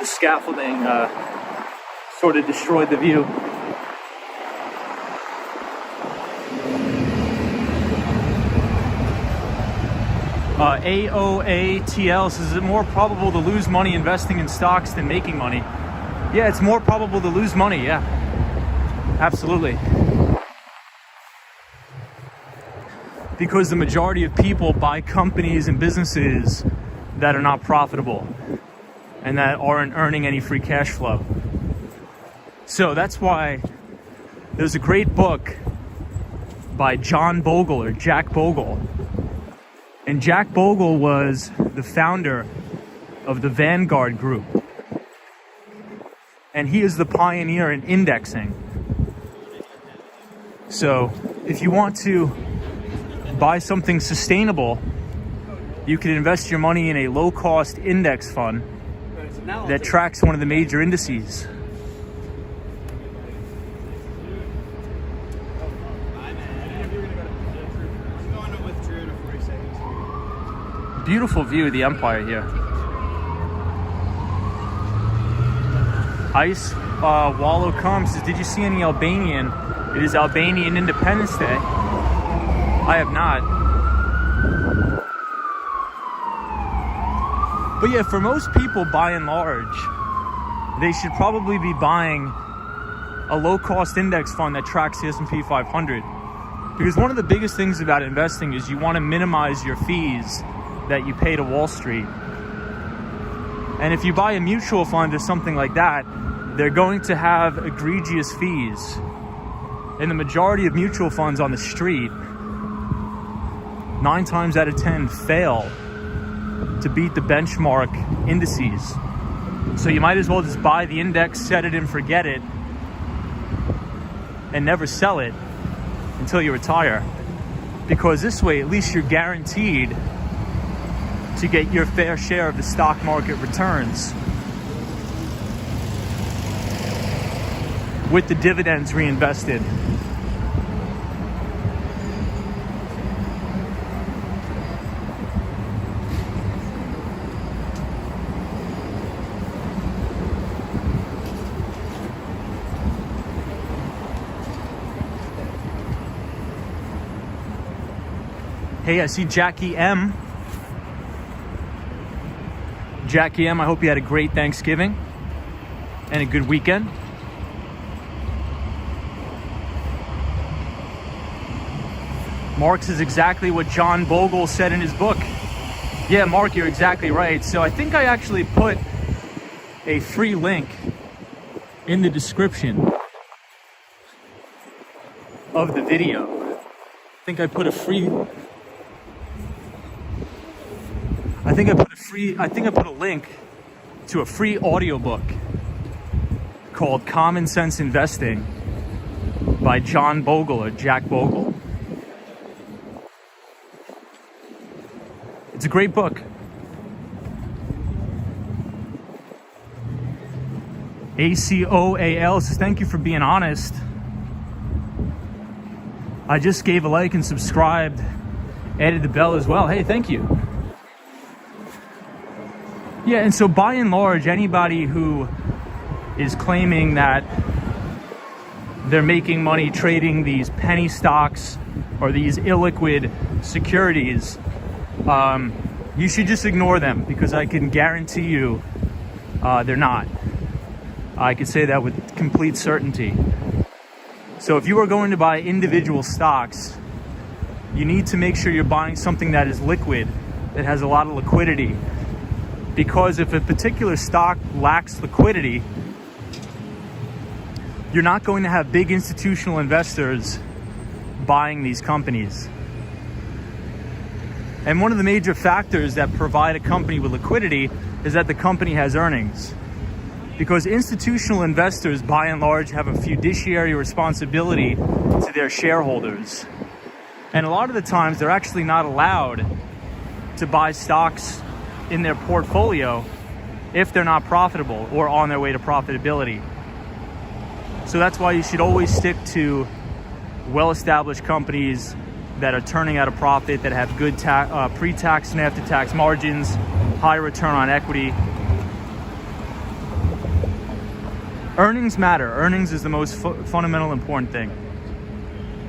The scaffolding sort of destroyed the view. AOATL says, is it more probable to lose money investing in stocks than making money? Yeah, it's more probable to lose money, yeah. Absolutely. Because the majority of people buy companies and businesses that are not profitable and that aren't earning any free cash flow. So that's why there's a great book by John Bogle or Jack Bogle. And Jack Bogle was the founder of the Vanguard Group. And he is the pioneer in indexing. So if you want to buy something sustainable, you can invest your money in a low-cost index fund that tracks one of the major indices. Beautiful view of the Empire here. Ice Wallow comes says, did you see any Albanian? It is Albanian Independence Day. I have not. But yeah, for most people, by and large, they should probably be buying a low-cost index fund that tracks the S&P 500. Because one of the biggest things about investing is you want to minimize your fees that you pay to Wall Street. And if you buy a mutual fund or something like that, they're going to have egregious fees. And the majority of mutual funds on the street, 9 times out of 10, fail to beat the benchmark indices. So you might as well just buy the index, set it and forget it, and never sell it until you retire. Because this way, at least you're guaranteed to get your fair share of the stock market returns with the dividends reinvested. Hey, I see Jackie M. Jackie M, I hope you had a great Thanksgiving and a good weekend. Marx is exactly what John Bogle said in his book. Yeah, Mark, you're exactly right. So I think I actually put a free link in the description of the video. I think I put a link to a free audiobook called Common Sense Investing by John Bogle or Jack Bogle. It's a great book. ACOAL says, thank you for being honest. I just gave a like and subscribed, added the bell as well. Hey, thank you. Yeah, and so by and large, anybody who is claiming that they're making money trading these penny stocks or these illiquid securities, you should just ignore them, because I can guarantee you they're not. I can say that with complete certainty. So if you are going to buy individual stocks, you need to make sure you're buying something that is liquid, that has a lot of liquidity. Because if a particular stock lacks liquidity, you're not going to have big institutional investors buying these companies. And one of the major factors that provide a company with liquidity is that the company has earnings. Because institutional investors, by and large, have a fiduciary responsibility to their shareholders. And a lot of the times, they're actually not allowed to buy stocks in their portfolio if they're not profitable or on their way to profitability. So that's why you should always stick to well-established companies that are turning out a profit, that have good pre-tax and after-tax margins, high return on equity. Earnings matter. Earnings is the most fundamental important thing.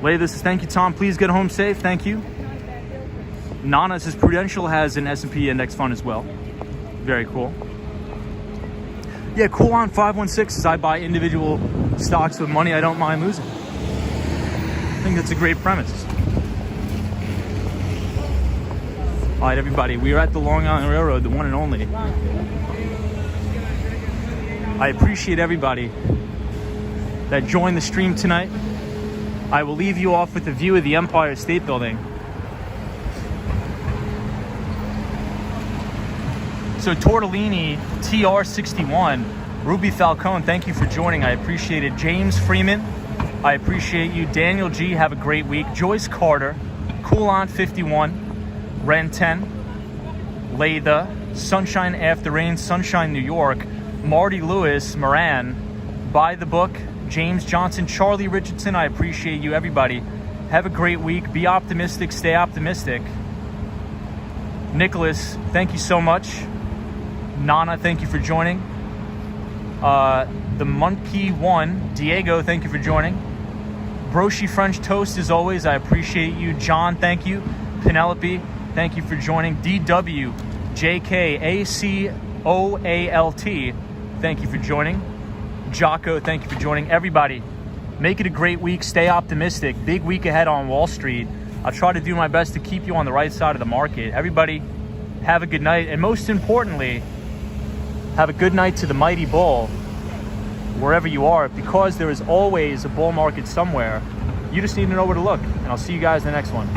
This is thank you, Tom. Please get home safe. Thank you. Nana says Prudential has an S&P index fund as well. Very cool. Yeah, Cool on 516 says I buy individual stocks with money I don't mind losing. I think that's a great premise. All right, everybody, we are at the Long Island Railroad, the one and only. I appreciate everybody that joined the stream tonight. I will leave you off with a view of the Empire State Building. So Tortellini, TR61, Ruby Falcone, thank you for joining. I appreciate it. James Freeman, I appreciate you. Daniel G, have a great week. Joyce Carter, Coolon 51, Ren 10, Latha, Sunshine After Rain, Sunshine New York, Marty Lewis, Moran, Buy the Book, James Johnson, Charlie Richardson, I appreciate you, everybody. Have a great week. Be optimistic, stay optimistic. Nicholas, thank you so much. Nana, thank you for joining. The Monkey One, Diego, thank you for joining. Broshi French Toast, as always, I appreciate you. John, thank you. Penelope, thank you for joining. DW, JK, ACOALT, thank you for joining. Jocko, thank you for joining. Everybody, make it a great week. Stay optimistic. Big week ahead on Wall Street. I'll try to do my best to keep you on the right side of the market. Everybody, have a good night. And most importantly, have a good night to the mighty bull, wherever you are, because there is always a bull market somewhere. You just need to know where to look. And I'll see you guys in the next one.